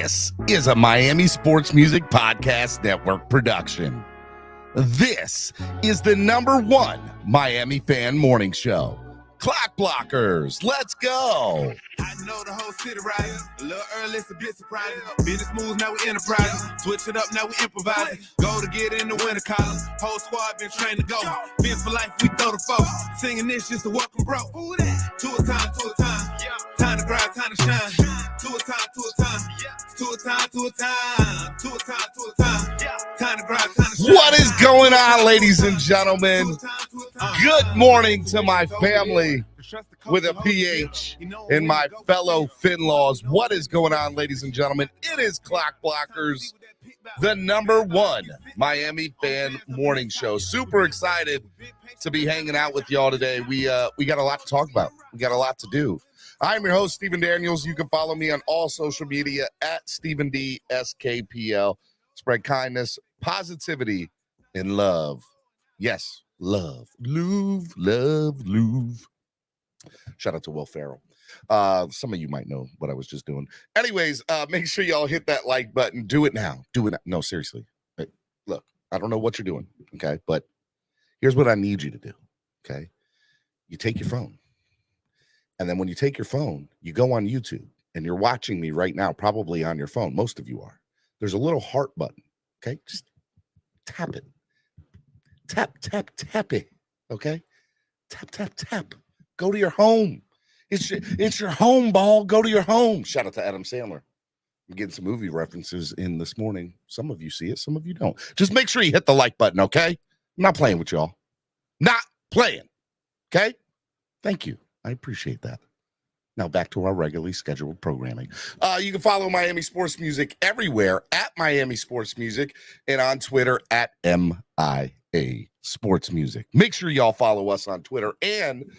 This is a Miami Sports Music Podcast Network production. This is the #1 Miami fan morning show. Clock Blockers, let's go. I know the whole city riding. A little early, it's a bit surprising. Business moves, now we enterprising. Switch it up, now we improvising. Go to get in the winter collar. Whole squad been trained to go. Fins for life, we throw the folk. Singing this just to welcome bro. To a time, to a time. Time to grind, time to shine. To a time, to a time. To a time, to a time. To a time, to a time. Time to grind, time to shine. What is going on, ladies and gentlemen? Good morning to my family with a PH and my fellow Finlaws. What is going on, ladies and gentlemen? It is Clock Blockers, the #1 Miami fan morning show. Super excited to be hanging out with y'all today. We got a lot to talk about. We got a lot to do. I'm your host, Stephen Daniels. You can follow me on all social media at Stephen D SKPL. Spread kindness, positivity, and love. Yes, love. Love. Shout out to Will Ferrell. Some of you might know what I was just doing. Anyways, make sure y'all hit that like button. Do it now. Do it now. No, seriously. Hey, look, I don't know what you're doing, okay? But here's what I need you to do, okay? You take your phone. And then when you take your phone, you go on YouTube. And you're watching me right now, probably on your phone. Most of you are. There's a little heart button, okay? Just tap it. Tap it, okay? Tap. Go to your home. It's your home, ball. Go to your home. Shout out to Adam Sandler. I'm getting some movie references in this morning. Some of you see it, some of you don't. Just make sure you hit the like button, okay? I'm not playing with y'all. Not playing, okay? Thank you. I appreciate that. Now back to our regularly scheduled programming. You can follow Miami Sports Music everywhere at Miami Sports Music and on Twitter at MIA Sports Music. Make sure y'all follow us on Twitter and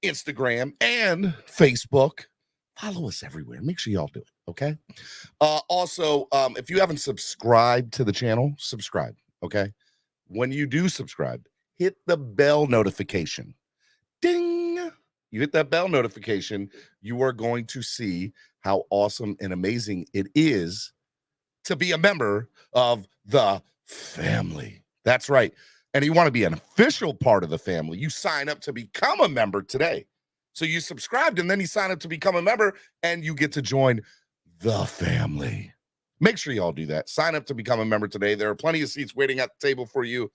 Instagram and Facebook. Follow us everywhere. Make sure y'all do it, okay? Also, if you haven't subscribed to the channel, subscribe, okay? When you do subscribe, hit the bell notification. Ding! You hit that bell notification, you are going to see how awesome and amazing it is to be a member of the family. That's right. And you want to be an official part of the family, you sign up to become a member today. So you subscribed and then you sign up to become a member and you get to join the family. Make sure y'all do that. Sign up to become a member today. There are plenty of seats waiting at the table for you.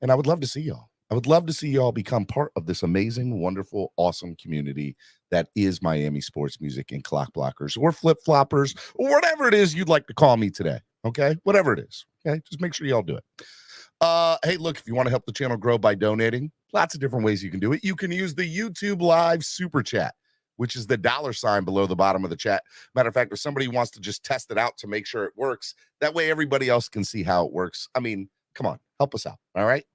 And I would love to see y'all. I would love to see y'all become part of this amazing, wonderful, awesome community that is Miami Sports Music and Clock Blockers or Flip Floppers or whatever it is you'd like to call me today. Okay? Whatever it is. Okay? Just make sure y'all do it. Hey, look, if you want to help the channel grow by donating, lots of different ways you can do it. You can use the YouTube Live Super Chat, which is the $ below the bottom of the chat. Matter of fact, if somebody wants to just test it out to make sure it works, that way everybody else can see how it works. I mean, come on, help us out. All right?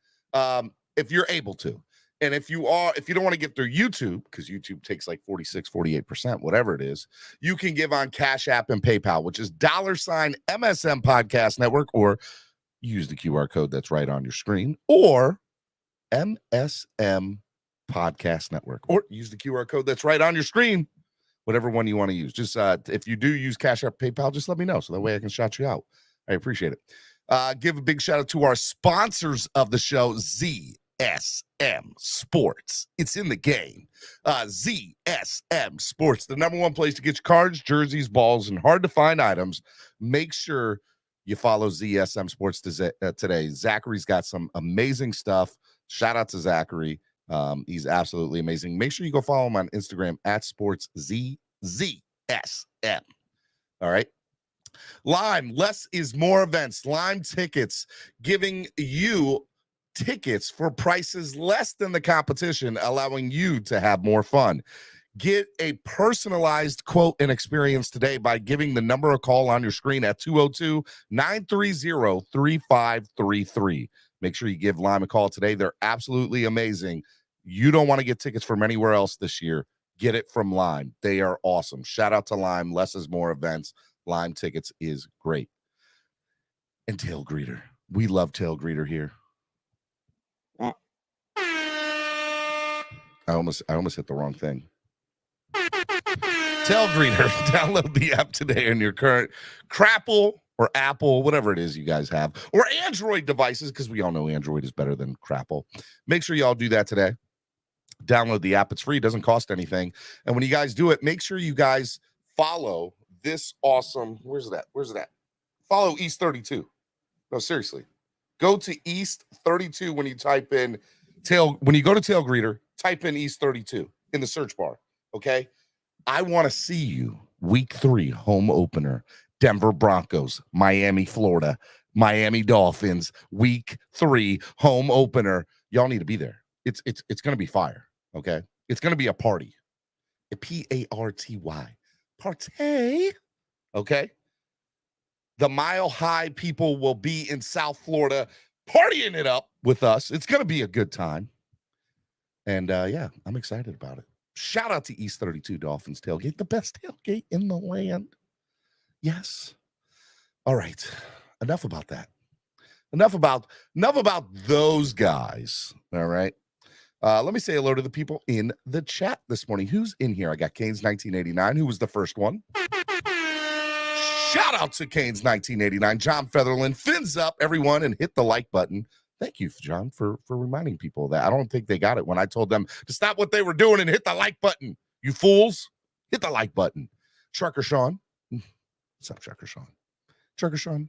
If you're able to. And if you don't want to get through YouTube, because YouTube takes like 46, 48%, whatever it is, you can give on Cash App and PayPal, which is $MSM Podcast Network, or use the QR code that's right on your screen, or MSM Podcast Network, or use the QR code that's right on your screen, whatever one you want to use. Just if you do use Cash App, PayPal, just let me know so that way I can shout you out. I appreciate it. Give a big shout out to our sponsors of the show, ZSM Sports. It's in the game. ZSM Sports, the #1 place to get your cards, jerseys, balls, and hard to find items. Make sure you follow ZSM Sports today. Zachary's got some amazing stuff. Shout out to Zachary. He's absolutely amazing. Make sure you go follow him on Instagram at SportsZSM. All right. Lime, less is more events. Lime tickets, giving you tickets for prices less than the competition, allowing you to have more fun. Get a personalized quote and experience today by giving the number a call on your screen at 202-930-3533. Make sure you give Lime a call today. They're absolutely amazing. You don't want to get tickets from anywhere else this year. Get it from Lime. They are awesome. Shout out to Lime. Less is more events. Lime tickets is great. And Tailgreeter. We love Tailgreeter here. I almost hit the wrong thing. Tailgreeter, download the app today on your current Crapple or Apple, whatever it is you guys have, or Android devices, because we all know Android is better than Crapple. Make sure y'all do that today. Download the app. It's free. It doesn't cost anything. And when you guys do it, make sure you guys follow this awesome, where's it at? Follow East 32. No, seriously. Go to East 32 when you type in when you go to Tailgreeter, type in East 32 in the search bar. Okay. I want to see you week 3 home opener, Denver Broncos, Miami, Florida, Miami Dolphins, week 3 home opener. Y'all need to be there. It's going to be fire. Okay. It's going to be a party. A P-A-R-T-Y. Party. Okay. The Mile High people will be in South Florida partying it up with us. It's going to be a good time. And yeah, I'm excited about it. Shout out to East 32 Dolphins Tailgate, the best tailgate in the land. Yes. All right. Enough about that. Enough about those guys. All right. Let me say hello to the people in the chat this morning. Who's in here? I got Canes 1989, who was the first one. Shout out to Canes 1989. John Featherland, fins up, everyone, and hit the like button. Thank you, John, for reminding people of that. I don't think they got it when I told them to stop what they were doing and hit the like button. You fools, hit the like button. Trucker Sean. What's up, Trucker Sean? Trucker Sean,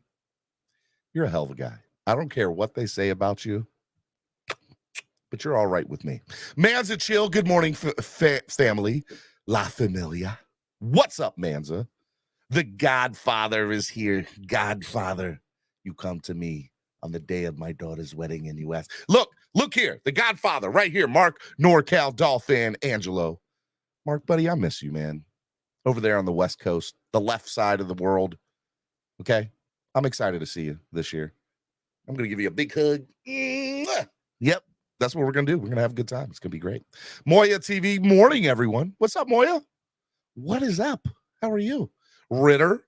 you're a hell of a guy. I don't care what they say about you, but you're all right with me. Manza Chill, good morning, family. La Familia. What's up, Manza? The Godfather is here. Godfather, you come to me on the day of my daughter's wedding and you ask, look here, the Godfather right here, Mark NorCal Dolphin Angelo. Mark, buddy, I miss you, man. Over there on the West Coast, the left side of the world. Okay? I'm excited to see you this year. I'm going to give you a big hug. Yep, that's what we're going to do. We're going to have a good time. It's going to be great. Moya TV, morning, everyone. What's up, Moya? What is up? How are you? Ritter,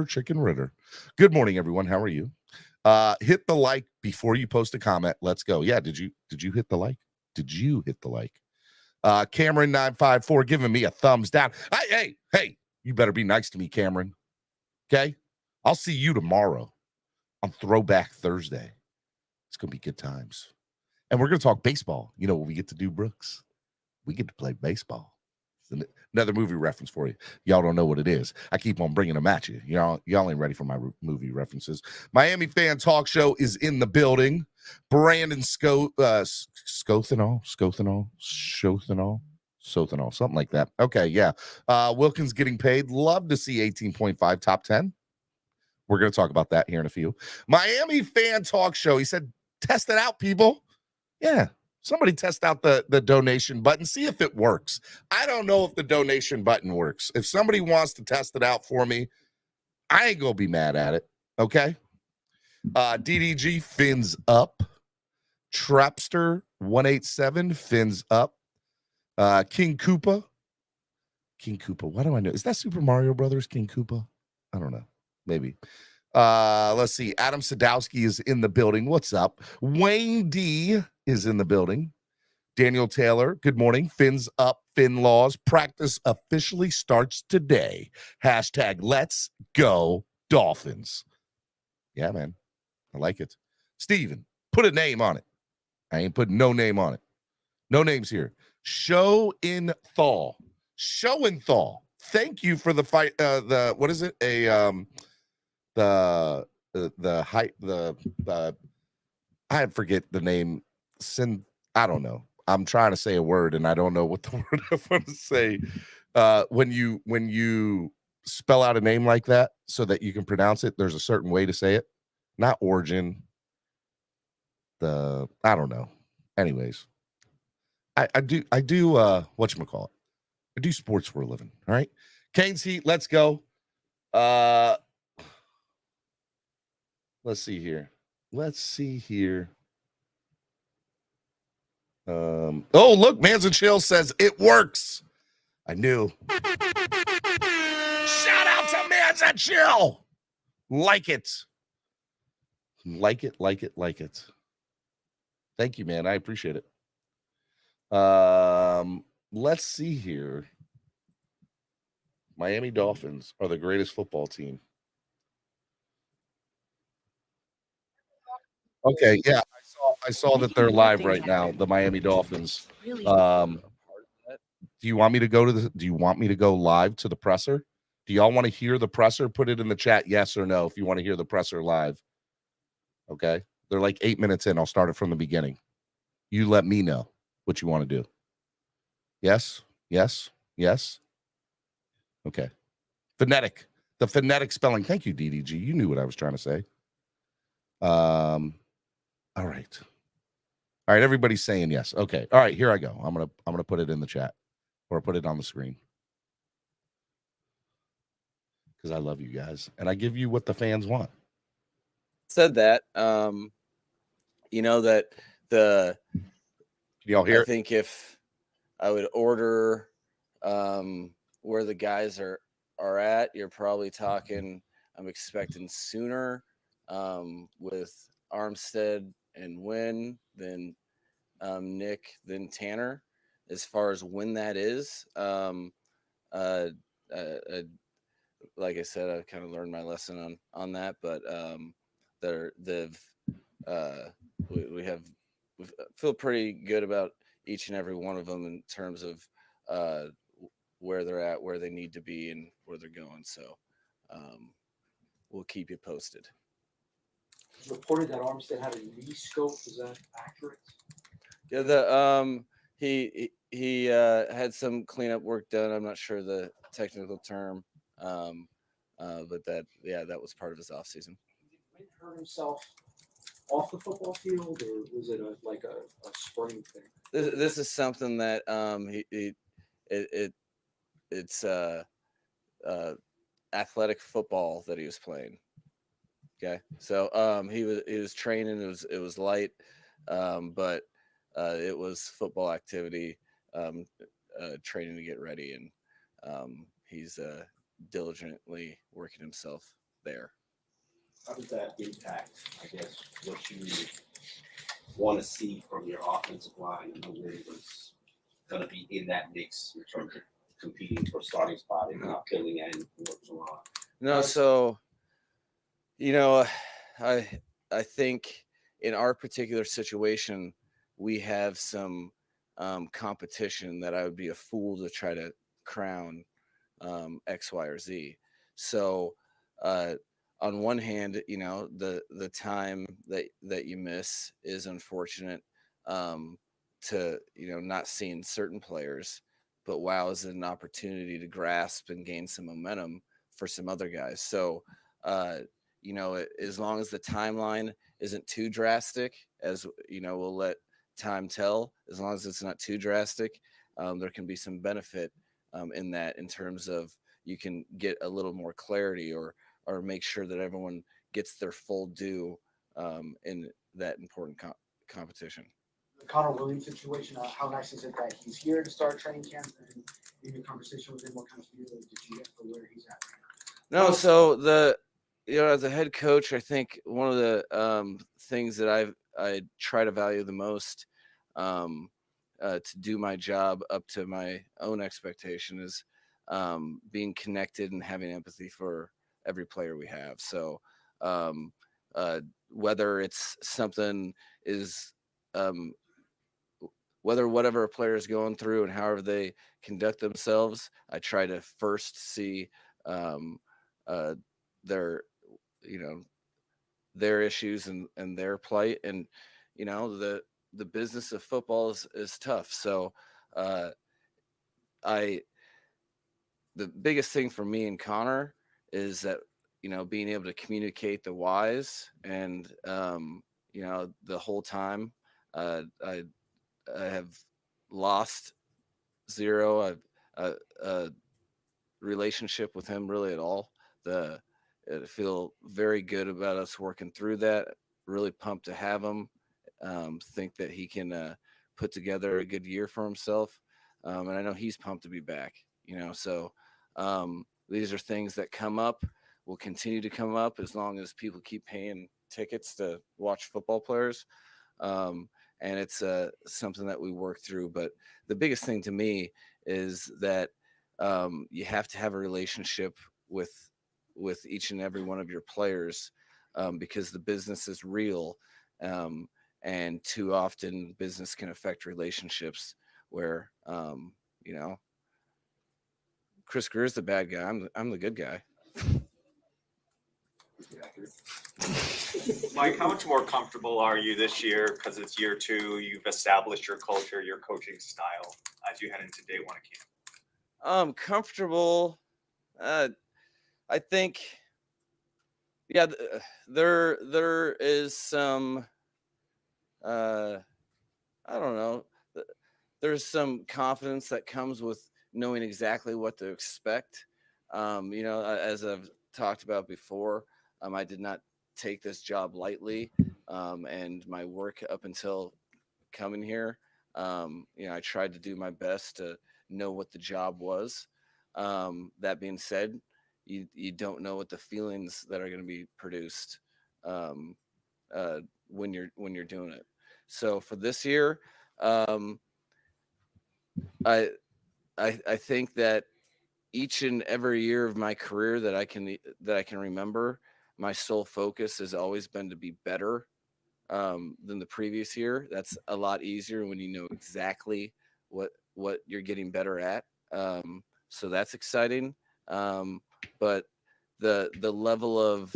chicken Ritter. Good morning, everyone. How are you? Hit the like before you post a comment. Let's go. Yeah, did you hit the like? Did you hit the like? Cameron 954 giving me a thumbs down. Hey, you better be nice to me, Cameron. Okay? I'll see you tomorrow on Throwback Thursday. It's going to be good times. And we're going to talk baseball. You know what we get to do, Brooks? We get to play baseball. Another movie reference for you. Y'all don't know what it is. I keep on bringing them at you. Y'all ain't ready for my movie references. Miami Fan Talk Show is in the building. Brandon Scothenall, something like that. Okay, yeah. Wilkens getting paid. Love to see 18.5 top 10. We're going to talk about that here in a few. Miami Fan Talk Show. He said, test it out, people. Yeah. Somebody test out the donation button. See if it works. I don't know if the donation button works. If somebody wants to test it out for me, I ain't going to be mad at it. Okay? DDG fins up. Trapster 187 fins up. King Koopa. Why do I know? Is that Super Mario Brothers, King Koopa? I don't know. Maybe. Let's see. Adam Sadowski is in the building. What's up? Wayne D is in the building. Daniel Taylor, good morning. Fins up, fin laws. Practice officially starts today. # let's go Dolphins. Yeah, man. I like it. Steven, put a name on it. I ain't putting no name on it. No names here. Show in thaw. Thank you for the fight. What is it? I forget the name. I don't know. I'm trying to say a word and I don't know what the word I want to say. When you spell out a name like that so that you can pronounce it, there's a certain way to say it. Not origin. I don't know. Anyways, I do whatchamacallit. I do sports for a living. All right. Canes Heat, let's go. Let's see here. Oh, look, Manza Chill says it works. I knew. Shout out to Manza Chill. Like it. Thank you, man. I appreciate it. let's see here. Miami Dolphins are the greatest football team. Okay, yeah, I saw that they're live right now, the Miami Dolphins. Do you want me to go live to the presser? Do y'all want to hear the presser? Put it in the chat, yes or no, if you want to hear the presser live. Okay. They're like 8 minutes in. I'll start it from the beginning. You let me know what you want to do. Yes, yes, yes. Okay. Phonetic. The phonetic spelling. Thank you, DDG. You knew what I was trying to say. All right. All right, everybody's saying yes. Okay. All right, here I go. I'm gonna put it in the chat or put it on the screen. Because I love you guys. And I give you what the fans want. Said that. You know that the Can y'all hear I it? think if I would order where the guys are at, you're probably talking I'm expecting sooner with Armstead and Wynn than Nick than Tanner. As far as when that is, like I said, I've kind of learned my lesson on that, but we feel pretty good about each and every one of them in terms of where they're at, where they need to be, and where they're going. So we'll keep you posted. Reported that Armstead had a knee scope. Is that accurate? Yeah, he had some cleanup work done. I'm not sure the technical term, but that was part of his off season. Did Wynn hurt himself off the football field, or was it a spring thing? This is something that it's athletic football that he was playing. Okay, so he was training. It was light, but it was football activity, training to get ready, and he's diligently working himself there. How does that impact, I guess, what you want to see from your offensive line and the way was going to be in that mix in terms of competing for starting spot and not filling in what's wrong? No, so I think in our particular situation, we have some competition that I would be a fool to try to crown X, Y, or Z. So on one hand, the time that you miss is unfortunate to not seeing certain players, but wow, is an opportunity to grasp and gain some momentum for some other guys. So as long as the timeline isn't too drastic, as we'll let time tell. As long as it's not too drastic, there can be some benefit in that, in terms of you can get a little more clarity or make sure that everyone gets their full due in that important competition. The Connor Williams situation, how nice is it that he's here to start training camp, and in your conversation with him, what kind of feeling did you get for where he's at right now? No, so as a head coach, I think one of the things that I try to value the most to do my job up to my own expectation is being connected and having empathy for every player we have. So whether it's something is whether whatever a player is going through and however they conduct themselves, I try to first see their issues and their plight, and the business of football is tough. So the biggest thing for me and Connor is that being able to communicate the whys, and the whole time I have lost zero relationship with him really at all. I feel very good about us working through that. Really pumped to have him. Think that he can put together a good year for himself. And I know he's pumped to be back, so these are things that come up, will continue to come up as long as people keep paying tickets to watch football players. and it's something that we work through. But the biggest thing to me is that you have to have a relationship with each and every one of your players, because the business is real, and too often business can affect relationships where you know, Chris Greer's the bad guy. I'm the good guy. Mike, how much more comfortable are you this year, because it's year 2, you've established your culture, your coaching style as you head into day 1 of camp? Comfortable. I think, yeah, there is some. I don't know. There's some confidence that comes with knowing exactly what to expect. You know, as I've talked about before, I did not take this job lightly, and my work up until coming here, you know, I tried to do my best to know what the job was. That being said, you don't know what the feelings that are going to be produced when you're doing it. So for this year, I I think that each and every year of my career that I can remember, my sole focus has always been to be better than the previous year. That's a lot easier when you know exactly what you're getting better at. So that's exciting. But the level of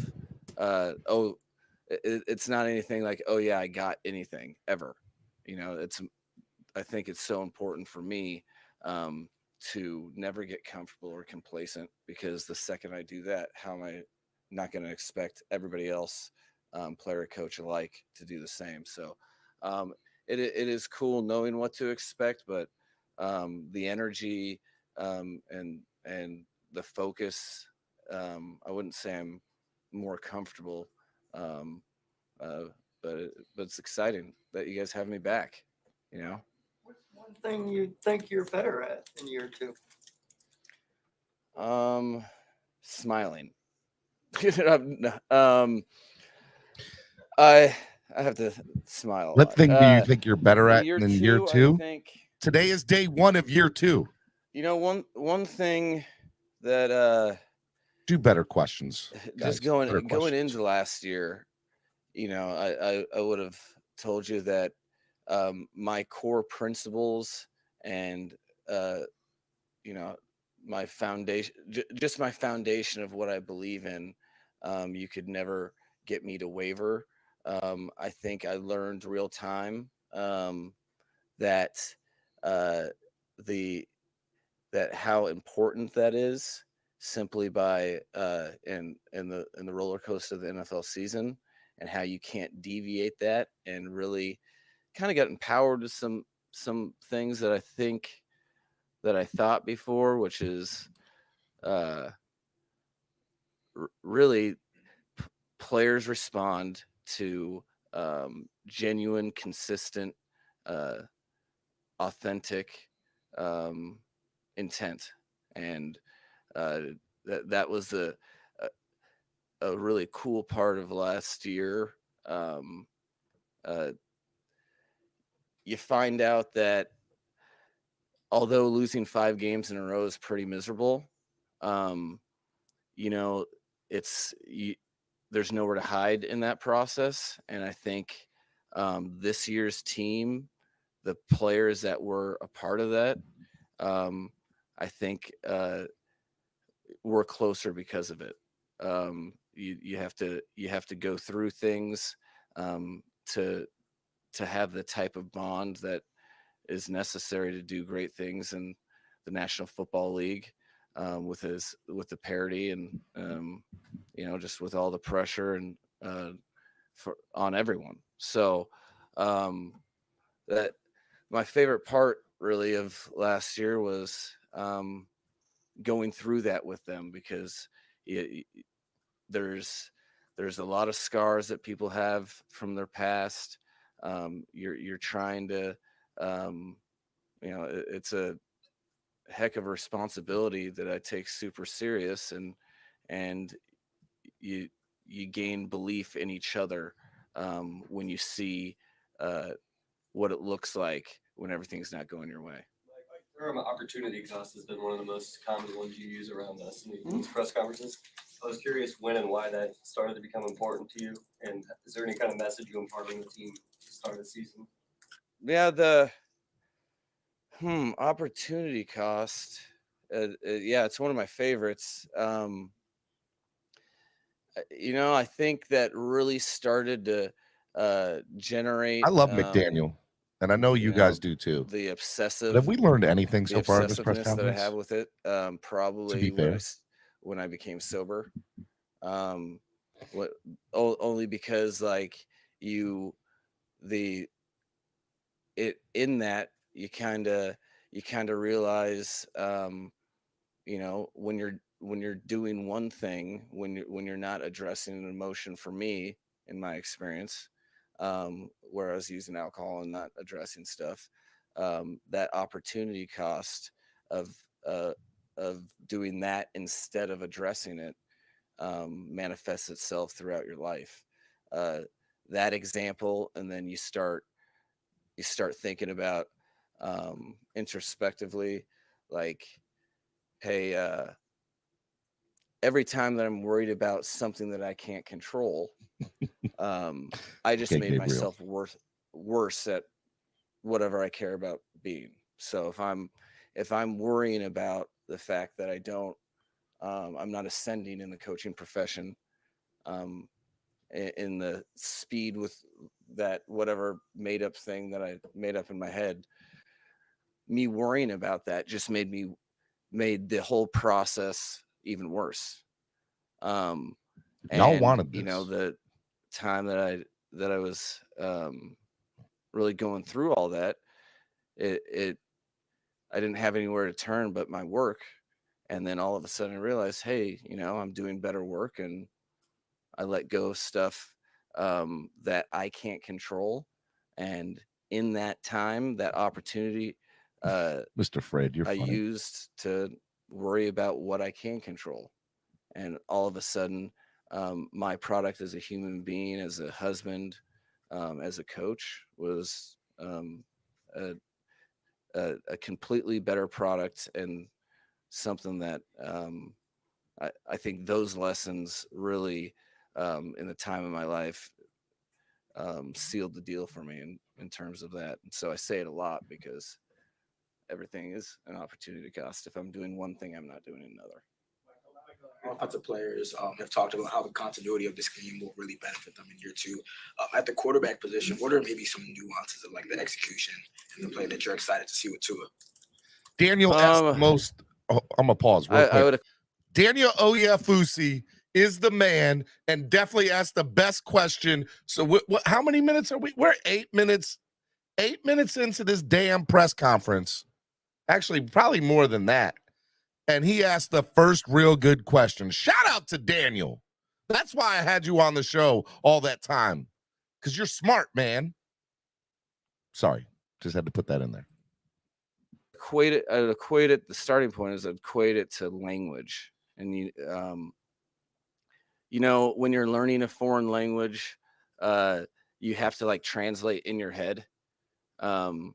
it's not anything like, oh yeah, I got anything ever. You know, I think it's so important for me to never get comfortable or complacent, because the second I do that, how am I not going to expect everybody else, player, coach alike, to do the same? So it is cool knowing what to expect, but the energy and the focus, I wouldn't say I'm more comfortable, um, uh, but it's exciting that you guys have me back. You know. What's one thing you think you're better at in year 2? Smiling. I have to smile a What lot. thing do you think you're better In at year in year 2? I think, Today is day 1 of year 2. you know, one thing that Do better questions. just guys. Better going questions. into last year, you know, I would have told you that my core principles and you know, my foundation, just my foundation of what I believe in, you could never get me to waver. I think I learned real time that uh, the that how important that is, simply by in the roller coaster of the NFL season, and how you can't deviate that, and really kind of got empowered with some things that I thought before, which is uh, really players respond to genuine, consistent, uh, authentic intent, and that was a really cool part of last year. Um, uh, you find out that although losing 5 games in a row is pretty miserable, um, you know, there's nowhere to hide in that process. And I think this year's team, the players that were a part of that, I think we're closer because of it. You have to go through things to have the type of bond that is necessary to do great things in the National Football League, with the parity, and you know, just with all the pressure and on everyone. So that my favorite part really of last year was going through that with them, because there's a lot of scars that people have from their past. You're trying to you know, it's a heck of a responsibility that I take super serious, and you gain belief in each other when you see what it looks like when everything's not going your way. Term opportunity cost has been one of the most common ones you use around us in these press conferences. I was curious when and why that started to become important to you, and is there any kind of message you impart on the team to start the season? Yeah, the opportunity cost. Yeah, it's one of my favorites. I think that really started to generate. I love McDaniel, and I know you guys do too. The Have obsessive. we learned anything The so far in this press obsessiveness that I have conference? with it, probably fair. when I became sober. Only because like you in that you kind of realize when you're doing one thing, when you're not addressing an emotion, for me in my experience, where I was using alcohol and not addressing stuff, that opportunity cost of doing that instead of addressing it manifests itself throughout your life. That example, and then you start thinking about introspectively, like, hey, every time that I'm worried about something that I can't control, I just Okay, made Gabriel. myself worse at whatever I care about being. So if I'm worrying about the fact that I'm not ascending in the coaching profession, in the speed with that whatever made up thing that I made up in my head, me worrying about that just made the whole process even worse. Y'all And wanted this. the time that I was really going through all that, I didn't have anywhere to turn but my work. And then all of a sudden I realized, hey, I'm doing better work, and I let go of stuff that I can't control. And in that time, that opportunity, Mr. Fred, you're I funny. used to worry about what I can control. And all of a sudden, my product as a human being, as a husband, as a coach, was a completely better product, and something that I think those lessons really, in the time of my life, sealed the deal for me in terms of that. And so I say it a lot because everything is an opportunity cost. If I'm doing one thing, I'm not doing another. Offensive players have talked about how the continuity of this game will really benefit them in year two. At the quarterback position, what are maybe some nuances of like the execution and the play that you're excited to see with Tua? Daniel asked most. Oh, I'm gonna pause real quick. Daniel Oyefusi is the man, and definitely asked the best question. So, how many minutes are we? We're 8 minutes. 8 minutes into this damn press conference. Actually, probably more than that. And he asked the first real good question. Shout out to Daniel. That's why I had you on the show all that time, because you're smart, man. Sorry, just had to put that in there. I'd equate it. The starting point is I'd equate it to language. And when you're learning a foreign language, you have to like translate in your head, and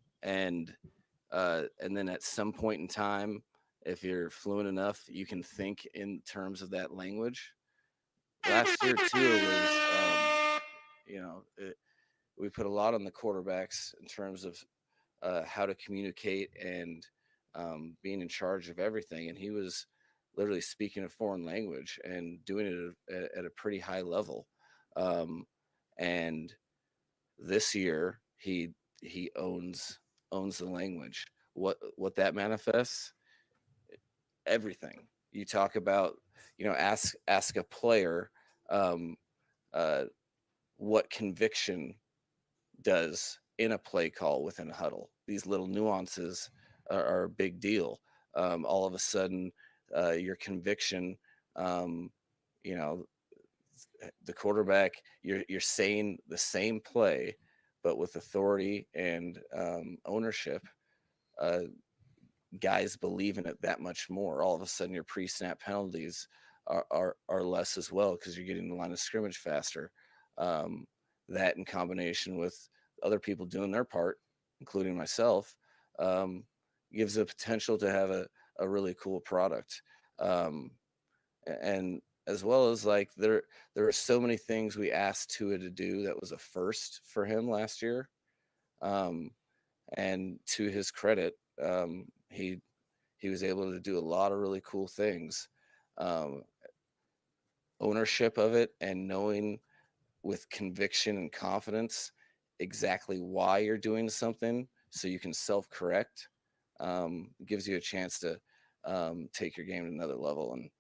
then at some point in time, if you're fluent enough, you can think in terms of that language. Last year too was, we put a lot on the quarterbacks in terms of how to communicate and being in charge of everything. And he was literally speaking a foreign language and doing it at a pretty high level. And this year he owns the language. What that manifests, everything. You talk about, ask a player what conviction does in a play call within a huddle. These little nuances are a big deal. All of a sudden, your conviction, the quarterback, you're saying the same play, but with authority and ownership. Guys believe in it that much more. All of a sudden, your pre-snap penalties are less as well, because you're getting the line of scrimmage faster. That in combination with other people doing their part, including myself, gives the potential to have a really cool product. And as well as like there are so many things we asked Tua to do that was a first for him last year. And to his credit, he was able to do a lot of really cool things. Ownership of it and knowing with conviction and confidence exactly why you're doing something so you can self-correct, gives you a chance to take your game to another level. And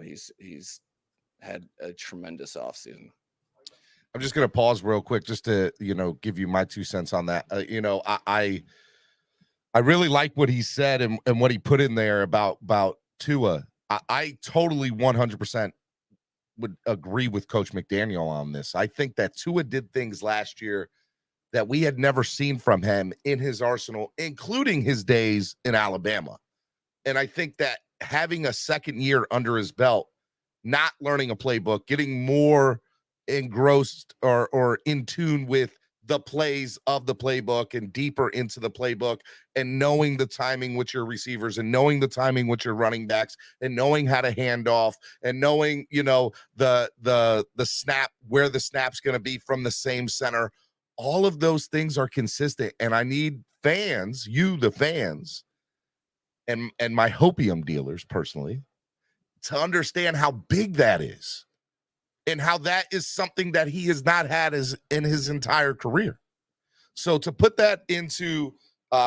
he's had a tremendous offseason. I'm just going to pause real quick just to, give you my 2 cents on that. I really like what he said and what he put in there about Tua. I totally 100% would agree with Coach McDaniel on this. I think that Tua did things last year that we had never seen from him in his arsenal, including his days in Alabama. And I think that having a second year under his belt, not learning a playbook, getting more engrossed or in tune with the plays of the playbook and deeper into the playbook, and knowing the timing with your receivers and knowing the timing with your running backs and knowing how to hand off and knowing, the snap, where the snap's going to be from the same center. All of those things are consistent. And I need fans, the fans, and my hopium dealers personally, to understand how big that is and how that is something that he has not had in his entire career. So to put that into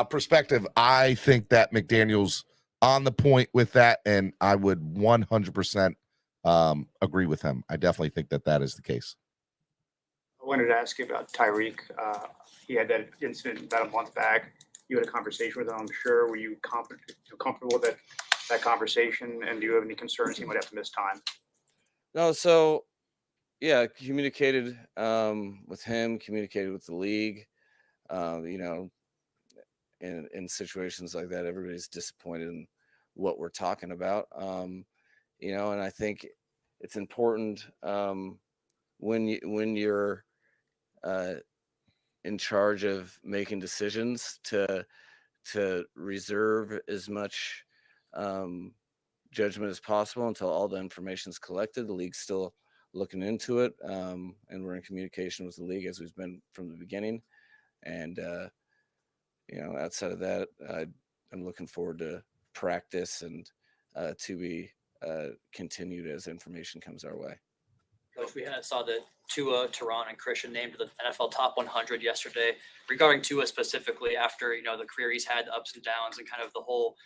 perspective, I think that McDaniel's on the point with that, and I would 100% agree with him. I definitely think that is the case. I wanted to ask you about Tyreek. He had that incident about a month back. You had a conversation with him, I'm sure. Were you comfortable with that conversation? And do you have any concerns he might have to miss time? No, so yeah, communicated with him, communicated with the league. In situations like that, everybody's disappointed in what we're talking about. And I think it's important when you're in charge of making decisions to reserve as much judgment as possible until all the information is collected. The league's still looking into it, and we're in communication with the league as we've been from the beginning. And outside of that, I'm looking forward to practice and to be continued as information comes our way. Coach, we saw that Tua, Teron, and Christian named to the NFL Top 100 yesterday. Regarding Tua specifically, after the career he's had, the ups and downs, and kind of the whole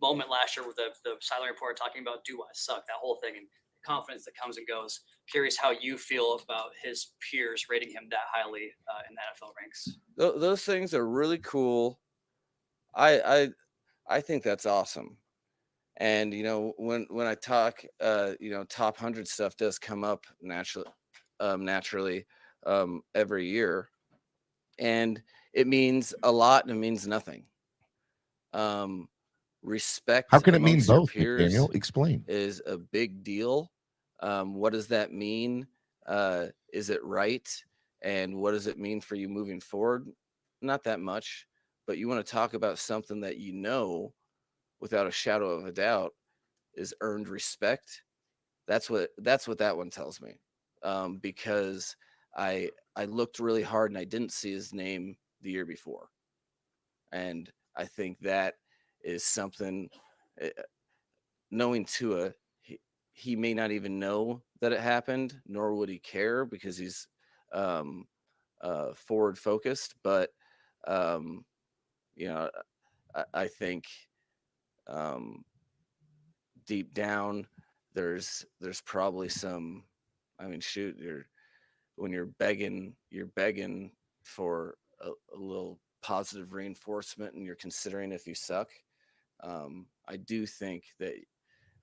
moment last year with the sideline report talking about "Do I suck?" that whole thing, and the confidence that comes and goes. Curious how you feel about his peers rating him that highly in the NFL ranks. Those things are really cool. I think that's awesome. And when I talk, top 100 stuff does come up naturally every year, and it means a lot and it means nothing. Respect. How can it mean both, Daniel? Explain. Is a big deal. What does that mean? Is it right? And what does it mean for you moving forward? Not that much, but you want to talk about something that without a shadow of a doubt is earned respect. That's what that one tells me. Because I looked really hard and I didn't see his name the year before. And I think that is something, knowing Tua, he may not even know that it happened, nor would he care because he's forward focused. But I think deep down there's probably some, when you're begging for a little positive reinforcement and you're considering if you suck. I do think that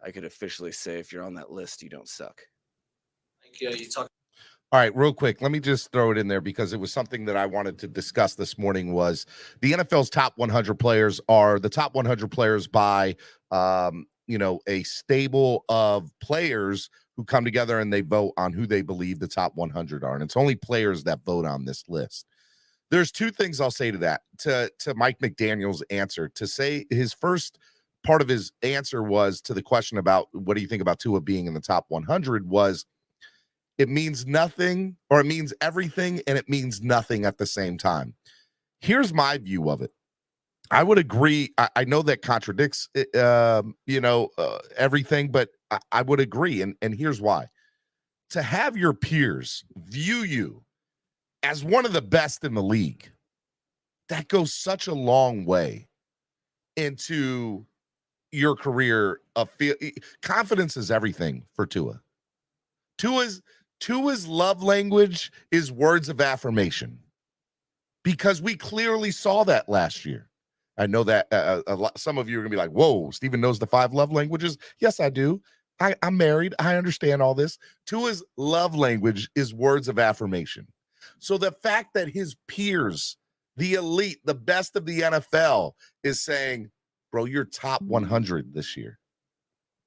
I could officially say if you're on that list, you don't suck. All right, real quick, let me just throw it in there because it was something that I wanted to discuss this morning. Was the NFL's top 100 players are the top 100 players by a stable of players who come together and they vote on who they believe the top 100 are, and it's only players that vote on this list. There's two things I'll say to that, to Mike McDaniel's answer. To say his first part of his answer was to the question about what do you think about Tua being in the top 100 was it means nothing, or it means everything, and it means nothing at the same time. Here's my view of it. I would agree. I know that contradicts, everything, but I would agree. And here's why. To have your peers view you as one of the best in the league, that goes such a long way into your career. Confidence is everything for Tua. Tua's love language is words of affirmation, because we clearly saw that last year. I know that some of you are gonna be like, "Whoa, Steven knows the 5 love languages." Yes, I do. I'm married. I understand all this. Tua's love language is words of affirmation. So the fact that his peers, the elite, the best of the NFL, is saying, "Bro, you're top 100 this year,"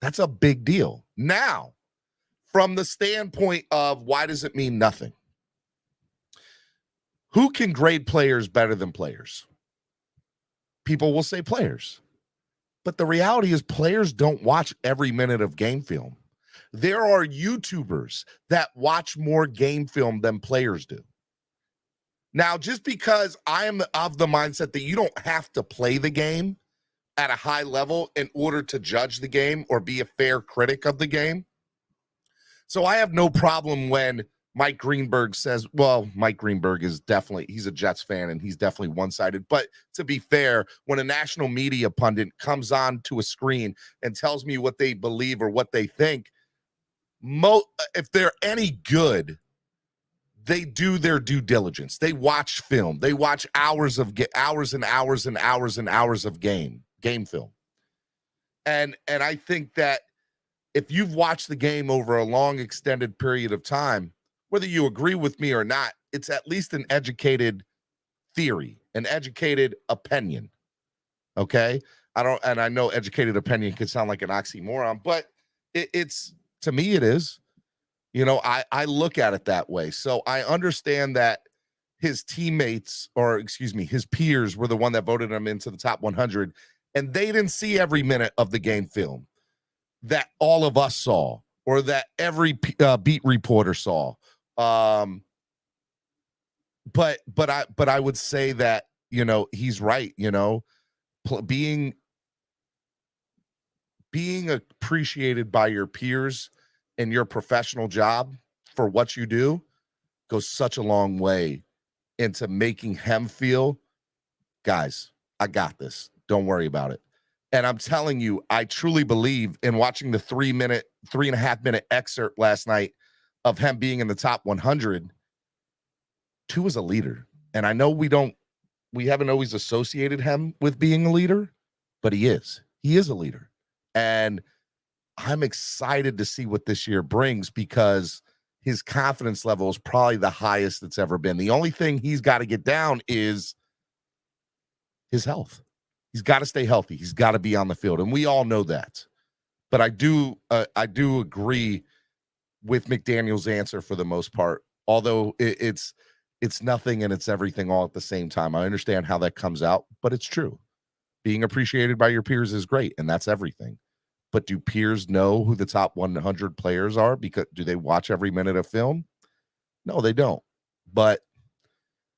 that's a big deal. Now, from the standpoint of why does it mean nothing? Who can grade players better than players? People will say players. But the reality is players don't watch every minute of game film. There are YouTubers that watch more game film than players do. Now, just because I am of the mindset that you don't have to play the game at a high level in order to judge the game or be a fair critic of the game. So I have no problem when Mike Greenberg says, well, Mike Greenberg is definitely, he's a Jets fan and he's definitely one-sided. But to be fair, when a national media pundit comes on to a screen and tells me what they believe or what they think, if they're any good, they do their due diligence. They watch film. They watch hours and hours and hours and hours of game film. And I think that if you've watched the game over a long extended period of time, whether you agree with me or not, it's at least an educated theory, an educated opinion. Okay? I know educated opinion can sound like an oxymoron, but it's to me it is. I look at it that way. So I understand that his teammates, or excuse me, his peers were the one that voted him into the top 100, and they didn't see every minute of the game film that all of us saw, or that every beat reporter saw. But I would say that, he's right. Being appreciated by your peers in your professional job for what you do goes such a long way into making him feel, guys, I got this. Don't worry about it. And I'm telling you, I truly believe in watching the 3.5 minute excerpt last night of him being in the top 100. Tua is a leader. And I know we haven't always associated him with being a leader, but he is. He is a leader. And I'm excited to see what this year brings, because his confidence level is probably the highest it's ever been. The only thing he's got to get down is his health. He's got to stay healthy. He's got to be on the field. And we all know that. But I do agree with McDaniel's answer for the most part, although it's nothing and it's everything all at the same time. I understand how that comes out, but it's true. Being appreciated by your peers is great, and that's everything. But do peers know who the top 100 players are? Because do they watch every minute of film? No, they don't. But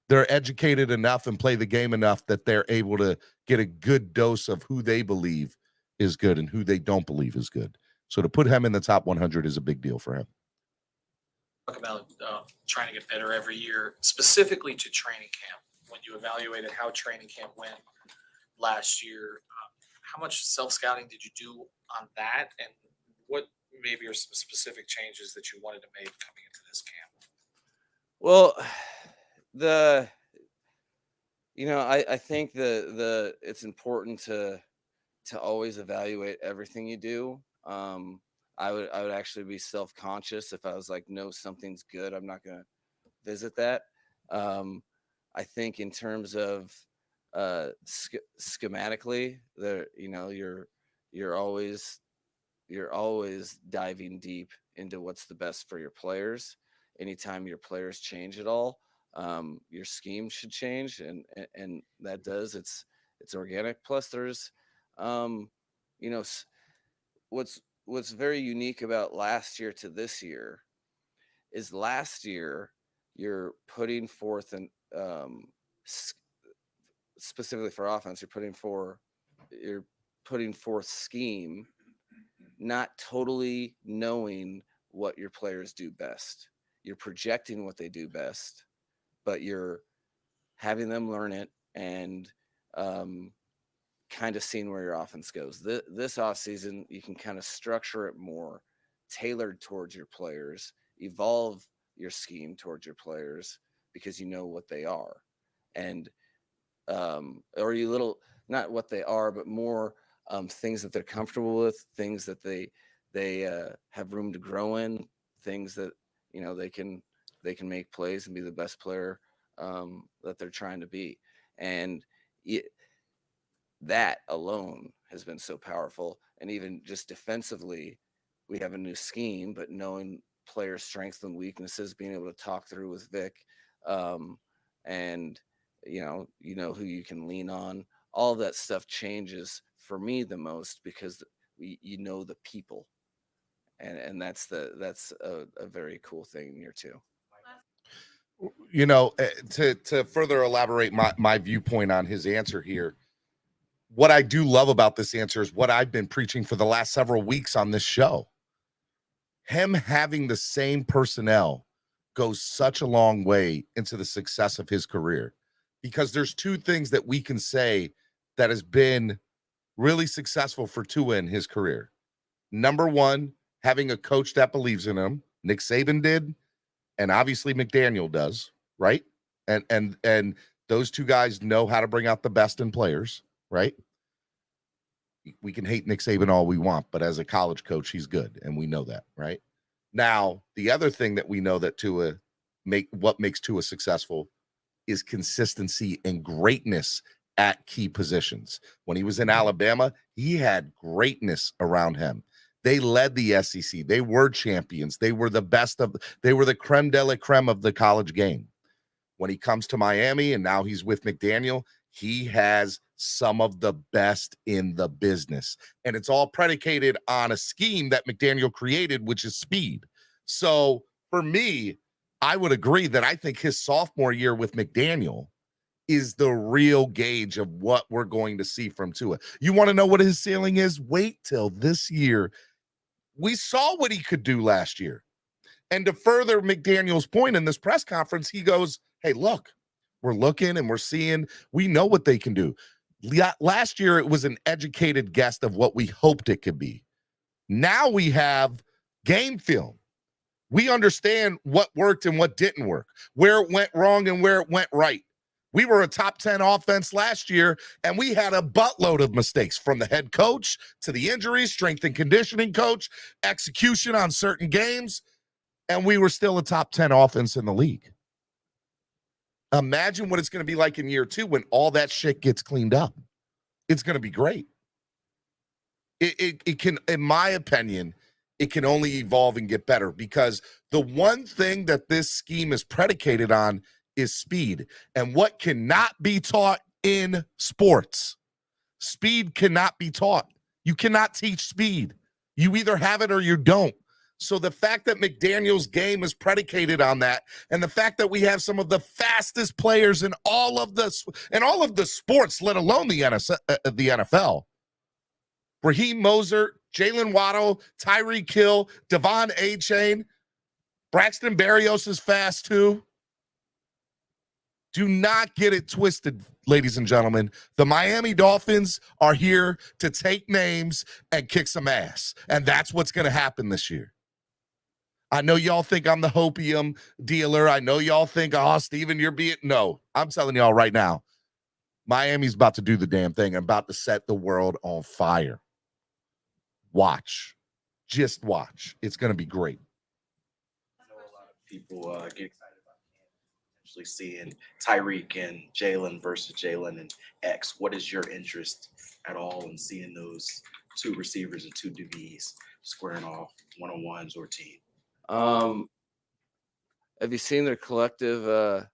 they're educated enough and play the game enough that they're able to get a good dose of who they believe is good and who they don't believe is good. So to put him in the top 100 is a big deal for him. Talk about trying to get better every year, specifically to training camp. When you evaluated how training camp went last year, how much self-scouting did you do on that, and what maybe are some specific changes that you wanted to make coming into this camp? Well, I think it's important to always evaluate everything you do. I would actually be self-conscious if I was like, no, something's good, I'm not going to visit that. I think in terms of schematically, you're always diving deep into what's the best for your players. Anytime your players change at all, your scheme should change, and that does. It's organic. Plus, there's, you know, what's very unique about last year to this year is last year you're putting forth an specifically for offense, you're putting forth scheme, not totally knowing what your players do best. You're projecting what they do best, but you're having them learn it and kind of seeing where your offense goes. This offseason, you can kind of structure it more tailored towards your players, evolve your scheme towards your players because you know what they are. And or you little, not what they are, but more things that they're comfortable with, things that they have room to grow in, things that, you know, they can make plays and be the best player that they're trying to be. And that alone has been so powerful. And even just defensively, we have a new scheme, but knowing players' strengths and weaknesses, being able to talk through with Vic, and you know who you can lean on. All of that stuff changes for me the most because you know the people, and that's a very cool thing in year two. You know, to further elaborate my viewpoint on his answer here, what I do love about this answer is what I've been preaching for the last several weeks on this show. Him having the same personnel goes such a long way into the success of his career, because there's two things that we can say that has been really successful for Tua in his career. Number one, having a coach that believes in him. Nick Saban did, and obviously McDaniel does, right? And those two guys know how to bring out the best in players, right? We can hate Nick Saban all we want, but as a college coach, he's good, and we know that, right? Now, the other thing that we know that what makes Tua successful is consistency and greatness at key positions. When he was in Alabama, he had greatness around him. They led the SEC. They were champions. They were the best they were the creme de la creme of the college game. When he comes to Miami and now he's with McDaniel, he has some of the best in the business. And it's all predicated on a scheme that McDaniel created, which is speed. So for me, I would agree that I think his sophomore year with McDaniel is the real gauge of what we're going to see from Tua. You want to know what his ceiling is? Wait till this year. We saw what he could do last year. And to further McDaniel's point in this press conference, he goes, hey, look, we're looking and we're seeing, we know what they can do. Last year, it was an educated guess of what we hoped it could be. Now we have game film. We understand what worked and what didn't work, where it went wrong and where it went right. We were a top 10 offense last year, and we had a buttload of mistakes, from the head coach to the injuries, strength and conditioning coach, execution on certain games, and we were still a top 10 offense in the league. Imagine what it's going to be like in year two when all that shit gets cleaned up. It's going to be great. It can, in my opinion, it can only evolve and get better, because the one thing that this scheme is predicated on is speed. And what cannot be taught in sports, speed cannot be taught. You cannot teach speed. You either have it or you don't. So the fact that McDaniel's game is predicated on that, and the fact that we have some of the fastest players in all of the sports, let alone the NFL, Raheem Mostert, Jalen Waddle, Tyreek Hill, Devon Achane, Braxton Berrios is fast too. Do not get it twisted, ladies and gentlemen. The Miami Dolphins are here to take names and kick some ass, and that's what's going to happen this year. I know y'all think I'm the hopium dealer. I know y'all think, oh, Steven, you're being... No, I'm telling y'all right now, Miami's about to do the damn thing and about to set the world on fire. Watch. Just watch. It's going to be great. I know a lot of people get excited about potentially seeing Tyreek and Jalen versus Jalen and X. What is your interest at all in seeing those two receivers and two DBs squaring off one-on-ones or team? Have you seen their collective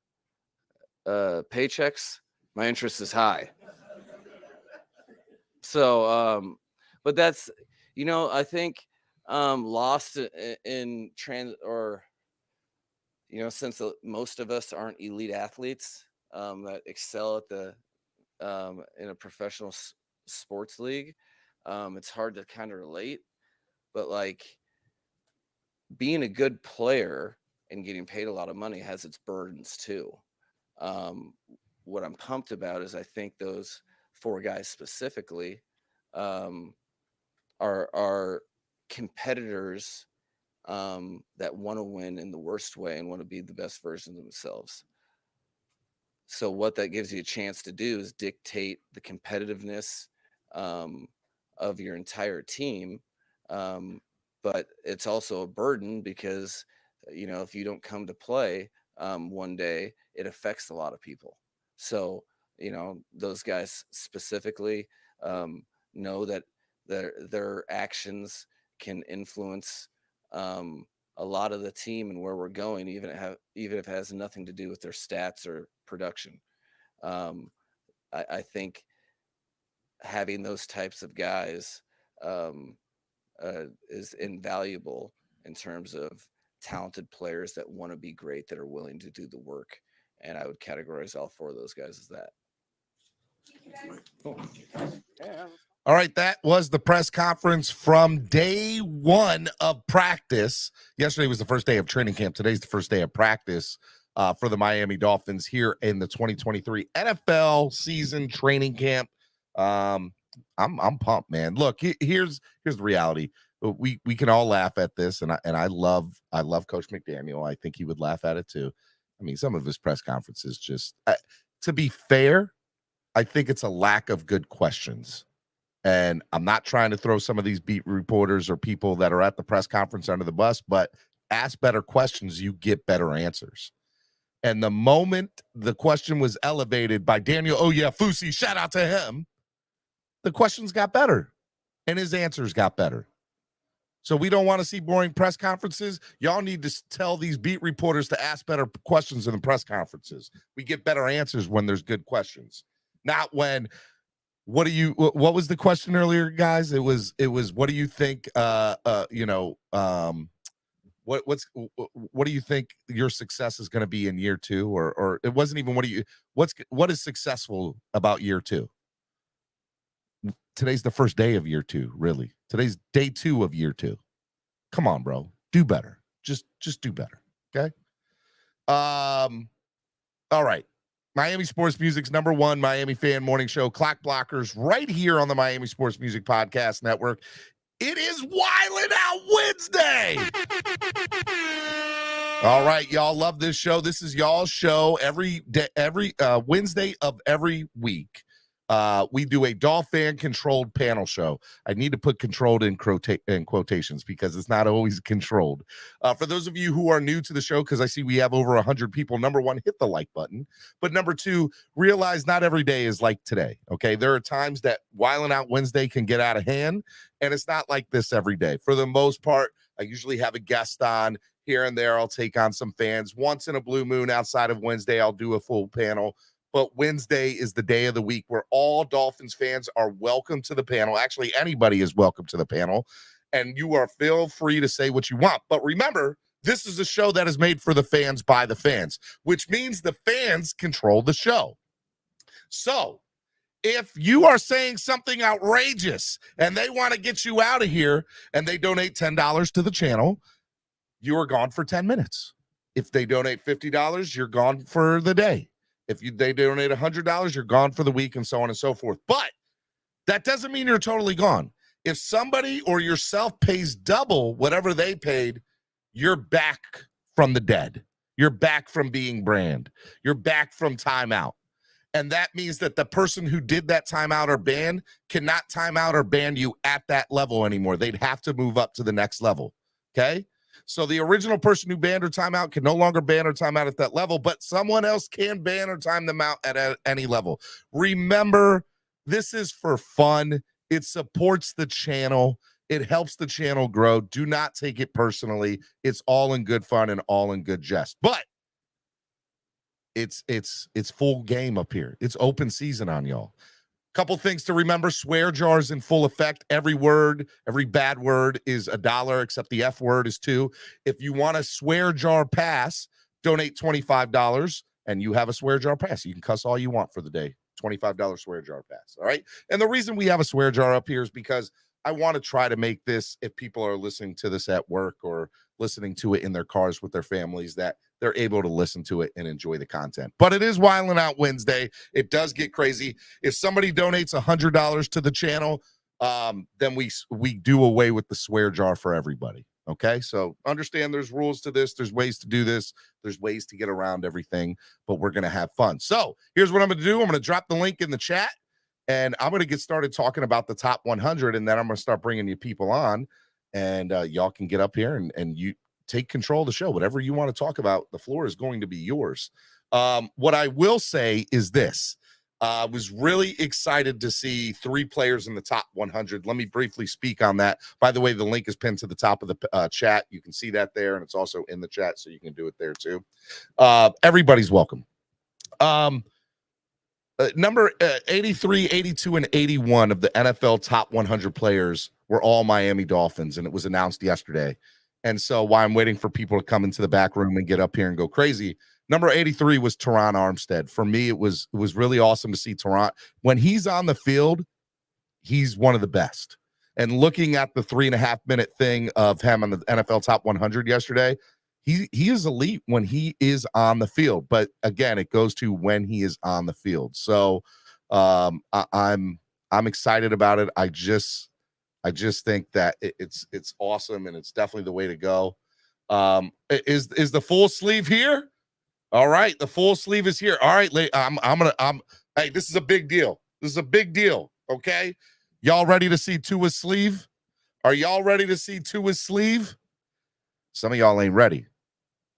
paychecks, my interest is high. So, but that's, I think lost in since most of us aren't elite athletes that excel at in a professional sports league, it's hard to kind of relate. But like being a good player and getting paid a lot of money has its burdens too. What I'm pumped about is I think those 4 guys specifically are competitors that want to win in the worst way and want to be the best version of themselves. So what that gives you a chance to do is dictate the competitiveness of your entire team. But it's also a burden because, if you don't come to play one day, it affects a lot of people. So, those guys specifically know that their actions can influence a lot of the team and where we're going, even if it has nothing to do with their stats or production. I think having those types of guys is invaluable in terms of talented players that want to be great, that are willing to do the work. And I would categorize all 4 of those guys as that. All right, that was the press conference from day 1 of practice. Yesterday was the first day of training camp. Today's the first day of practice for the Miami Dolphins here in the 2023 NFL season training camp. I'm pumped, man. Look, here's the reality. We can all laugh at this, and I love Coach McDaniel. I think he would laugh at it too. I mean, some of his press conferences just, to be fair, I think it's a lack of good questions. And I'm not trying to throw some of these beat reporters or people that are at the press conference under the bus, but ask better questions, you get better answers. And the moment the question was elevated by Daniel, Fusi, shout out to him, the questions got better and his answers got better. So we don't want to see boring press conferences. Y'all need to tell these beat reporters to ask better questions in the press conferences. We get better answers when there's good questions, not when, what was the question earlier, guys? It was, what do you think, what do you think your success is going to be in year 2? Or it wasn't even, what is successful about year 2? Today's the first day of year 2, really. Today's day 2 of year 2. Come on, bro. Do better. Just do better. Okay. All right. Miami Sports Music's #1 Miami fan morning show, Clock Blockers, right here on the Miami Sports Music Podcast Network. It is Wildin' Out Wednesday. All right, y'all love this show. This is y'all's show every day, every Wednesday of every week. We do a Dolphin controlled panel show. I need to put controlled in quotations because it's not always controlled. For those of you who are new to the show, because I see we have over 100 people, #1, hit the like button. But #2, realize not every day is like today. Okay, there are times that Wildin' Out Wednesday can get out of hand, and it's not like this every day. For the most part, I usually have a guest on. Here and there, I'll take on some fans. Once in a blue moon outside of Wednesday, I'll do a full panel. But Wednesday is the day of the week where all Dolphins fans are welcome to the panel. Actually, anybody is welcome to the panel. And you are feel free to say what you want. But remember, this is a show that is made for the fans by the fans, which means the fans control the show. So if you are saying something outrageous and they want to get you out of here and they donate $10 to the channel, you are gone for 10 minutes. If they donate $50, you're gone for the day. If they donate $100, you're gone for the week, and so on and so forth. But that doesn't mean you're totally gone. If somebody or yourself pays double whatever they paid, you're back from the dead. You're back from being banned. You're back from timeout. And that means that the person who did that timeout or ban cannot timeout or ban you at that level anymore. They'd have to move up to the next level. Okay? So the original person who banned or timeout can no longer ban or timeout at that level, but someone else can ban or time them out at any level. Remember, this is for fun. It supports the channel. It helps the channel grow. Do not take it personally. It's all in good fun and all in good jest. But it's full game up here. It's open season on y'all. Couple things to remember: swear jars in full effect. Every word, every bad word is $1, except the F word is $2. If you want a swear jar pass, donate $25, and you have a swear jar pass. You can cuss all you want for the day. $25 swear jar pass. All right. And the reason we have a swear jar up here is because I want to try to make this, if people are listening to this at work or listening to it in their cars with their families, that they're able to listen to it and enjoy the content. But it is Wildin' Out Wednesday. It does get crazy. If somebody donates $100 to the channel, then we do away with the swear jar for everybody. Okay, so understand there's rules to this. There's ways to do this. There's ways to get around everything, but we're going to have fun. So here's what I'm going to do. I'm going to drop the link in the chat, and I'm going to get started talking about the top 100, and then I'm going to start bringing you people on, and y'all can get up here and you take control of the show. Whatever you want to talk about, the floor is going to be yours. What I will say is this. I was really excited to see 3 players in the top 100. Let me briefly speak on that. By the way, the link is pinned to the top of the chat. You can see that there, and it's also in the chat, so you can do it there too. Everybody's welcome. Number 83, 82, and 81 of the NFL top 100 players were all Miami Dolphins, and it was announced yesterday. And so while I'm waiting for people to come into the back room and get up here and go crazy, number 83 was Teron Armstead. For me, it was really awesome to see Teron. When he's on the field, he's one of the best. And looking at the 3.5-minute thing of him on the NFL top 100 yesterday, he is elite when he is on the field. But again, it goes to when he is on the field. So I'm excited about it. I just think that it's awesome, and it's definitely the way to go. Is the full sleeve here? All right, the full sleeve is here. All right, hey, this is a big deal. This is a big deal. Okay, y'all ready to see Tua's sleeve? Are y'all ready to see Tua's sleeve? Some of y'all ain't ready.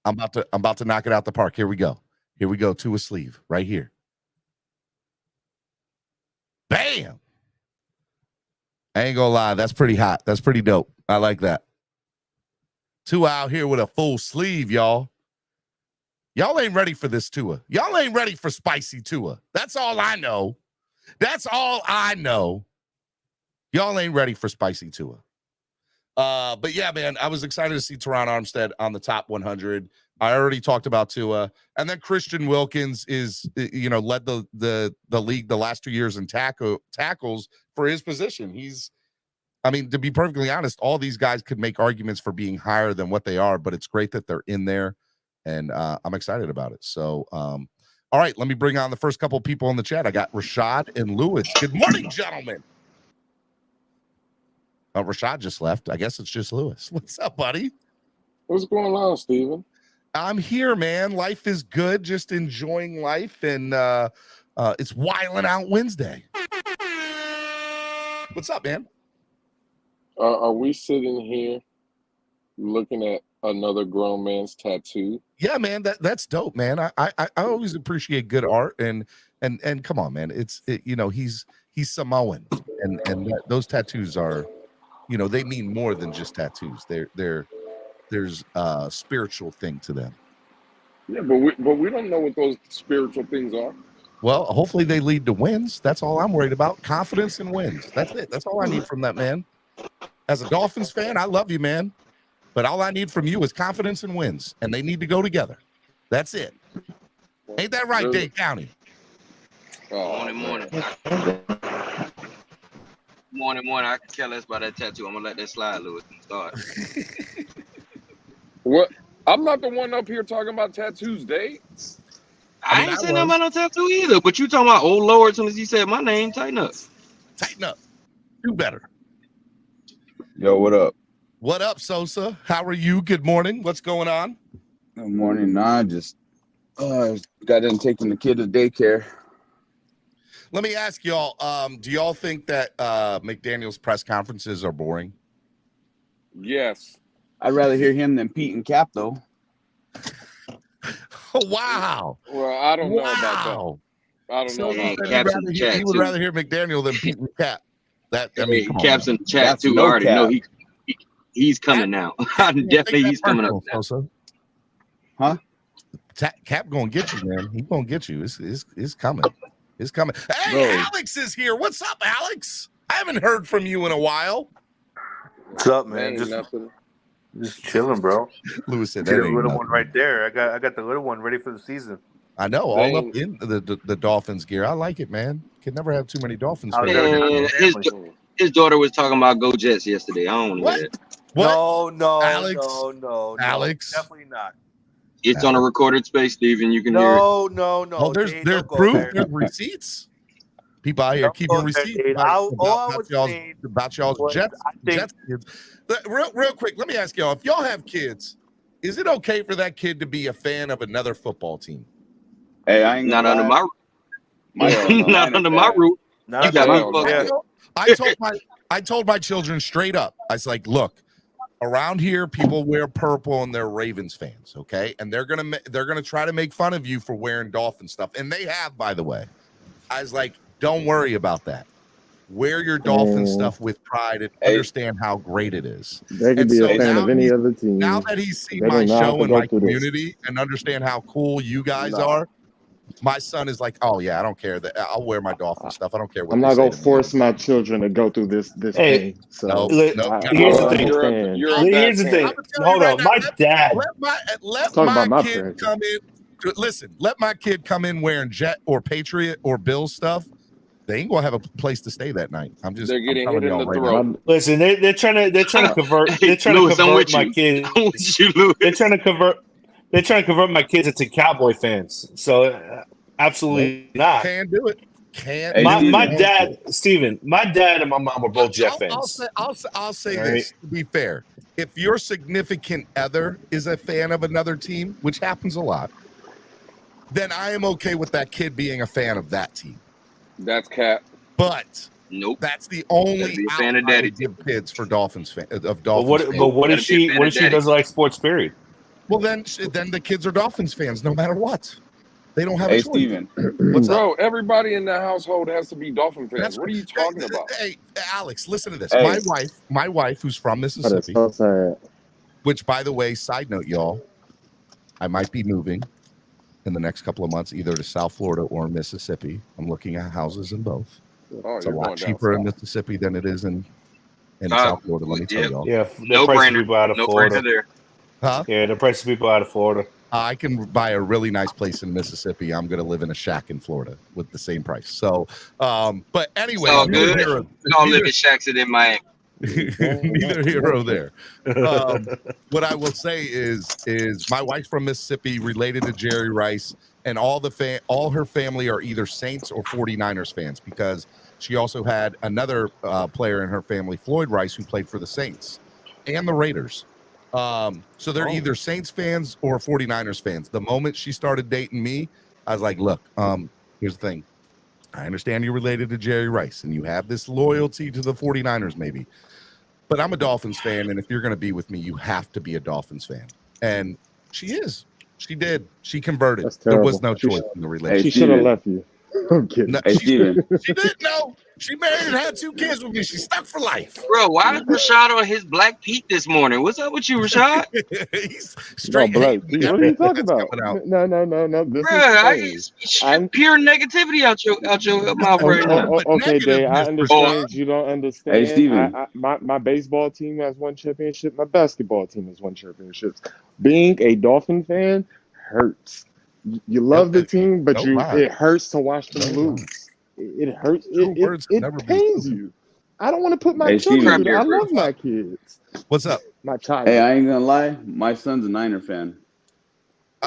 I'm about to knock it out the park. Here we go. Here we go. Tua's sleeve right here. Bam. I ain't gonna lie, that's pretty hot. That's pretty dope. I like that. Tua out here with a full sleeve, y'all. Y'all ain't ready for this Tua. Y'all ain't ready for spicy Tua. That's all I know. That's all I know. Y'all ain't ready for spicy Tua. But yeah, man, I was excited to see Teron Armstead on the top 100. I already talked about Tua, and then Christian Wilkens is, led the league the last 2 years in tackles for his position. To be perfectly honest, all these guys could make arguments for being higher than what they are, but it's great that they're in there, and I'm excited about it. So, all right, let me bring on the first couple of people in the chat. I got Rashad and Lewis. Good morning, gentlemen. Rashad just left. I guess it's just Lewis. What's up, buddy? What's going on, Steven? I'm here, man. Life is good. Just enjoying life, and it's Wildin' Out Wednesday. What's up, man? Are we sitting here looking at another grown man's tattoo? Yeah, man. That's dope, man. I always appreciate good art, and come on, man. He's Samoan, and those tattoos are, they mean more than just tattoos. There's a spiritual thing to them. Yeah, but we don't know what those spiritual things are. Well, hopefully they lead to wins. That's all I'm worried about. Confidence and wins. That's it. That's all I need from that man. As a Dolphins fan, I love you, man. But all I need from you is confidence and wins, and they need to go together. That's it. Ain't that right, Dade County? Morning. I can care less about that tattoo. I'm gonna let that slide, Lewis, and start. What? I'm not the one up here talking about tattoos, Dave. I ain't saying nothing about no tattoo either. But you talking about, oh Lord, as soon as you said my name, tighten up. Tighten up. Do better. Yo, what up? What up, Sosa? How are you? Good morning. What's going on? Good morning. Nah, I just got in taking the kid to daycare. Let me ask y'all, do y'all think that McDaniel's press conferences are boring? Yes. I'd rather hear him than Pete and Cap, though. Oh, wow. Well, I don't know about that. I don't know about that. He would rather hear McDaniel than Pete and Cap. Cap's in the chat too. I already know he's coming now. Definitely he's coming up now. Huh? Cap gonna get you, man. He gonna get you. It's coming. It's coming. Hey, Bro. Alex is here. What's up, Alex? I haven't heard from you in a while. What's up, man? Ain't nothing. Just chilling, bro. Lewis said See that the ain't little nothing. one right there. I got the little one ready for the season. I know, all up Dang. in the Dolphins gear. I like it, man. Can never have too many Dolphins How's fans. everything? Man, How's the family? his daughter was talking about go Jets yesterday. I don't want to hear that. What? No, Alex? no, Alex? definitely not. It's on a recorded space, Steven. You can hear it. No. Oh, there's Dave, there's don't go proof. there. There's receipts. People out here Don't keeping go there, receipts Dave. about, All I was y'all's, saying about y'all's was Jets, I think- Jets kids. Real quick, let me ask y'all: if y'all have kids, is it okay for that kid to be a fan of another football team? Hey, I ain't Not gonna under lie. my Hell no, not Niner under my fan. roof. Not You got me hell fucked no. up. I told my children straight up. I was like, look, around here, people wear purple and they're Ravens fans, okay? And they're gonna try to make fun of you for wearing Dolphin stuff, and they have, by the way. I was like, don't worry about that. Wear your Dolphin stuff with pride and understand how great it is. They could And be so a fan of any other team. now that he's seen They my do not have show to and go my through this. community and understand how cool you guys Nah. are, my son is like, oh yeah, I don't care that I'll wear my Dolphin stuff. I don't care what I'm they not say gonna to me. force my children to go through this Hey, pain. So No, Look, no. here's the I thing. understand. You're a bad Here's the thing. I'm gonna tell you Hold right on. now. My dad. Let Talk my about my kid parents. come in. Listen, let my kid come in wearing Jet or Patriot or Bill stuff. They ain't gonna have a place to stay that night. I'm They're I'm getting telling hit in y'all the right throat. now. Listen, they're trying to convert. Hey, They're trying Lewis, to I'm convert with my you. kids. I'm with you, Lewis. They're trying to convert. They're trying to convert my kids into Cowboy fans. So absolutely not. Can't do it. Can't Hey, do it. My Steven. dad, Steven, my dad and my mom were both Jet fans. I'll say All this to be fair. If your significant other is a fan of another team, which happens a lot, then I am okay with that kid being a fan of that team. That's cap. But Nope. that's the Gotta only be a fan out of I daddy. would give kids for Dolphins fan of But Dolphins what? fans. But what if Gotta be a she? fan What of if she daddy. doesn't like sports? Period. Well, then the kids are Dolphins fans no matter what. They don't have a Hey, choice. Steven. What's up? Bro, everybody in the household has to be Dolphin fans. That's What are you hey, talking about? hey, Alex, listen to this. Hey. My wife, who's from That is Mississippi, so sad. which, by the way, side note, y'all, I might be moving in the next couple of months, either to South Florida or Mississippi. I'm looking at houses in both. Oh, It's a you're lot going down cheaper in south. Mississippi than it is in South Florida. Let me tell Yep. y'all. Yeah, the No price of brainer. people out of No Florida. brainer there. Huh? Yeah, the price of people out of Florida. I can buy a really nice place in Mississippi. I'm going to live in a shack in Florida with the same price. So, but anyway, It's all neither good. here or- Y'all live in shacks in Miami. neither here or there. What I will say is my wife's from Mississippi, related to Jerry Rice, and all her family are either Saints or 49ers fans, because she also had another player in her family, Floyd Rice, who played for the Saints and the Raiders. So they're either Saints fans or 49ers fans. The moment she started dating me, I was like, look, here's the thing. I understand you're related to Jerry Rice and you have this loyalty to the 49ers, maybe. But I'm a Dolphins fan, and if you're going to be with me, you have to be a Dolphins fan. And she is. She did. She converted. That's There was terrible. no choice in the relationship. She should have left you. I'm kidding. No, Hey, Steven. She didn't know. She married and had 2 kids with me. She's stuck for life. Bro, why is Rashad on his Black Pete this morning? What's up with you, Rashad? He's No, straight Black hating Pete. What are you talking that's about? coming out. No. This Bro, is the thing. pure negativity out your mouth right now. Okay, Dave. I Negativeness, understand you don't understand. Hey, Steven. My baseball team has won championship. My basketball team has won championships. Being a Dolphin fan hurts. You love the team, but Don't lie. it hurts to watch them lose. It hurts. It pains you. I don't want to put my Hey, children Steven. through that. I love my kids. What's up? My child. Hey, I ain't gonna lie. My son's a Niner fan.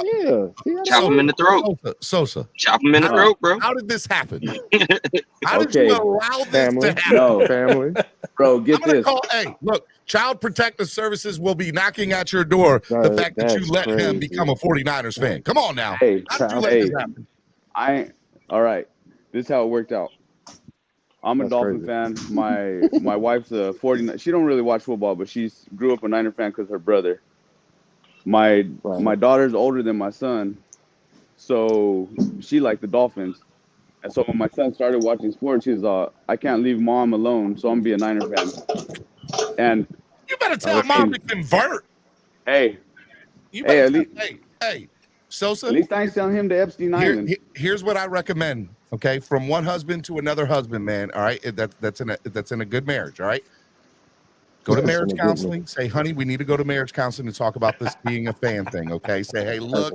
Yeah. Chop him in the throat. Sosa. Chop him in the throat, bro. How did this happen? How did Okay. you allow this Family. to happen? No. Family. Bro, get I'm gonna this. call. Hey, look, Child Protective Services will be knocking at your door. The fact that you That's let him crazy. become a 49ers fan. Come on now. Hey, How did you let this happen? all right. This is how it worked out. I'm a That's Dolphin fan. My wife's a 49. She don't really watch football, but she grew up a Niner fan because her brother. My daughter's older than my son, so she liked the Dolphins. And so when my son started watching sports, he's I can't leave mom alone, so I'm gonna be a Niner fan. And you better tell mom to convert. Hey, You hey, better at least, hey, Sosa. At least I ain't selling him to Epstein Island. Here's what I recommend. Okay, from one husband to another husband, man. All right, that's in a good marriage. All right. Go to marriage counseling. Say, honey, we need to go to marriage counseling to talk about this being a fan thing. Okay. Say, hey, look,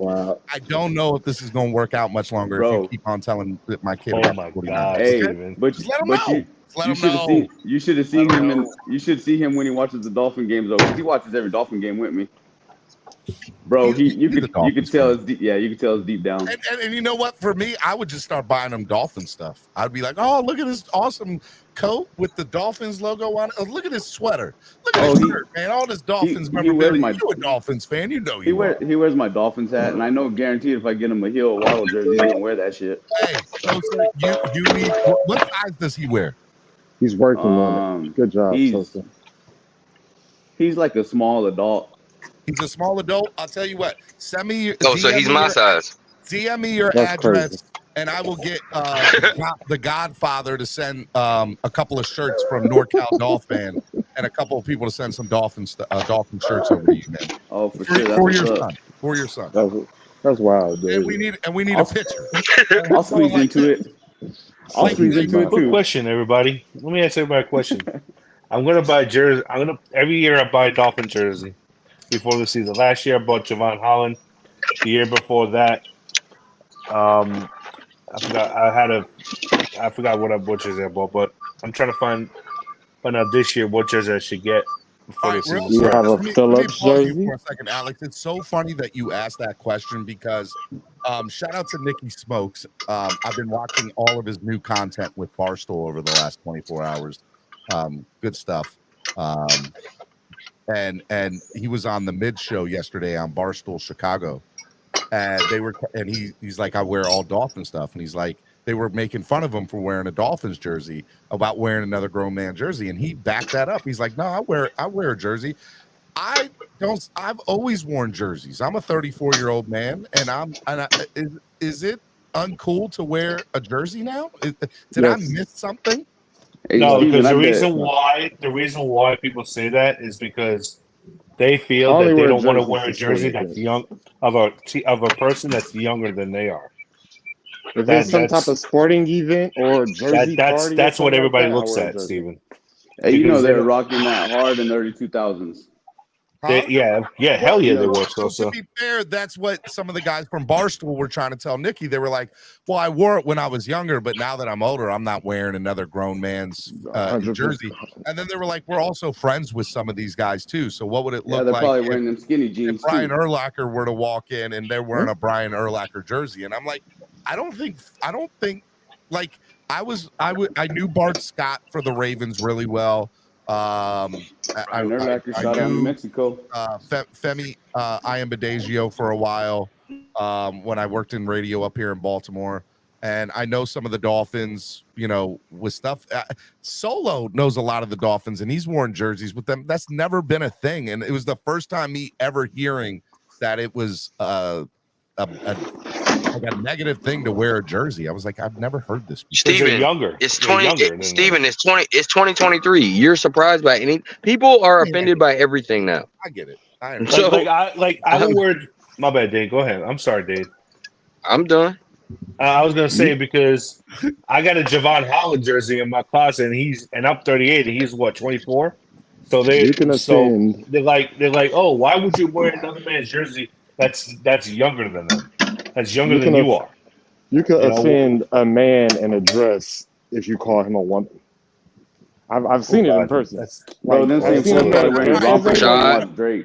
I don't know if this is going to work out much longer if you keep on telling my kid. Oh my God. Hey, Okay? but Just let him know. you should have seen him and you should see him when he watches the Dolphin games though, because he watches every Dolphin game with me. Bro, you could tell it's deep down. And you know what? For me, I would just start buying them Dolphin stuff. I'd be like, oh, look at this awesome coat with the Dolphins logo on it. Oh, look at his sweater. Look at his shirt, man. All this Dolphins memorabilia. You a Dolphins fan? You know he wears my Dolphins hat, and I know guaranteed if I get him a Hill Waddle jersey, he's gonna wear that shit. Hey, Sosa, you need what size does he wear? He's working on it. Good job, Sosa. He's like a small adult. He's a small adult. I'll tell you what. Send me. Oh, so he's my size. DM me your address, and I will get the Godfather to send a couple of shirts from NorCal Dolphin, and a couple of people to send some Dolphin shirts over to you, man. Oh, for sure. For your son. That's wild, dude. And we need a picture. I'll squeeze into it. I'll squeeze into it too. Quick question, everybody. Let me ask everybody a question. I'm gonna buy jersey. Every year I buy a Dolphin jersey before the season. Last year I bought Javon Holland. The year before that, I forgot what jersey I bought, but I'm trying to find out this year what jersey I should get before the season. You have a Phillips jersey? For a second, Alex. It's so funny that you asked that question because shout out to Nicky Smokes. I've been watching all of his new content with Barstool over the last 24 hours. Good stuff. And he was on the mid show yesterday on Barstool Chicago, and he's like, I wear all Dolphin stuff, and he's like, they were making fun of him for wearing a Dolphins jersey about wearing another grown man jersey, and he backed that up. He's like, no, I wear a jersey. I've always worn jerseys. I'm a 34-year-old man, and is it uncool to wear a jersey now? Did I miss something? No, because the reason why people say that is because they feel that they don't want to wear a jersey that's young of a person that's younger than they are. If there's some type of sporting event or jersey party, that's what everybody looks at, Steven. Hey, you know they were rocking that hard in the early 2000s. Yeah, hell yeah, they were. So to be fair, that's what some of the guys from Barstool were trying to tell Nicky. They were like, well, I wore it when I was younger, but now that I'm older, I'm not wearing another grown man's jersey. And then they were like, we're also friends with some of these guys too. So what would it look they're like probably wearing them skinny jeans if Brian Urlacher were to walk in and they're wearing a Brian Urlacher jersey? And I'm like, I don't think like I knew Bart Scott for the Ravens really well. I knew Mexico. Femi Iambadagio for a while when I worked in radio up here in Baltimore, and I know some of the Dolphins, with stuff. Solo knows a lot of the Dolphins, and he's worn jerseys with them. That's never been a thing, and it was the first time me ever hearing that it was a negative thing to wear a jersey. I was like, I've never heard this before. Steven, younger. It's 2023. You're surprised by any people are offended by everything now. I get it. I don't wear. My bad, Dave. Go ahead. I'm sorry, Dave. I'm done. I was gonna say because I got a Javon Holland jersey in my closet, and I'm 38, and he's what 24. So they're like, oh, why would you wear another man's jersey that's younger than them? That's younger than you are. You could offend a man in a dress if you call him a woman. I've seen it in person. Rashad,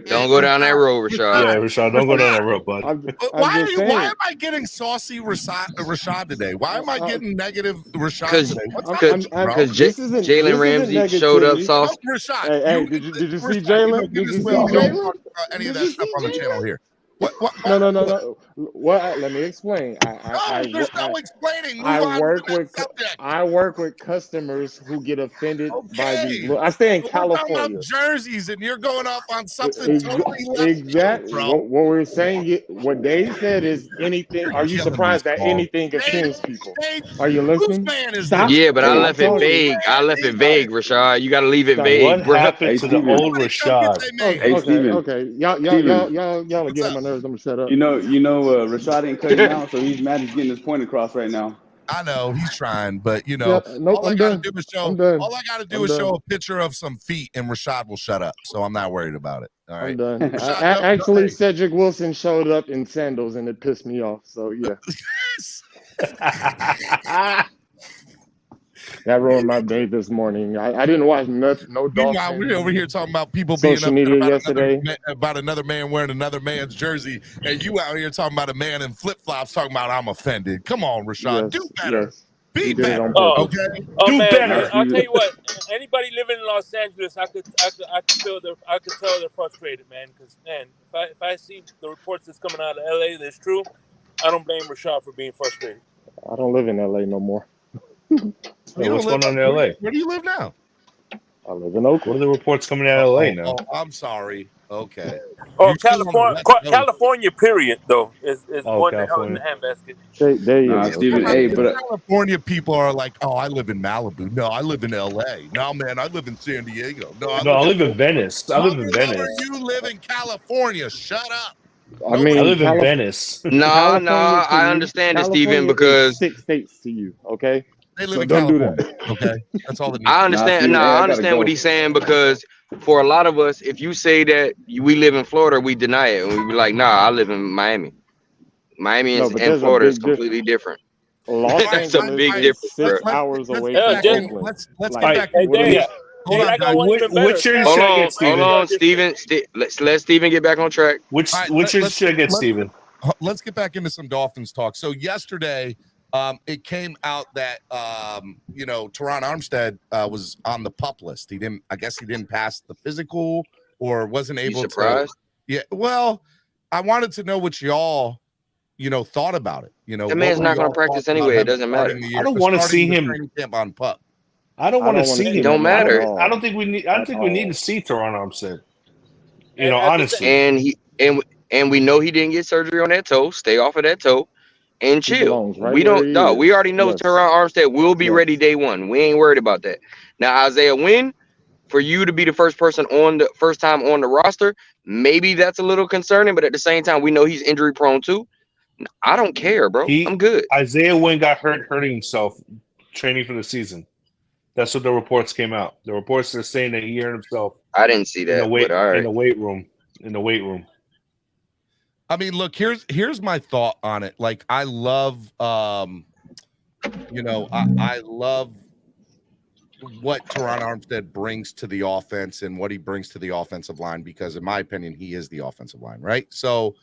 don't go down that road, Rashad. Yeah, Rashad, don't go down that road, bud. Why am I getting saucy Rashad today? Why am I getting negative Rashad today? Because Jalen Ramsey showed up soft. Rashad, hey, did you see Jalen? Did you see Jalen? Any of that stuff on the channel here? What? No. What? Let me explain. There's no explaining. I work with customers who get offended by these. I stay in California. About jerseys, and you're going off on something totally left. Exactly. What we're saying, what Dave said is anything. Are you surprised that anything offends people? Are you listening? Yeah, but I left it vague. Rashad. You got to leave it vague. What happened to the old Rashad? Okay. Y'all are getting on nerves. I'm gonna shut up. You know, Rashad ain't cutting out, so he's mad he's getting his point across right now. I know he's trying, but you Yeah, know, nope, all I I'm gotta done. do is I'm done. all I gotta do I'm is done. show a picture of some feet, and Rashad will shut up. So I'm not worried about it. All I'm right, done. Rashad, Actually, hey. Cedric Wilson showed up in sandals, and it pissed me off. So yeah, that ruined my day this morning. I didn't watch no Meanwhile, we're over here Dolphins talking about people being social upset media yesterday. about another man wearing another man's jersey, and you out here talking about a man in flip flops talking about I'm offended. Come on, Rashad, do better. Yes, Be he did it on better. purpose. Okay, Do man, better. I'll tell you what. Anybody living in Los Angeles, I could tell they're frustrated, man. Because man, if I see the reports that's coming out of LA that's true, I don't blame Rashad for being frustrated. I don't live in LA no more. You What's don't going live on in LA? Where do you live now? I live in Oakland. What are the reports coming out of LA now? Oh, I'm sorry. Okay. Oh, You're still on the California, West Coast. California, period, though, is Oh, one in California. the handbasket. There you Nah, go. Steven, Yeah, hey, but but California people are like, oh, I live in Malibu. No, I live in LA. No, man, I live in San Diego. No, No, I live in Venice. I live in Venice. You live in California. Shut up. I mean, I live in Venice. Nah, California to I you- understand it, California Steven, is because 6 states to you. Okay, They live so in don't do California. that. Okay, that's all that needs. I to be. understand. Steven, hey, I I gotta understand what go. he's saying, because for a lot of us, if you say that we live in Florida, we deny it, and we be like, "Nah, I live in Miami. Miami No, but and there's a Florida is big completely different. Los That's a Angeles big is difference, bro. 6 hours Let's away get from back in. Oakland. Let's Like, get back Hey, in. what are we- Dave, Hold on, I got guys. one even better. Which jersey Hold should I on, get, hold Steven? on, Steven. Let's let Steven get back on track. Which All right, which jersey should I get, let's- Steven? Let's get back into some Dolphins talk. So yesterday, it came out that Teron Armstead was on the PUP list. I guess he didn't pass the physical or wasn't You able surprised? to. Yeah. Well, I wanted to know what y'all, thought about it. That man's not going to practice anyway. It doesn't matter. I don't want to see him. Training camp on PUP. I don't want to see him. Don't matter. I don't think we need. I don't think we need to see Teron Armstead. And honestly. And we know he didn't get surgery on that toe. Stay off of that toe and He chill. belongs right We where don't. he No, is. we already know Yes. Teron Armstead will be Yes. ready day one. We ain't worried about that. Now, Isaiah Wynn, for you to be the first time on the roster, maybe that's a little concerning. But at the same time, we know he's injury prone too. I don't care, bro. I'm good. Isaiah Wynn got hurting himself training for the season. That's what the reports came out. The reports are saying that he hurt himself. I didn't see that. In In the weight room. I mean, look, here's my thought on it. Like, I love, I love what Teron Armstead brings to the offense and what he brings to the offensive line, because in my opinion, he is the offensive line, right? So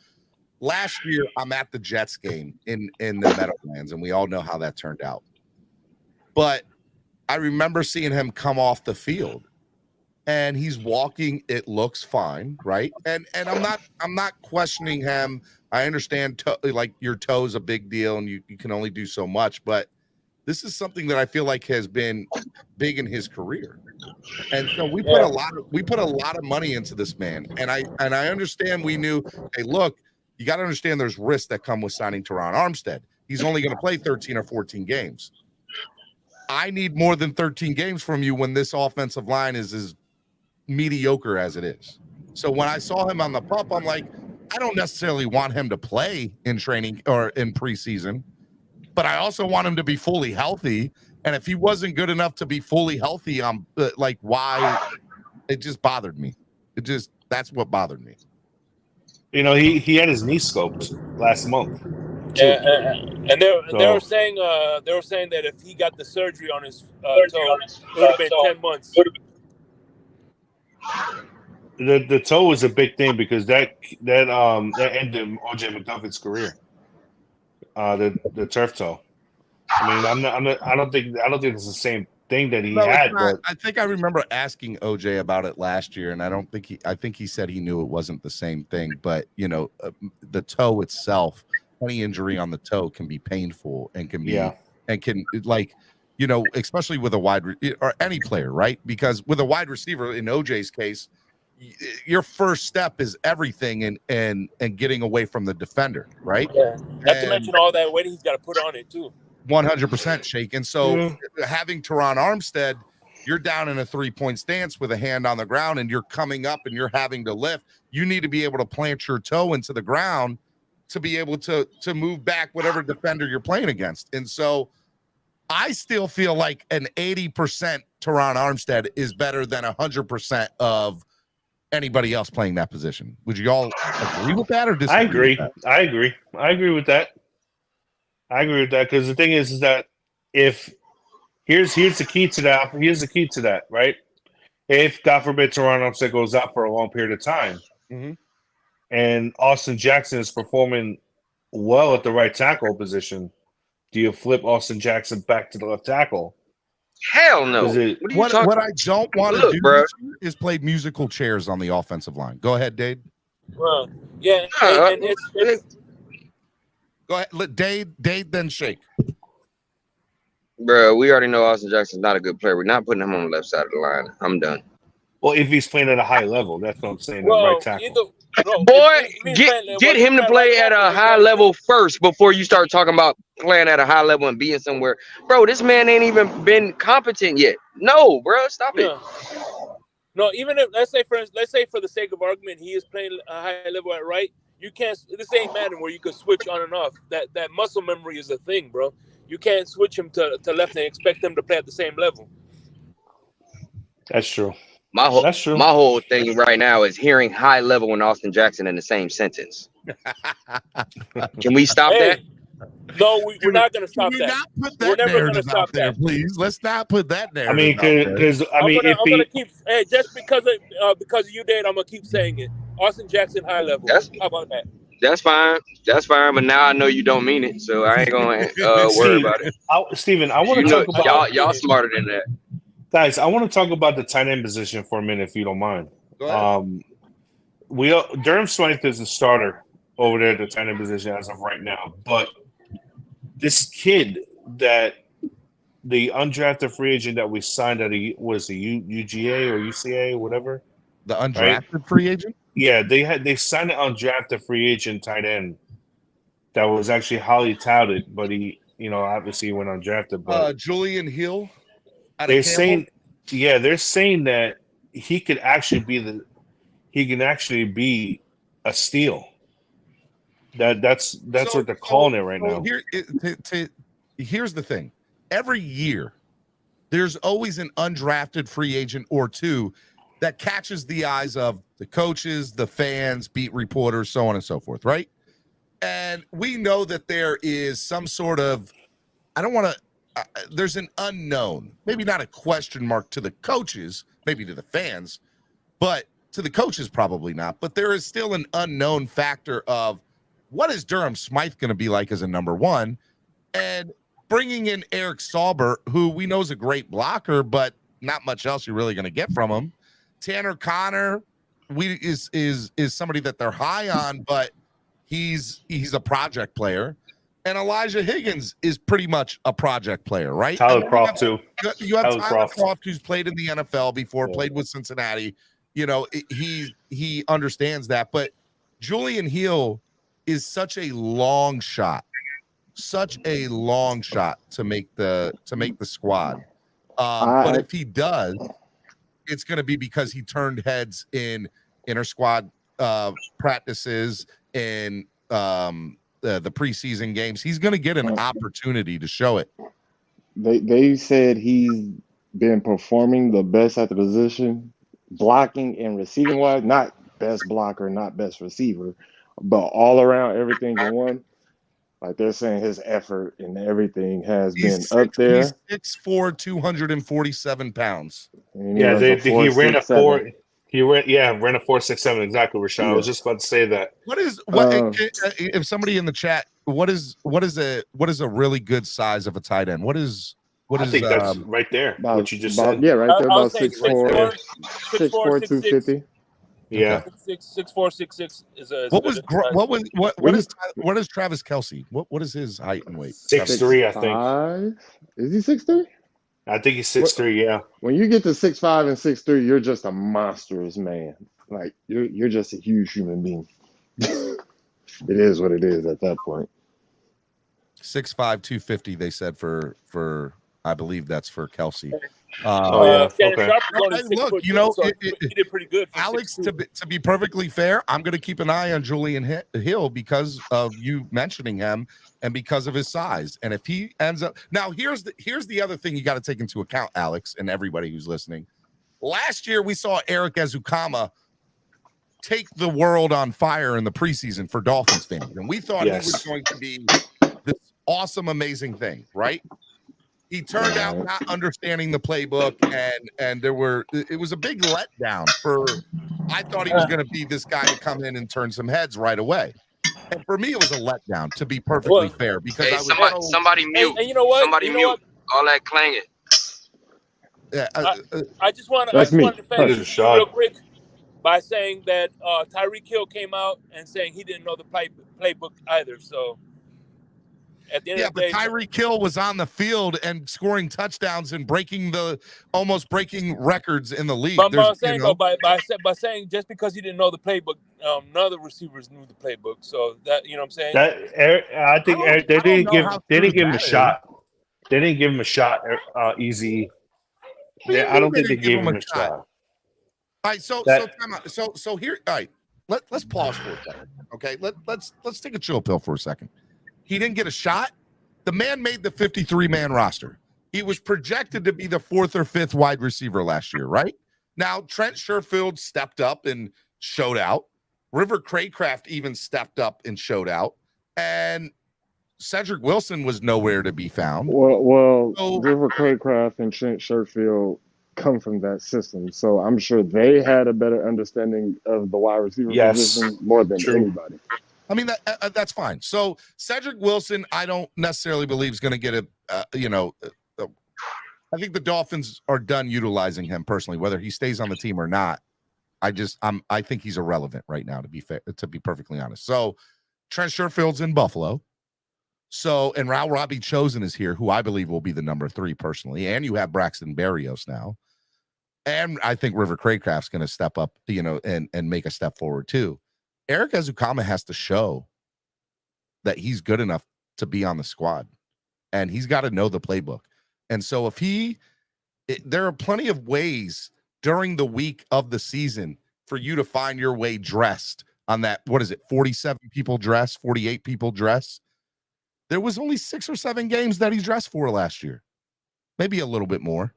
last year, I'm at the Jets game in the Meadowlands, and we all know how that turned out. But I remember seeing him come off the field, and he's walking. It looks fine, right? And I'm not questioning him. I understand like your toe's a big deal, and you can only do so much. But this is something that I feel like has been big in his career, and so we put a lot of money into this man. And I understand. We knew, hey, look, you got to understand there's risks that come with signing Teron Armstead. He's only going to play 13 or 14 games. I need more than 13 games from you when this offensive line is as mediocre as it is. So when I saw him on the PUP, I'm like, I don't necessarily want him to play in training or in preseason, but I also want him to be fully healthy. And if he wasn't good enough to be fully healthy, why? It just bothered me. That's what bothered me. He had his knee scoped last month. Yeah, and they were saying that if he got the surgery on his toe, it would have been 10 months. The toe was a big thing because that ended OJ McDuffie's career. The turf toe. I mean, I don't think it's the same thing that he had. But I think I remember asking OJ about it last year, and I think he said he knew it wasn't the same thing. But the toe itself, any injury on the toe can be painful and can be especially with a or any player, right? Because with a wide receiver, in OJ's case, your first step is everything and getting away from the defender, right? Yeah. Not to mention all that weight he's got to put on it too. 100% Shake. And so having Teron Armstead, you're down in a 3-point stance with a hand on the ground and you're coming up and you're having to lift. You need to be able to plant your toe into the ground to be able to move back whatever defender you're playing against. And so I still feel like an 80% Teron Armstead is better than 100% of anybody else playing that position. Would you all agree with that or disagree? I agree. With that? I agree. I agree with that. I agree with that because the thing is that if here's the key to that. Here's the key to that, right? If God forbid Teron Armstead goes out for a long period of time, and Austin Jackson is performing well at the right tackle position, do you flip Austin Jackson back to the left tackle? Hell no. What I don't want to Look, do bro. is play musical chairs on the offensive line. Go ahead, Dade. Well, yeah, and it's Go ahead, let Dade, then Shake. Bro, we already know Austin Jackson's not a good player. We're not putting him on the left side of the line. I'm done. Well, if he's playing at a high level, that's what I'm saying. well, right tackle. Boy, get him to play at a high level first before you start talking about playing at a high level and being somewhere. Bro, this man ain't even been competent yet. No, bro, stop it. No, even if let's say for the sake of argument, he is playing a high level at right. You can't. This ain't Madden where you can switch on and off. That muscle memory is a thing, bro. You can't switch him to left and expect him to play at the same level. That's true. That's true. My whole thing right now is hearing high level and Austin Jackson in the same sentence. Can we stop that? No, we're not going to stop that. Not put We're that never going to narrative stop out there, that. please. Let's not put that narrative. I mean, out there. because I'm gonna keep. Hey, just because of you, Dave, I'm gonna keep saying it. Austin Jackson, high level. How about that? That's fine. That's fine. But now I know you don't mean it, so I ain't gonna worry about it. Steven, I want to talk about y'all smarter than that. Guys, I want to talk about the tight end position for a minute, if you don't mind. Go ahead. Durham Smythe is the starter over there at the tight end position as of right now, but this kid that the undrafted free agent that we signed at UGA or UCA, whatever. The undrafted free agent? Yeah, they signed an undrafted free agent tight end that was actually highly touted, but he, obviously went undrafted. But Julian Hill. They're saying that he could actually be a steal. That's what they're calling it right now. Here's the thing. Every year, there's always an undrafted free agent or two that catches the eyes of the coaches, the fans, beat reporters, so on and so forth, right? And we know that there is some sort of, there's an unknown, maybe not a question mark to the coaches, maybe to the fans, but to the coaches, probably not. But there is still an unknown factor of what is Durham Smythe going to be like as a number one? And bringing in Eric Sauber, who we know is a great blocker, but not much else you're really going to get from him. Tanner Connor is somebody that they're high on, but he's a project player. And Elijah Higgins is pretty much a project player, right? Tyler Croft too. You have Tyler Croft, who's played in the NFL before, played with Cincinnati. He understands that. But Julian Hill is such a long shot to make the squad. But if he does, it's going to be because he turned heads in inter squad practices and the preseason games. He's going to get an opportunity to show it. They said he's been performing the best at the position, blocking and receiving wise. Not best blocker, not best receiver, but all around everything in one. Like they're saying his effort and everything has been up there. He's 6'4", 247 pounds. Yeah, he ran a 4. He ran a 4.67 exactly, Rashawn. Yeah. I was just about to say that. If somebody in the chat, what is a really good size of a tight end? I think that's right there. What you just said. Yeah, right there, about 6'4", 250. Yeah, 6'4", 6'6" is a. What is Travis Kelce? What is his height and weight? 6'3", I think. Is he 6'3"? I think he's 6'3". Yeah. When you get to 6'5" and 6'3", you're just a monstrous man. Like you're just a huge human being. It is what it is at that point. 6'5", 250. They said for I believe that's for Kelce. Shannon Sharp is only 6 look, foot you two, know, so he did pretty good. For Alex, 6'2". to be perfectly fair, I'm going to keep an eye on Julian Hill because of you mentioning him and because of his size. And if he ends up now, here's the other thing you got to take into account, Alex, and everybody who's listening. Last year, we saw Eric Ezukama take the world on fire in the preseason for Dolphins fans, and we thought he was going to be this awesome, amazing thing, right? He turned out not understanding the playbook, and it was a big letdown for. I thought he was going to be this guy to come in and turn some heads right away, and for me, it was a letdown. To be perfectly fair, because I was somebody mute. And you know what? Somebody mute. All that clanging. Yeah, I just want to defend you real quick by saying that Tyreek Hill came out and saying he didn't know the playbook either. So at the end of the day, Tyreek Hill was on the field and scoring touchdowns and almost breaking records in the league. But I'm saying by saying just because he didn't know the playbook, none of the receivers knew the playbook. So that what I'm saying. I think Eric, they didn't give him a shot. They didn't give him a shot. Easy. I don't think they gave him a shot. All right, so here. All right, let's pause for a second. Okay, let's take a chill pill for a second. He didn't get a shot. The man made the 53-man roster. He was projected to be the 4th or 5th wide receiver last year, right? Now Trent Sherfield stepped up and showed out. River Craycraft even stepped up and showed out, and Cedric Wilson was nowhere to be found. Well, River Craycraft and Trent Sherfield come from that system, so I'm sure they had a better understanding of the wide receiver position more than anybody. I mean, that's fine. So Cedric Wilson, I don't necessarily believe is going to get I think the Dolphins are done utilizing him personally, whether he stays on the team or not. I think he's irrelevant right now, to be fair, to be perfectly honest. So Trent Sherfield's in Buffalo. So, and Robbie Chosen is here, who I believe will be the number 3 personally. And you have Braxton Berrios now. And I think River Craycraft's going to step up, and make a step forward too. Eric Ezukama has to show that he's good enough to be on the squad, and he's got to know the playbook. And so there are plenty of ways during the week of the season for you to find your way dressed on that. What is it? 47 people dress, 48 people dress. There was only 6 or 7 games that he dressed for last year, maybe a little bit more.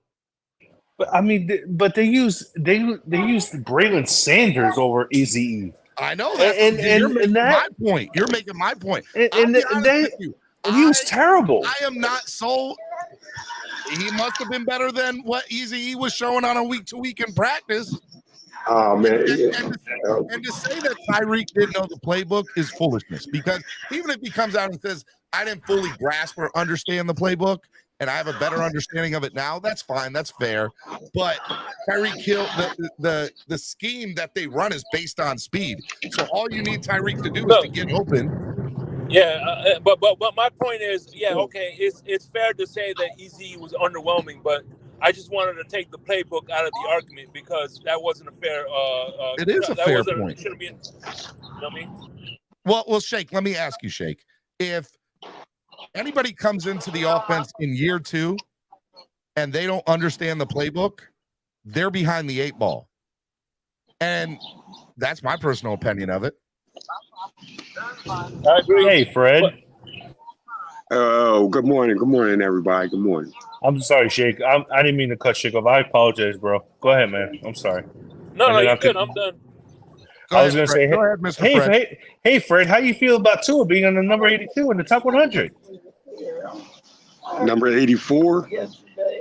But I mean, they used Braylon Sanders over Eazy-E. I know that, and you're making my point. You're making my point. And he was terrible. I am not sold. He must have been better than what Eazy-E was showing on a week-to-week in practice. Oh man! And to say that Tyreek didn't know the playbook is foolishness, because even if he comes out and says, "I didn't fully grasp or understand the playbook, and I have a better understanding of it now," that's fine, that's fair. But Tyreek Hill, the scheme that they run is based on speed. So all you need Tyreek to do is to get open. Yeah, but my point is, okay, it's fair to say that Eazy was underwhelming, but I just wanted to take the playbook out of the argument because that wasn't a fair. It is a fair point. Shouldn't be. You know what I mean? Well, Shake. Let me ask you, Shake, if anybody comes into the offense in year 2 and they don't understand the playbook, they're behind the 8 ball. And that's my personal opinion of it. I agree. Hey, Fred. Oh, good morning. Good morning, everybody. Good morning. I'm sorry, Shake. I didn't mean to cut Shake off. I apologize, bro. Go ahead, man. I'm sorry. No, you're good. I'm done. I was going to say, go ahead, Mr. Fred. Hey, Fred, how you feel about Tua being on the number 82 in the top 100? Number 84?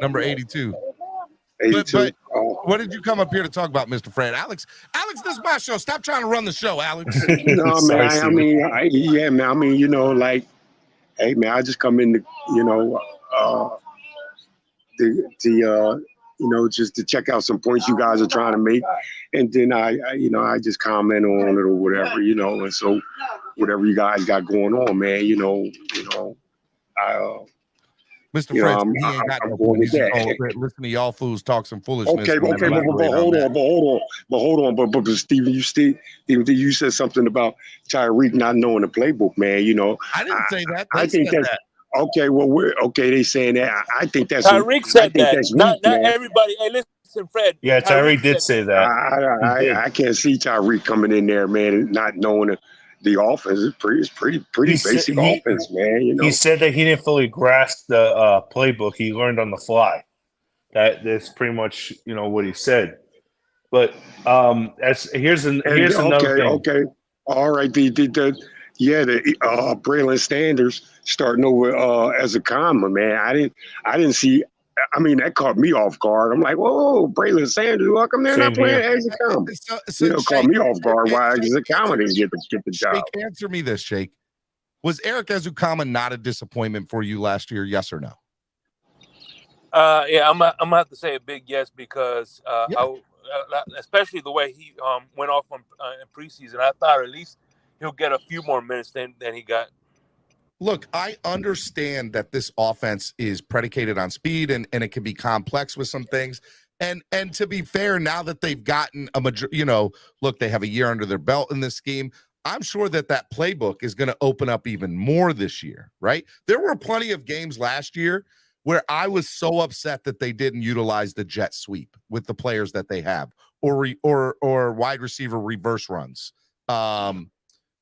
Number 82. 82. But what did you come up here to talk about, Mr. Fred? Alex, this is my show. Stop trying to run the show, Alex. No, man. I mean, man. I mean, hey, man, I just come in to, just to check out some points you guys are trying to make, and then I just comment on it or whatever, and so whatever you guys got going on, man, Mr. Fred, he ain't got no point. He's listen to y'all fools talk some foolishness. Okay, but hold on, but Steven, you said something about Tyreek not knowing the playbook, man. I didn't say that. I think that. Okay, well, they saying that. I think that's Tyreek I said think that. that's Not weak, man. everybody. Hey, listen, Fred. Yeah, Tyreek did said say that. He did. I can't see Tyreek coming in there, man, and not knowing the offense. It's pretty He said basic offense, man. You know. he said that he didn't fully grasp the playbook. He learned on the fly. That's pretty much what he said. But here's another thing. Okay, all right. The Braylon Sanders starting over as a comma, man. I didn't see. I mean, that caught me off guard. I'm like, whoa, Braylon Sanders, how come they're not Same here. playing as a comma? Caught me off guard. Why as a comma didn't get the job? Shake, answer me this, Shake. Was Eric Ezukama not a disappointment for you last year? Yes or no? Yeah, I'm gonna have to say a big yes because especially the way he went off in preseason. I thought at least he'll get a few more minutes than he got. Look, I understand that this offense is predicated on speed and it can be complex with some things. And to be fair, now that they've gotten look, they have a year under their belt in this scheme. I'm sure that playbook is going to open up even more this year, right? There were plenty of games last year where I was so upset that they didn't utilize the jet sweep with the players that they have, or wide receiver reverse runs. Thank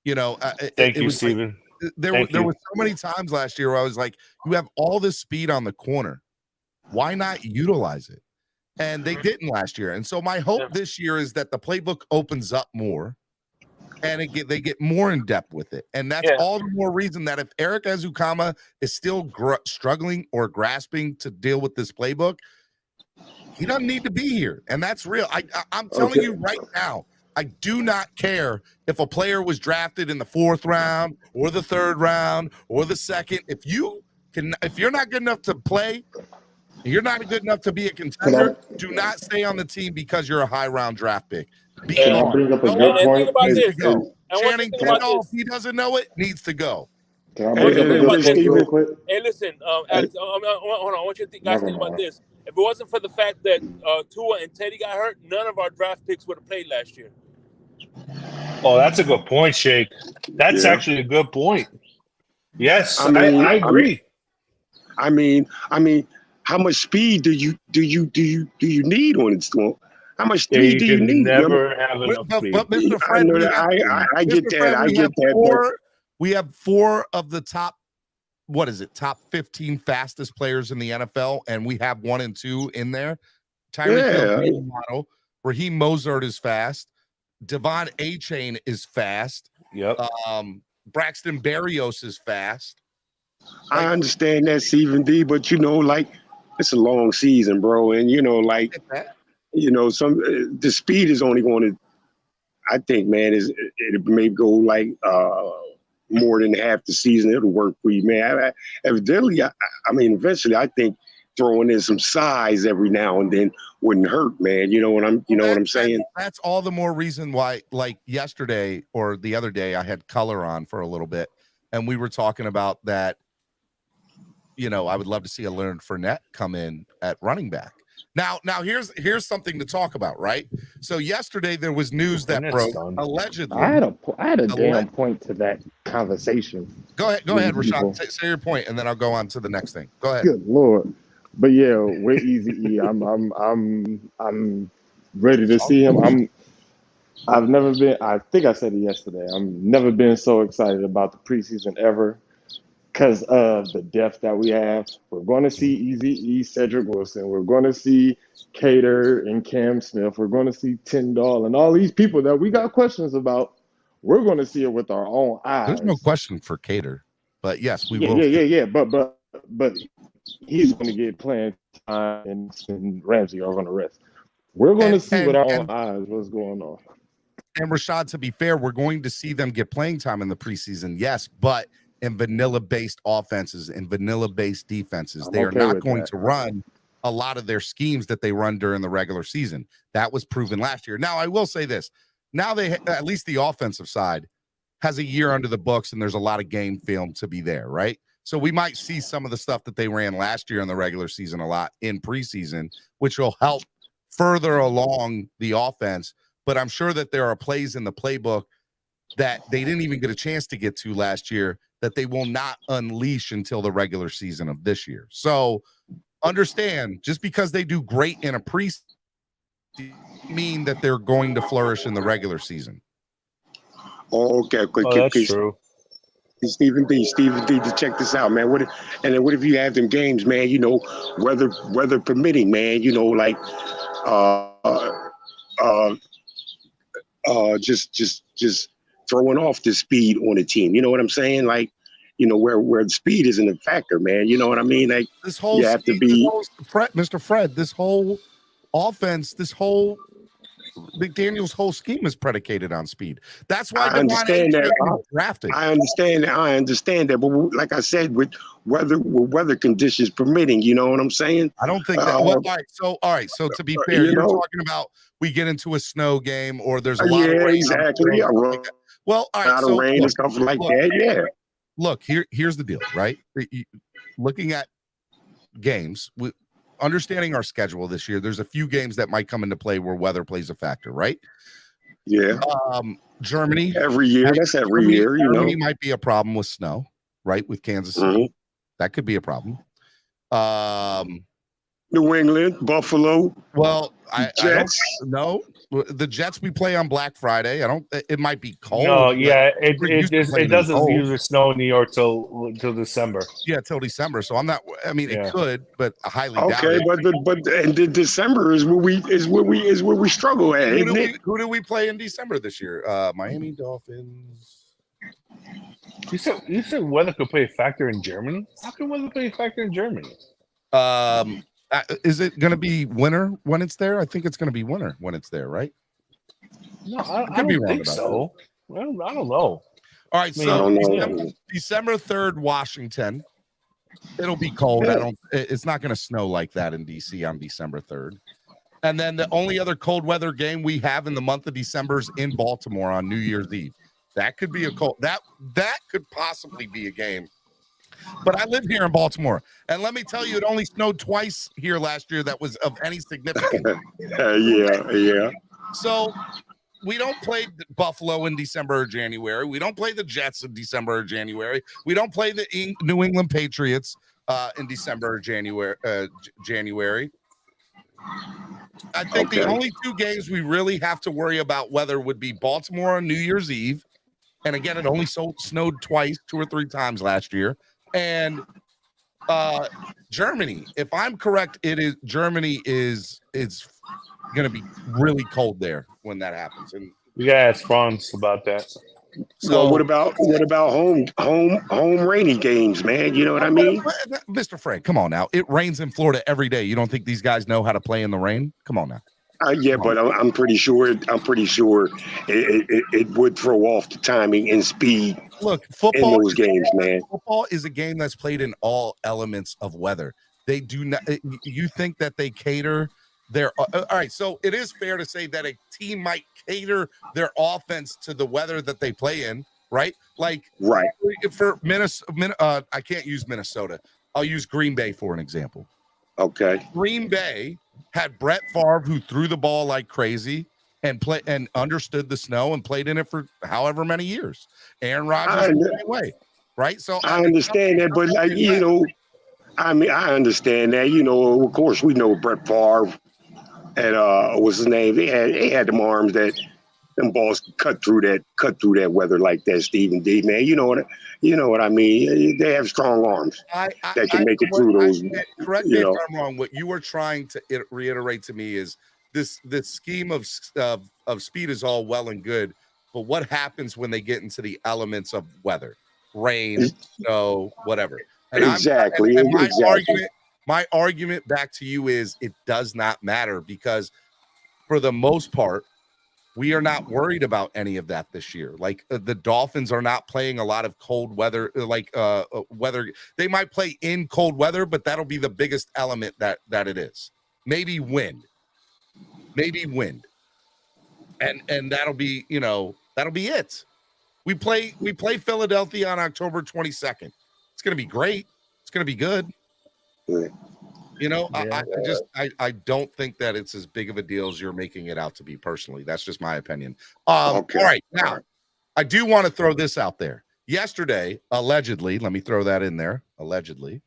you, Steven. There were so many times last year where I was like, you have all this speed on the corner. Why not utilize it? And they didn't last year. And so my hope this year is that the playbook opens up more and they get more in depth with it. And that's all the more reason that if Eric Ezukama is still struggling or grasping to deal with this playbook, he doesn't need to be here. And that's real. I'm telling you right now, I do not care if a player was drafted in the 4th round or the 3rd round or the 2nd. If you're not good enough to play, you're not good enough to be a contender, do not stay on the team because you're a high round draft pick. Can I bring up a good point? Channing Tindall, if he doesn't know it, needs to go. Can I bring up a good point real quick? Hey, listen, Alex, hold on. I want you to guys think about this. If it wasn't for the fact that Tua and Teddy got hurt, none of our draft picks would have played last year. Oh, that's a good point, Shake. That's actually a good point. Yes, I agree. I mean, how much speed do you need on it? How much speed do you need? Never have enough speed. But Mr. Fred, I get that. We have 4 of the top, top 15 fastest players in the NFL, and we have 1 and 2 in there. Tyreek Hill model, Raheem Mostert is fast. Devon A-Chain is fast. Yep. Braxton Berrios is fast. I understand that, Stephen D, but it's a long season, bro, and the speed is only going to, I think, man, it may go more than half the season. It'll work for you, man. Evidently, eventually, I think throwing in some size every now and then wouldn't hurt, man. You know what I'm saying? That's all the more reason why, like yesterday or the other day, I had color on for a little bit, and we were talking about that. I would love to see a Leonard Fournette come in at running back. Now here's something to talk about, right? So yesterday there was news that broke allegedly. I had a damn point to that conversation. Go ahead, Rashad. Say your point, and then I'll go on to the next thing. Go ahead. Good Lord. But yeah, with Eazy-E, I'm ready to see him. I've never been. I think I said it yesterday. I've never been so excited about the preseason ever because of the depth that we have. We're going to see Eazy-E, Cedric Wilson. We're going to see Cater and Cam Smith. We're going to see Tyndall and all these people that we got questions about. We're going to see it with our own eyes. There's no question for Cater, but yes, we will. Yeah. But he's going to get playing time, and Ramsey are going to rest. We're going to see with our own eyes what's going on. And Rashad, to be fair, we're going to see them get playing time in the preseason, yes, but in vanilla-based offenses and vanilla-based defenses, they are not going to run a lot of their schemes that they run during the regular season. That was proven last year. Now, I will say this. Now at least the offensive side has a year under the books, and there's a lot of game film to be there, right? So we might see some of the stuff that they ran last year in the regular season a lot in preseason, which will help further along the offense. But I'm sure that there are plays in the playbook that they didn't even get a chance to get to last year that they will not unleash until the regular season of this year. So understand, just because they do great in a preseason mean that they're going to flourish in the regular season. Oh, okay. Oh, that's true. Stephen D, to check this out, man. What if you have them games, man? You know, weather permitting, man. You know, like just throwing off the speed on the team. You know what I'm saying? Like, you know, where the speed isn't a factor, man. You know what I mean? Like, This whole you have to be. Mr. Fred, this whole offense, this whole McDaniel's whole scheme is predicated on speed. That's why I understand that. Drafted. I understand that. But like I said, with weather conditions permitting, you know what I'm saying? I don't think that. Well, all right. So to be fair, you're talking about we get into a snow game or there's a lot of rain. Exactly. Yeah, well, all right. A lot of rain and stuff like that. Yeah. Look, here's the deal, right? Looking at games, understanding our schedule this year, there's a few games that might come into play where weather plays a factor, right? Yeah. Germany. Every year. That's every year, you know. Germany might be a problem with snow, right? With Kansas City. That could be a problem. New England, Buffalo. Well, Jets. I don't know. The Jets we play on Black Friday. It might be cold. No, yeah, it doesn't usually snow in New York till December. Yeah, till December. So I'm not. I mean, it could, but I highly doubt Okay, it. but December is where we struggle at. Who do we play in December this year? Miami Dolphins. You said weather could play a factor in Germany. How can weather play a factor in Germany? Is it going to be winter when it's there? I think it's going to be winter when it's there, right? No, I don't think so. I don't know. All right, so December 3rd, Washington. It'll be cold. It's not going to snow like that in DC on December 3rd. And then the only other cold weather game we have in the month of December is in Baltimore on New Year's Eve. That could be a cold. That could possibly be a game. But I live here in Baltimore, and let me tell you, it only snowed twice here last year that was of any significance. Yeah. So we don't play Buffalo in December or January. We don't play the Jets in December or January. We don't play the New England Patriots in December or January. I think the only two games we really have to worry about weather would be Baltimore on New Year's Eve. And again, it only snowed twice, 2 or 3 times last year. And Germany, if I'm correct, Germany is going to be really cold there when that happens. And you gotta ask Franz about that. So what about home rainy games, man? You know what I mean? Mr. Frank, come on now. It rains in Florida every day. You don't think these guys know how to play in the rain? Come on now. Yeah, but I'm pretty sure it would throw off the timing and speed. Look, football in those games, man. Football is a game that's played in all elements of weather. They do not. You think that they cater their? All right, so it is fair to say that a team might cater their offense to the weather that they play in, right? Like, right. For Minnesota, I can't use Minnesota. I'll use Green Bay for an example. Okay. Green Bay had Brett Favre, who threw the ball like crazy and understood the snow and played in it for however many years. Aaron Rodgers the same way, right? So I understand that, but like, you know, I mean, I understand that. You know, of course, we know Brett Favre and what's his name? They had them arms that them balls cut through that weather like that. Stephen D, man, you know what I mean? They have strong arms that can make it through those. Correct me if I'm wrong. What you were trying to reiterate to me is this scheme of speed is all well and good, but what happens when they get into the elements of weather, rain, snow, whatever? And exactly. My argument back to you is it does not matter, because for the most part, we are not worried about any of that this year. Like the Dolphins are not playing a lot of cold weather, weather. They might play in cold weather, but that'll be the biggest element that it is. Maybe wind. And that'll be, that'll be it. We play Philadelphia on October 22nd. It's going to be great. It's going to be good. Yeah. I don't think that it's as big of a deal as you're making it out to be personally. That's just my opinion. Okay. All right. Now, I do want to throw this out there. yesterday, allegedly, let me throw that in there, allegedly,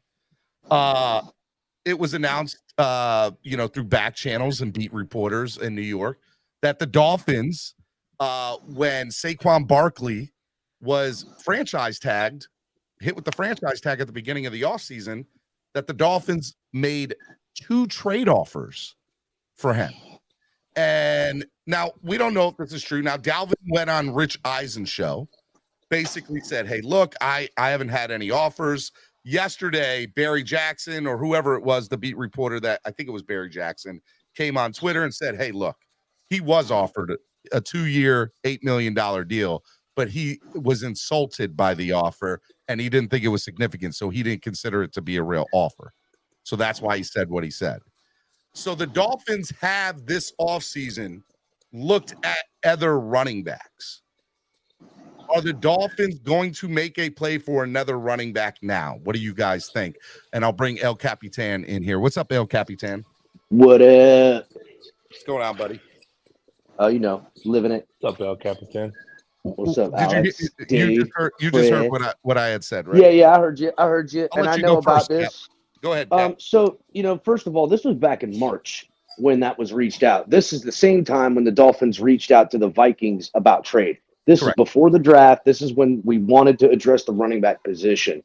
it was announced, through back channels and beat reporters in New York that the Dolphins, when Saquon Barkley was franchise tagged, hit with the franchise tag at the beginning of the offseason, that the Dolphins made 2 trade offers for him. And now we don't know if this is true. Now, Dalvin went on Rich Eisen's show, basically said, hey, look, I haven't had any offers. Yesterday, Barry Jackson or whoever it was, the beat reporter that I think it was Barry Jackson, came on Twitter and said, hey, look, he was offered a 2-year, $8 million deal, but he was insulted by the offer and he didn't think it was significant. So he didn't consider it to be a real offer. So that's why he said what he said. So the Dolphins have this offseason looked at other running backs. Are the Dolphins going to make a play for another running back now? What do you guys think? And I'll bring El Capitan in here. What's up, El Capitan? What up? What's going on, buddy? Living it. What's up, El Capitan? What's up, Did Alex? you just heard what I had said, right? Yeah, I heard you. I'll And let I you know go about first, Cap. this. Go ahead, Cap. So, first of all, this was back in March when that was reached out. This is the same time when the Dolphins reached out to the Vikings about trade. This is before the draft. This is when we wanted to address the running back position.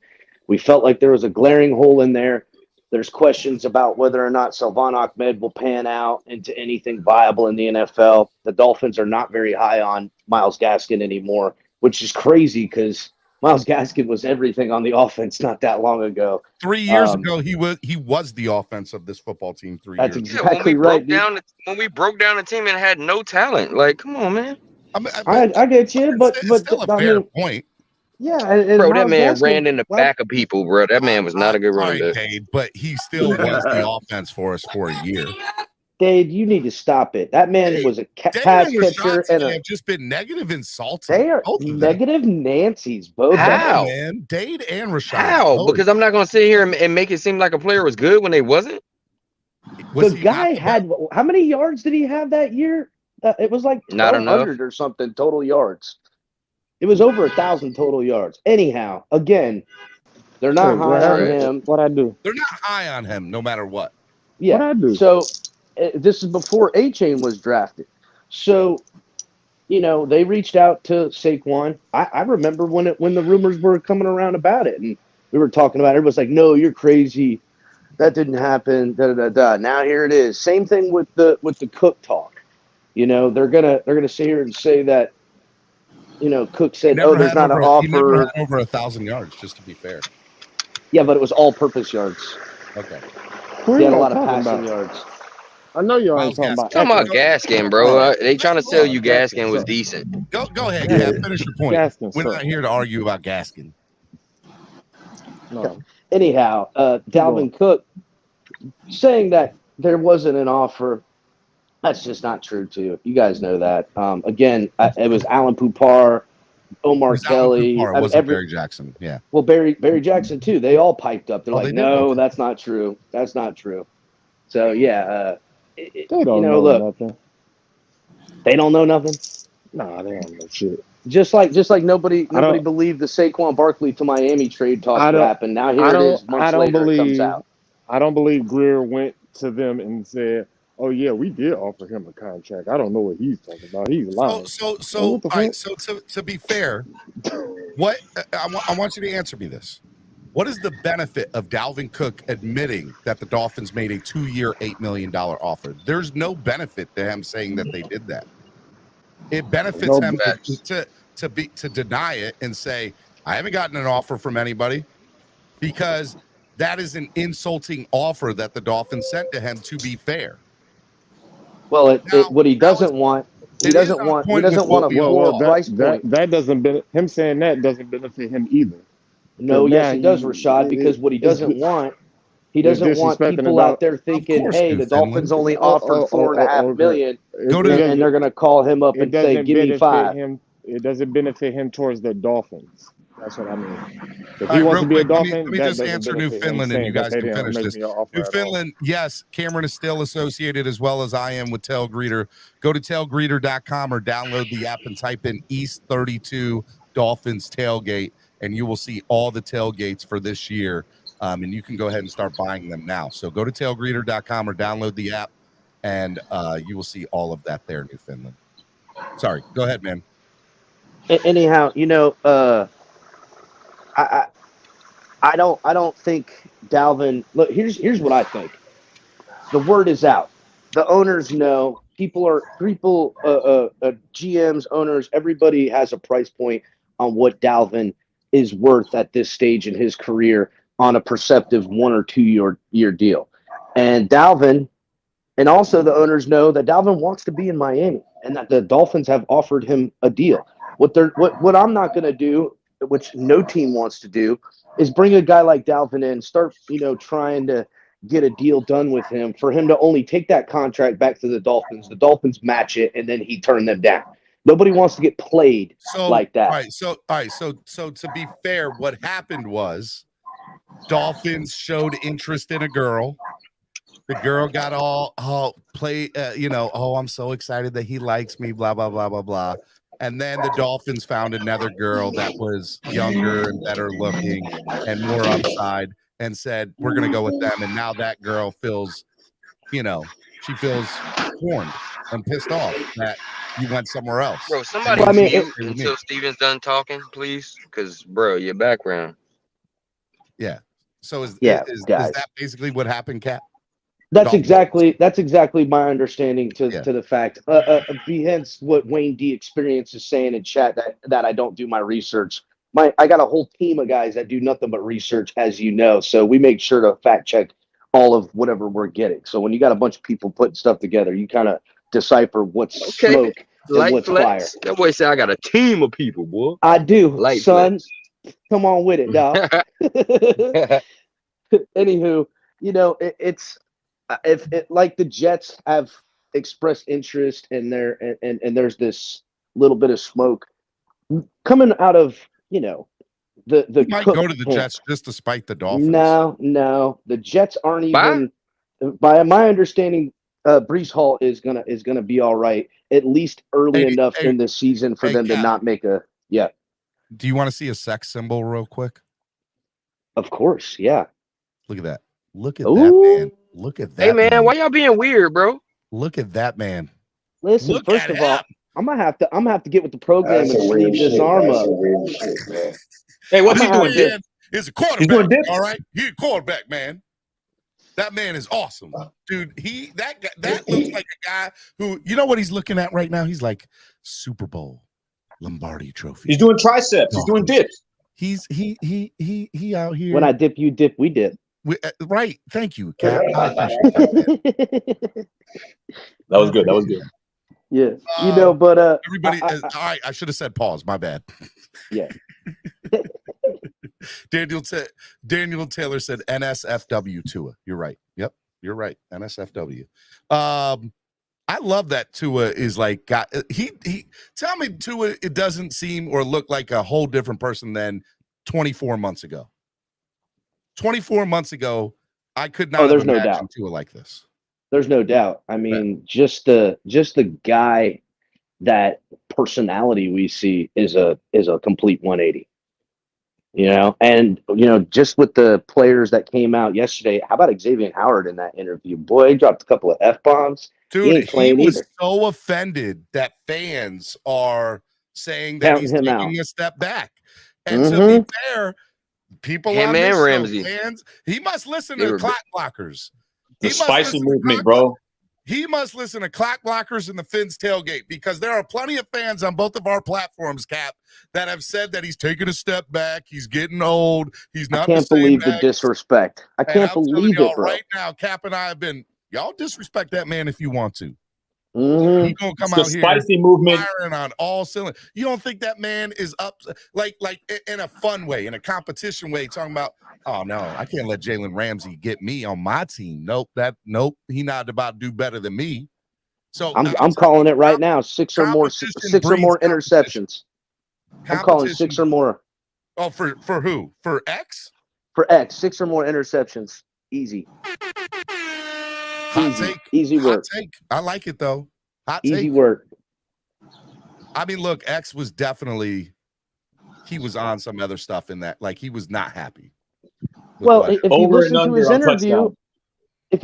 We felt like there was a glaring hole in there. There's questions about whether or not Salvon Ahmed will pan out into anything viable in the NFL. The Dolphins are not very high on Myles Gaskin anymore, which is crazy because Myles Gaskin was everything on the offense not that long ago. 3 years ago, he was the offense of this football team. 3 years. That's exactly right. When we broke down the team and had no talent, like, come on, man. I get you, but still a fair point. Yeah, and bro, that Myles man Gaskin, ran in the back of people, bro. That man was not a good running back. Dave, but he still was the offense for us for a year. Dave, you need to stop it. That man was a pass catcher and have just been negative insulting. They are negative Nancy's, both. How, man? Dade and Rashad. How? Because I'm not going to sit here and make it seem like a player was good when they wasn't. The guy had how many yards did he have that year? It was like 1,200 or something total yards. It was over 1,000 total yards. Anyhow, again, they're not high on him. What I do? They're not high on him, no matter what. Yeah. What I do? So this is before A-Chain was drafted. So, they reached out to Saquon. I remember when the rumors were coming around about it, and we were talking about it. Everyone's like, "No, you're crazy. That didn't happen." Now here it is. Same thing with the Cook talk. They're gonna sit here and say that. Cook said, "Oh, there's not an offer." He never had over 1,000 yards, just to be fair. Yeah, but it was all-purpose yards. Okay. He had a lot of passing yards. I know you ain't talking about. Talking about Gaskin, bro. They trying to sell you Gaskin was decent. Go ahead, Cap. Finish your point. Gaskin, We're not here to argue about Gaskin. No. Anyhow, Dalvin Cook saying that there wasn't an offer. That's just not true, too. You guys know that. Again, it was Alan Pupar, Omar Kelly. It wasn't Barry Jackson. Yeah. Well, Barry Jackson, too. They all piped up. They're Oh, like, they did? no, Okay. that's not true. That's not true. So, yeah. They don't know nothing. They don't know nothing? Nah, they don't know shit. Just like nobody believed the Saquon Barkley to Miami trade talk happened. Now here it is. Months later, it comes out. I don't believe Greer went to them and said, "Oh yeah, we did offer him a contract." I don't know what he's talking about. He's lying. So all right. So to be fair, what I want you to answer me this: what is the benefit of Dalvin Cook admitting that the Dolphins made a 2-year, $8 million offer? There's no benefit to him saying that they did that. It benefits him to deny it and say, "I haven't gotten an offer from anybody," because that is an insulting offer that the Dolphins sent to him. To be fair. Well, what he doesn't want, he doesn't want a floor price point. That doesn't him saying that doesn't benefit him either. No, yes, it does, Rashad, because what he doesn't want, he doesn't want people out there thinking, "Hey, the Dolphins only offered $4.5 million," and they're going to call him up and say, "Give me $5." It doesn't benefit him towards the Dolphins. That's what I mean. If he wants to be a Dolphin, let me just answer Newfoundland, and you guys can finish this. Newfoundland, yes, Cameron is still associated as well as I am with Tailgreeter. Go to tailgreeter.com or download the app and type in East 32 Dolphins Tailgate. and you will see all the tailgates for this year. And you can go ahead and start buying them now. So go to tailgreeter.com or download the app, and you will see all of that there, Newfoundland. Sorry, go ahead, man. Anyhow, I don't think Dalvin. Look, here's what I think. The word is out. The owners know. GMs, owners, everybody has a price point on what Dalvin is worth at this stage in his career on a perceptive 1 or 2 year deal. And Dalvin, and also the owners know that Dalvin wants to be in Miami and that the Dolphins have offered him a deal. What I'm not going to do, which no team wants to do, is bring a guy like Dalvin in, start, trying to get a deal done with him for him to only take that contract back to the Dolphins match it, and then he turned them down. Nobody wants to get played like that. All right. So to be fair, what happened was Dolphins showed interest in a girl. The girl got all oh, I'm so excited that he likes me, blah, blah, blah, blah, blah. And then the Dolphins found another girl that was younger and better looking and more upside and said, we're going to go with them. And now that girl feels, she feels warned and pissed off that you went somewhere else. Bro, somebody mute until Steven's done talking, please. Because, bro, your background. Yeah. So is that basically what happened, Cap? That's exactly my understanding to the fact. Hence what Wayne D Experience is saying in chat that I don't do my research. I got a whole team of guys that do nothing but research, as you know. So we make sure to fact check all of whatever we're getting. So when you got a bunch of people putting stuff together, you kind of decipher what's smoke and what's fire. That boy said I got a team of people, boy. I do, son. Come on with it, dog. Anywho, it's like the Jets have expressed interest in there, and there's this little bit of smoke coming out of the you might go to the Jets just to spite the Dolphins. No, the Jets aren't even. By my understanding, Breece Hall is gonna be all right, at least early enough in the season for them to not make a. Yeah. Do you want to see a sex symbol real quick? Of course, yeah. Look at that. Look at that, man. Look at that. Hey, man, why y'all being weird, bro? Look at that, man. Listen, first of all, I'm gonna have to get with the program and sleeve this arm up. Hey, what's he doing, Dick? He's a quarterback. All right, he's a quarterback, man. That man is awesome, dude. That looks like a guy who, you know what he's looking at right now? He's like Super Bowl, Lombardi Trophy. He's doing triceps. He's doing dips. He out here. When I dip, you dip. We dip. Right. Thank you, Cap. That was good. That was good. Yeah, but everybody. All right, I should have said pause. My bad. Yeah. Daniel Taylor said NSFW Tua. You're right. Yep, you're right. NSFW. I love that Tua is like he tell me Tua, it doesn't seem or look like a whole different person than 24 months ago. 24 months ago, I could not have imagined Tua like this. There's no doubt. I mean, just the guy, that personality we see is a complete 180. And just with the players that came out yesterday, how about Xavier Howard in that interview? Boy, he dropped a couple of F-bombs. Dude, he was so offended that fans are saying that he's taking a step back. And to be fair, people on this show, fans, he must listen to the clock blockers. The spicy movement, bro. He must listen to clock blockers and the Fins tailgate, because there are plenty of fans on both of our platforms, Cap, that have said that he's taking a step back. He's getting old. He's not. I can't believe the disrespect. I can't believe it, bro. Right now, Cap and I have been. Y'all disrespect that man if you want to. He gonna come out here spicy movement firing on all cylinders. You don't think that man is up like in a fun way, in a competition way, talking about, oh no, I can't let Jalen Ramsey get me on my team. Nope, he not about to do better than me. So I'm calling it right now. Six or more interceptions. I'm calling 6 or more. Oh, for who? For X? For X, 6 or more interceptions. Easy. Hot take. Easy work. Hot take. I like it though. Hot Easy take. work. I mean, look, X was definitely he was on some other stuff in that. Like he was not happy. Well, if you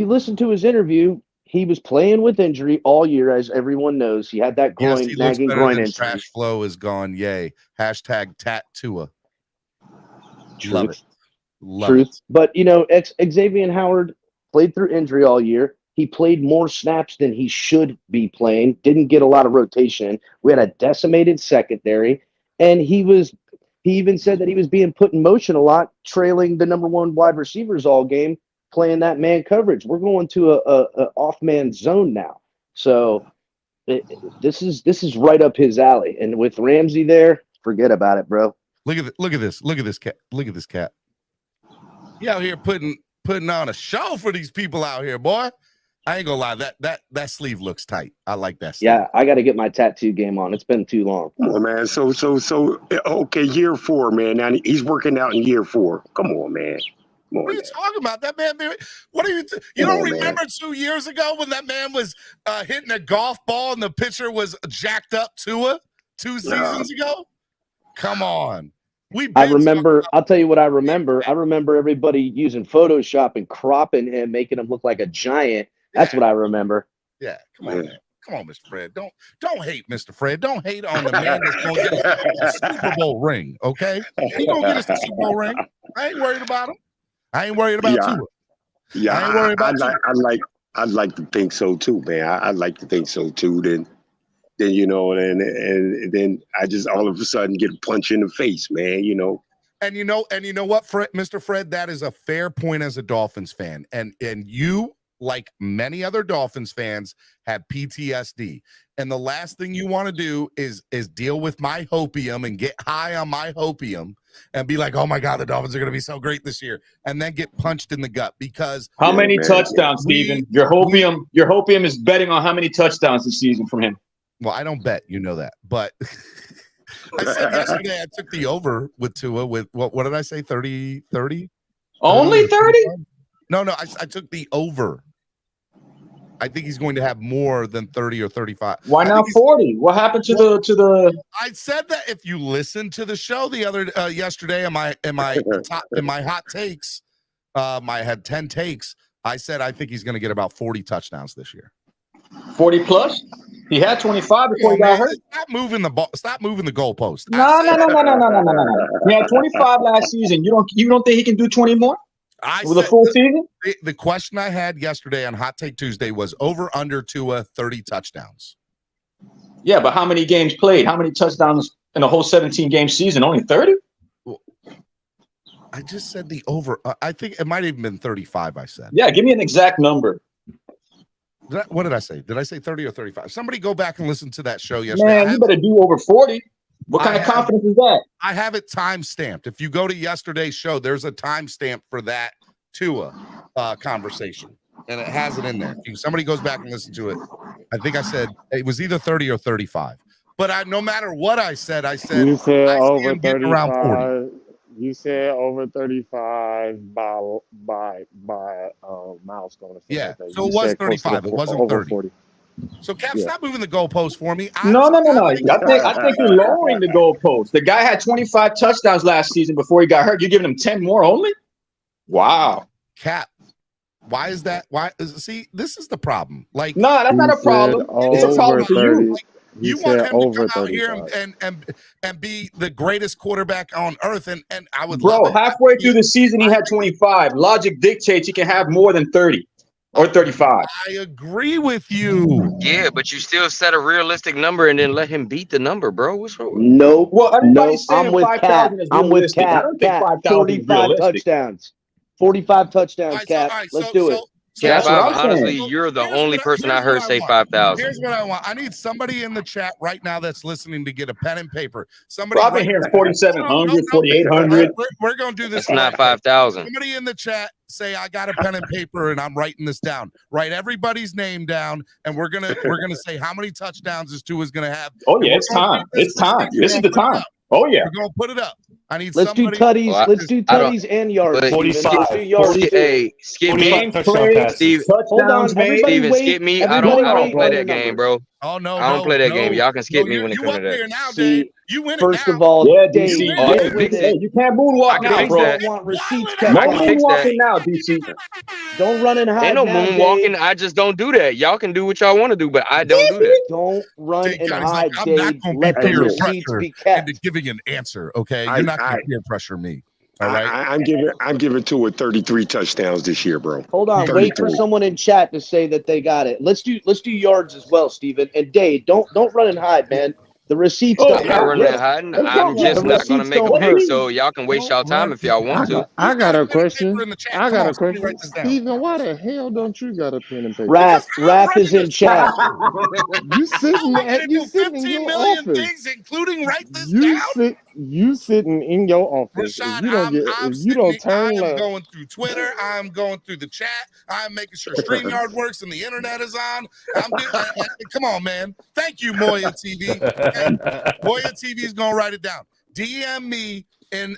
listen to his interview, he was playing with injury all year, as everyone knows. He had that Yes, he looks nagging better groin than injury. Trash Flow is gone. Yay. Hashtag Tatua. Love it. Love it. But, Xavier Howard played through injury all year. He played more snaps than he should be playing. Didn't get a lot of rotation. We had a decimated secondary. And he even said that he was being put in motion a lot, trailing the number one wide receivers all game, playing that man coverage. We're going to a off-man zone now. So this is right up his alley. And with Ramsey there, forget about it, bro. Look at this cat. He out here putting on a show for these people out here, boy. I ain't gonna lie, that sleeve looks tight. I like that sleeve. Yeah, I got to get my tattoo game on. It's been too long. Oh man, so okay, year 4, man. Now he's working out in year 4. Come on, man. Come on, What are you talking about? That man, what are you you don't remember 2 years ago when that man was hitting a golf ball and the pitcher was jacked up Tua 2 seasons ago? Come on. I remember, I'll tell you what I remember. I remember everybody using Photoshop and cropping him, making him look like a giant. That's what I remember. Yeah, come on, man. Come on, Mr. Fred. Don't hate Mr. Fred. Don't hate on the man that's gonna get a Super Bowl ring, okay? He gonna get us the Super Bowl ring. I ain't worried about him. I ain't worried about Tua. Yeah, I ain't worried about Tua. I'd like to think so too, man. I'd like to think so too. Then and then I just all of a sudden get a punch in the face, man. And you know what, Fred, Mr. Fred, that is a fair point as a Dolphins fan. And you, like many other Dolphins fans, have PTSD. And the last thing you want to do is deal with my hopium and get high on my hopium and be like, oh my God, the Dolphins are going to be so great this year, and then get punched in the gut because how many touchdowns, Steven? Your hopium is betting on how many touchdowns this season from him. Well, I don't bet, you know that, but I said yesterday I took the over with Tua with what did I say? 30? Only 30? No, I took the over. I think he's going to have more than 30 or 35. Why not 40? What happened to the? I said that if you listen to the show the other yesterday in my hot takes, I had 10 takes. I said I think he's going to get about 40 touchdowns this year. 40 plus? He had 25 before he got hurt. Stop moving the ball. Stop moving the goalpost. No. He had 25 last season. You don't think he can do 20 more? With a full season? The question I had yesterday on Hot Take Tuesday was over under Tua 30 touchdowns. Yeah, but how many games played? How many touchdowns in a whole 17-game season? Only 30? I just said the over. I think it might have even been 35, I said. Yeah, give me an exact number. What did I say? Did I say 30 or 35? Somebody go back and listen to that show yesterday. Man, you better do over 40. What kind of confidence is that? I have it time stamped. If you go to yesterday's show, there's a time stamp for that Tua conversation, and it has it in there. If somebody goes back and listen to it, I think I said it was either 30 or 35. But no matter what I said you said over 35. Around 40. You said over 35 by milestone. Yeah, so it was 35. It wasn't 30. 40. So, Cap, stop moving the goalpost for me. No. I think you're lowering the goalpost. The guy had 25 touchdowns last season before he got hurt. You're giving him 10 more only? Wow. Cap, why is that? See, this is the problem. Like, no, that's not a problem. It's a problem for you. Like, you want him to come out here and be the greatest quarterback on earth, and I would love it. Halfway through the season, he had 25. Logic dictates he can have more than 30 or 35. I agree with you. Yeah, but you still set a realistic number and then let him beat the number, bro. What's wrong? Nope. Well, everybody's saying I'm with 5,000 is I'm with realistic. I Cap. don't think 5,000 is 45 realistic. touchdowns. 45 touchdowns, Cap. Let's do it. Yeah, honestly, you're the only person I heard say 5,000. Here's what I want. I need somebody in the chat right now that's listening to get a pen and paper. Somebody I've been hearing 4,700, 4,800. We're going to do this. It's not 5,000. Somebody in the chat say, I got a pen and paper and I'm writing this down. Write everybody's name down, and we're gonna say how many touchdowns this Tua is gonna have. Oh yeah, it's time. It's time. This is the time. Oh yeah. We're gonna put it up. I need Let's do tutties. Let's do tutties and yards. 45. Hey, skip me. Hold on, Steven, skip me. I don't play that game, bro. Oh no, I don't play that game. Y'all can skip me when it you comes up to that. here now, See, Dave. You win it first now. of all, Yeah, Dave, DC. Oh, I get can with fix Hey, it. you can't moonwalk I can now, fix bro. that. Want receipts I kept No can on. fix that. moonwalking now, DC. Don't run and Ain't hide no now, moonwalking. Dave. I just don't do that. Y'all can do what y'all want to do, but I don't do that. Don't run Dave and County's like, hide, I'm not Dave. going to Let be the Hey, peer look, receipts pressure be into kept. giving an answer. Okay, I you're not I going to peer pressure me. All right. I'm giving Tua 33 touchdowns this year, bro. Hold on, wait for 33. someone in chat to say that they got it. Let's do yards as well, Steven. And Dave, don't run and hide, man. The receipts Oh, don't I'm not yeah, hurt. running yeah. and hiding. Let's I'm go. The just not gonna receipts make a don't pick, hurt. so y'all can waste y'all time if y'all want to. I got a question. In the chat. I Come got on, a somebody question. write this down. Steven, why the hell don't you got a pen and paper? Raph is in chat. You sitting I'm going to do in 15 your million office. things, including write this down. You sitting in your office. Rashad, If I'm you don't sitting. I turn am left, going through Twitter. I'm going through the chat. I'm making sure StreamYard works and the internet is on. Come on, man. Thank you, Moya TV. Hey, Moya TV is going to write it down. DM me in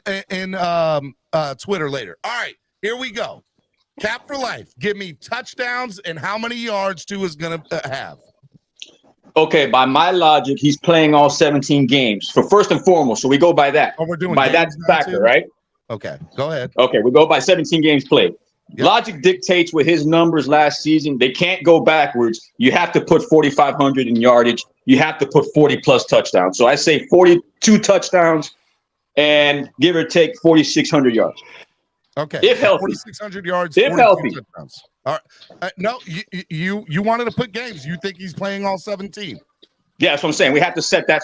Twitter later. All right, here we go. Cap for life. Give me touchdowns and how many yards Tua is going to have. Okay, by my logic, he's playing all 17 games. For first and foremost, so we go by that. Oh, we're doing by that games now, factor, too? right? Okay, go ahead. Okay, we go by 17 games played. Yep. Logic dictates with his numbers last season, they can't go backwards. You have to put 4,500 in yardage. You have to put 40 plus touchdowns. So I say 42 touchdowns and give or take 4,600 yards. Okay. If healthy. 4,600 yards. If 42 healthy. touchdowns. All right. No, you wanted to put games. You think he's playing all 17? Yeah, that's what I'm saying. We have to set that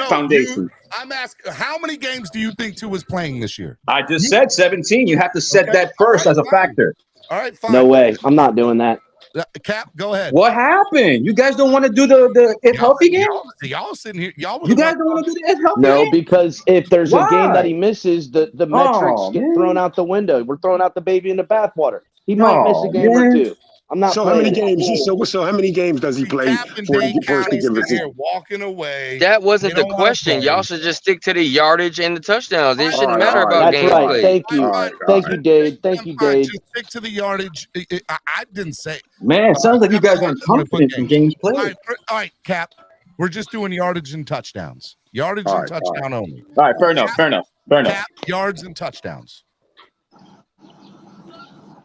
foundation. I'm asking, how many games do you think Tua is playing this year? I just said 17. You have to set that first as a factor. All right, fine. No way. I'm not doing that. Cap, go ahead. What happened? You guys don't want to do the if healthy game? Y'all sitting here. Y'all You guys don't want to do the if healthy No, game? because if there's a game that Why? he misses, the metrics Oh, get man. thrown out the window. We're throwing out the baby in the bathwater. He might miss a Oh, game or man. two. I'm not So how many playing it. games? So how many games does he play Cap and for Dade it to County give us? sitting here walking away. That wasn't They the don't wanna question. play. Y'all should just stick to the yardage and the touchdowns. It shouldn't right, matter all right. about That's games right. played. Thank you. All right, Thank you, Dade. Thank you, Fine, Dade. just stick to the yardage. I didn't say. Man, it sounds like you guys aren't wanna put confident in games All played. right, Cap. We're just doing yardage and touchdowns. Yardage All and right, touchdown only. All right, fair enough. Cap, yards and touchdowns.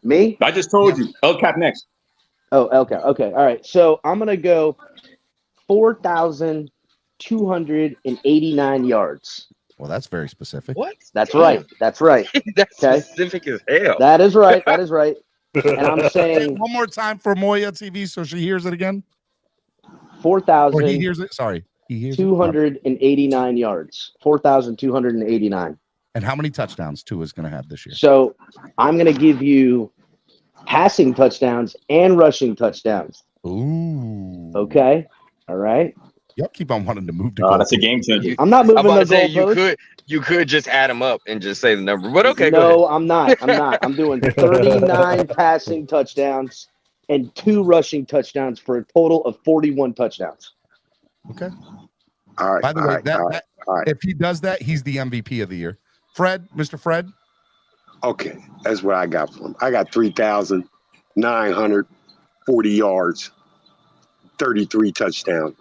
Me? I just told you. El Cap next. Oh, okay. Okay. All right. So I'm going to go 4,289 yards. Well, that's very specific. What? That's right. That's right. That's Okay. specific as hell. That is right. That is right. And I'm saying One more time for Moya TV so she hears it again. Or he hears it. Sorry. He hears it. 4,289 yards. 4,289. And how many touchdowns Tua is going to have this year? So I'm going to give you passing touchdowns and rushing touchdowns. Ooh. Okay. All right. Y'all keep on wanting to move to Oh, that's a game changer. I'm not I'm moving about the to say goalposts. you could just add them up and just say the number. But okay, go No, ahead. I'm not. I'm not. I'm doing 39 passing touchdowns and 2 rushing touchdowns for a total of 41 touchdowns. Okay. All right. By the way, all right. if he does that, he's the MVP of the year. Fred, Mr. Fred. Okay, that's what I got for him. I got 3,940 yards, 33 touchdowns.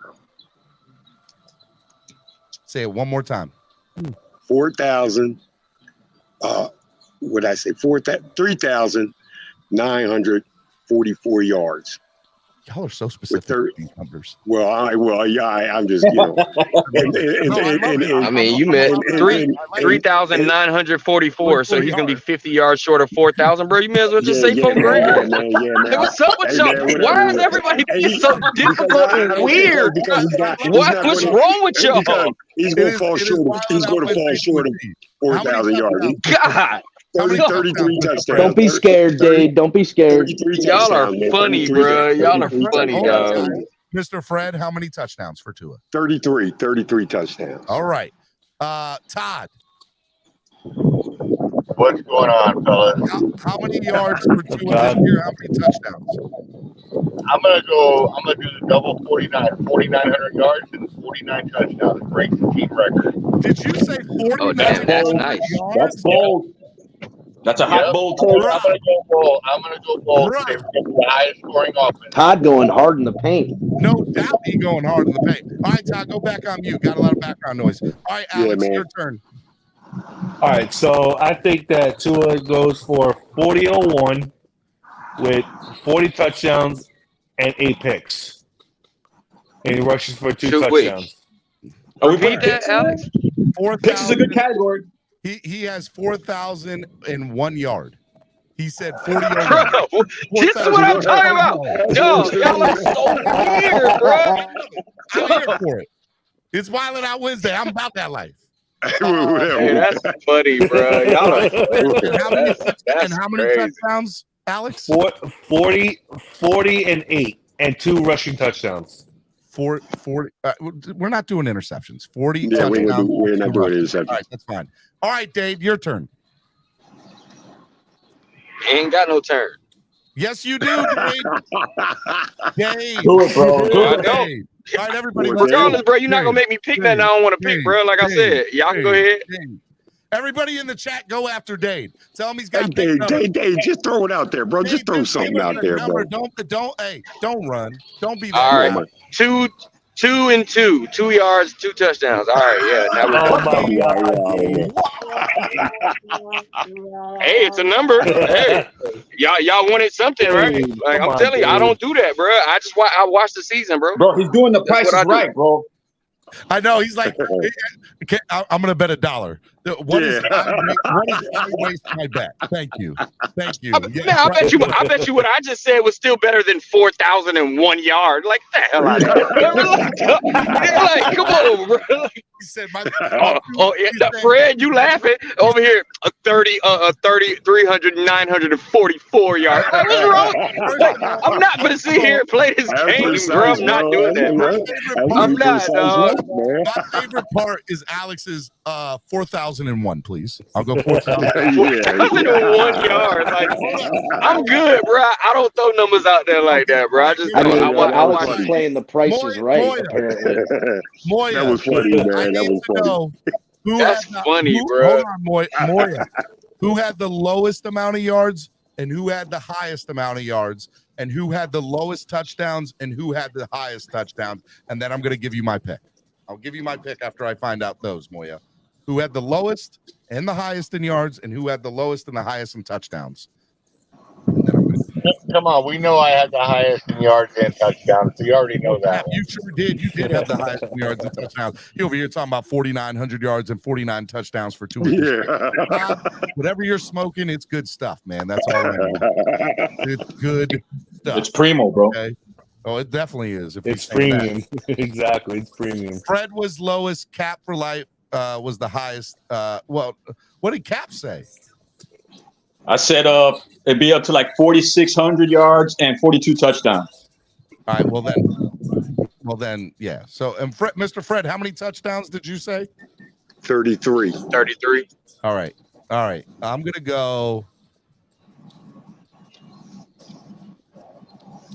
Say it one more time. 4,000. What did I say? 3,944 yards. Y'all are so specific with these numbers. I'm just, you know. I mean, you meant 3,944, so he's gonna be 50 yards short of 4,000, bro. You may as well just say 4 grand. Hey, what's up with y'all? Why is everybody being so difficult and weird? What's wrong with y'all? He's going to fall short. He's going to fall short of 4,000 yards. God. 33 touchdowns. Don't be scared, Dade. Don't be scared. Y'all are funny, bro. Y'all are funny, dog. Mr. Fred, how many touchdowns for Tua? 33 touchdowns. All right. Todd. What's going on, fellas? How many yards for Tua this year? How many touchdowns? I'm gonna do the double 4,900 yards and 49 touchdowns. Breaks the team record. Did you say 49? Oh, damn, that's nice. That's bold. That's a hot bold take. I'm gonna go bold. I'm gonna go bold. They're the highest scoring offense. Todd going hard in the paint. No doubt he going hard in the paint. All right, Todd, go back on mute. Got a lot of background noise. All right, Alex, your turn. All right, so I think that Tua goes for 40-01 with 40 touchdowns and 8 picks. And he rushes for 2 touchdowns. Are we putting that, Alex? Picks is a good category. He has 4,001 yard. He said 40. Bro, this is what I'm talking about. Yo, y'all are so weird, bro. I'm here for it. It's Wildin' Out Wednesday. I'm about that life. Hey, that's funny, bro. Y'all are and how many touchdowns, Alex? 40 and 8 and 2 rushing touchdowns. 40. We're not doing interceptions. 40 Yeah, touchdowns. we're not doing interceptions. All right, that's fine. All right, Dave, your turn. Ain't got no turn. Yes, you do, Dave. Dave. Do it, bro. Do I it. don't. Dave. All right, everybody. Regardless, bro, you're not gonna make me pick that. I don't want to pick, bro. Like I said, y'all can go ahead. Everybody in the chat, go after Dave. Tell him he's got Dave, just throw it out there, bro. Just throw something out there, bro. Don't run. Don't be that. All right, 2 and 2, 2 yards, 2 touchdowns. All right, yeah. Hey, it's a number. Hey, y'all wanted something, right? Like I'm telling you, I don't do that, bro. I watch the season, bro. Bro, he's doing the Price is Right, bro. I know. He's like, I'm going to bet $1. What is I waste my bet? Thank you. Thank you. I bet you what I just said was still better than 4,001 yards. Like the hell out of here. Like, come on, bro. Like, he said, Fred, you laughing over here? 344 yards. Like, what's wrong? Like, I'm not gonna sit here and play this game, bro. I'm not doing that. I'm not, dog. My favorite part is Alex's 4,001, please. I'll go 4,000. 4,001 yards. Like, I'm good, bro. I don't throw numbers out there like that, bro. Alex is playing the Price is Right, apparently. Moya, that was funny, man. That was funny. That's funny, bro. Hold on, Moya. Who had the lowest amount of yards and who had the highest amount of yards and who had the lowest touchdowns and who had the highest touchdowns? And then I'm going to give you my pick. I'll give you my pick after I find out those, Moya. Who had the lowest and the highest in yards and who had the lowest and the highest in touchdowns? Come on, we know I had the highest in yards and touchdowns. So you already know that. You sure did. You did have the highest in yards and touchdowns. You over here talking about 4,900 yards and 49 touchdowns for 2 weeks. Yeah. Whatever you're smoking, it's good stuff, man. That's all I know. It's good stuff. It's primo, bro. Okay? Oh, it definitely is. If It's premium. Exactly. It's premium. Fred was lowest. Cap for life was the highest. Well, what did Cap say? I said it'd be up to like 4,600 yards and 42 touchdowns. All right. Well then, yeah. So, and Mr. Fred, how many touchdowns did you say? 33. 33. All right. I'm gonna go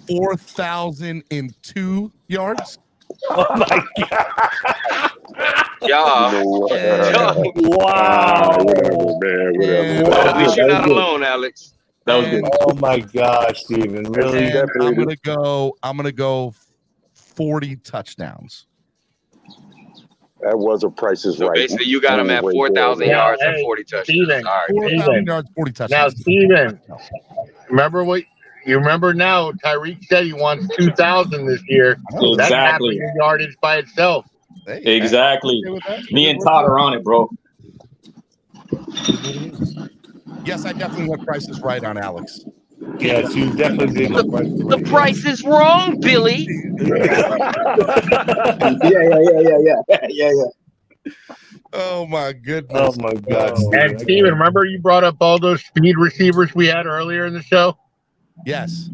4,002 yards. Oh my god! Y'all. Wow. Whatever. At least you're not alone, Alex. That was good. Oh my gosh, Steven. Really? And I'm gonna go 40 touchdowns. That was a Price is Right. Basically, you got him at 4,000 yards and 40 touchdowns. Steven, All right. 4,000 yards, 40 Now, touchdowns. Steven, remember now, Tyreek said he wants 2,000 this year. Exactly. That's half of your yardage by itself. Hey, Exactly. okay with that? Me and Todd are on it, bro. Yes, I definitely went Price is Right on Alex. Yes, you definitely did. The price is wrong, Billy. Yeah. Oh my goodness. Oh my god. And Steven, remember you brought up all those speed receivers we had earlier in the show? Yes.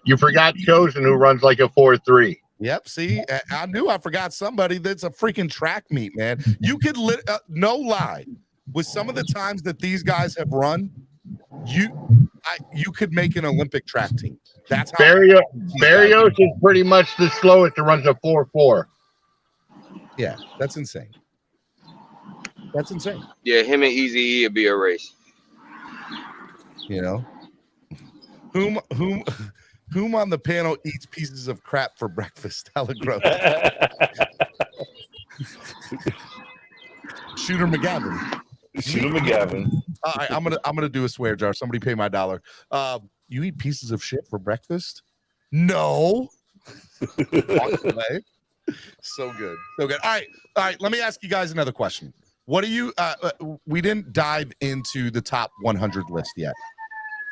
You forgot Chosen, who runs like a 4.3. Yep. See, I knew I forgot somebody that's a freaking track meet, man. You could no lie, with some of the times that these guys have run, you could make an Olympic track team. That's how Barrios is pretty much the slowest that runs a 4.4. Yeah, that's insane. That's insane. Yeah, him and Easy would be a race. You know, whom on the panel eats pieces of crap for breakfast? Hella gross. Shooter McGavin. Shooter McGavin. All right, I'm gonna do a swear jar. Somebody pay my $1. You eat pieces of shit for breakfast? No. Walk away. So good. So good. All right. Let me ask you guys another question. What do you we didn't dive into the top 100 list yet.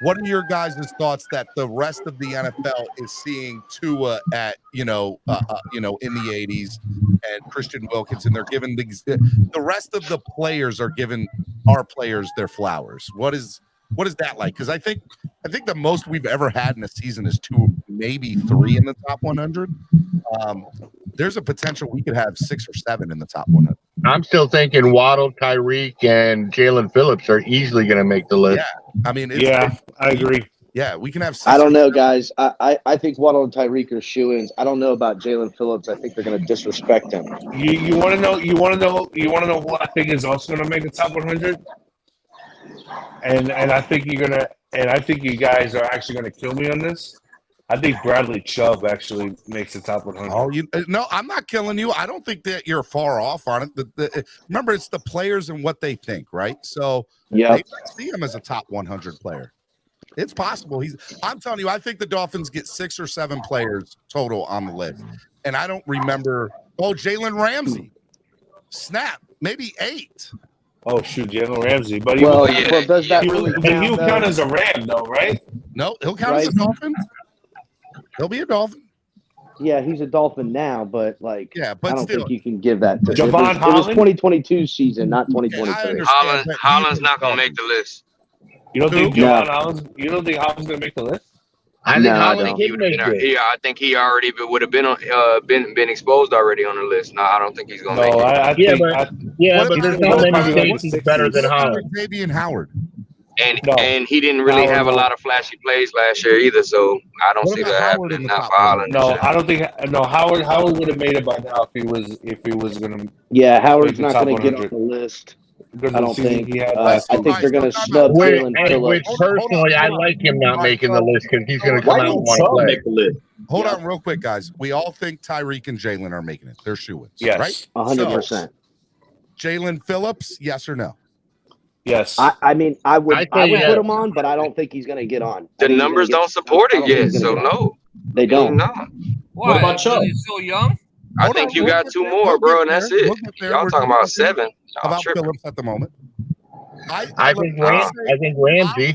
What are your guys' thoughts that the rest of the NFL is seeing Tua at, in the 80s and Christian Wilkens, and they're giving the rest of the players are giving our players their flowers? What is that like? Because I think the most we've ever had in a season is 2, maybe 3 in the top 100. There's a potential we could have 6 or 7 in the top 100. I'm still thinking Waddle, Tyreek, and Jalen Phillips are easily going to make the list. Yeah, I mean, I agree. Yeah, we can have 6 I don't know, guys. I think Waddle and Tyreek are shoo-ins. I don't know about Jalen Phillips. I think they're going to disrespect him. You want to know? You want to know who I think is also going to make the top 100? And I think you're gonna. And I think you guys are actually going to kill me on this. I think Bradley Chubb actually makes the top 100. Oh, no, I'm not killing you. I don't think that you're far off on it. Remember, it's the players and what they think, right? So yeah, they might see him as a top 100 player. It's possible. I'm telling you, I think the Dolphins get 6 or 7 players total on the list. And I don't remember. Oh, Jalen Ramsey. Snap. Maybe 8. Oh, shoot, Jalen Ramsey. But well, does that really count? He'll count as a Ram, though, right? No, he'll count as a Dolphin. He'll be a Dolphin. Yeah, he's a Dolphin now, but but I don't still, think you can give that to Javon it was Holland? 2022 season, not 2023. Holland's not gonna make the list. You don't think No. Holland's gonna make the list? I think No, I Holland don't. can make it. I think he already would have been been exposed already on the list. No, I don't think he's gonna make it. But there's not many safeties better than Holland. Xavier Howard. And he didn't really have a lot of flashy plays last year either, so I don't see that happening. Not for Holland. No, I don't think. No, Howard would have made it by now if he was gonna. Yeah, Howard's make the not top going to get 100. on the list. Because I don't think. he had I think they're going to snub Jalen Phillips. Personally, I like him not making the list because he's going to come out and want to play. Make the list. Hold on real quick, guys. We all think Tyreek and Jalen are making it. They're shoo-ins, Yes. right? 100%. So, Jalen Phillips, yes or no? Yes. I mean, I would put yeah. him on, but I don't think he's going to get on. The numbers don't support it yet, so no. They don't. No. What about Chubb? He's so young. I think you got 2 more, bro, and that's it. Y'all talking about 7. About Phillips at the moment. I think Ramsey.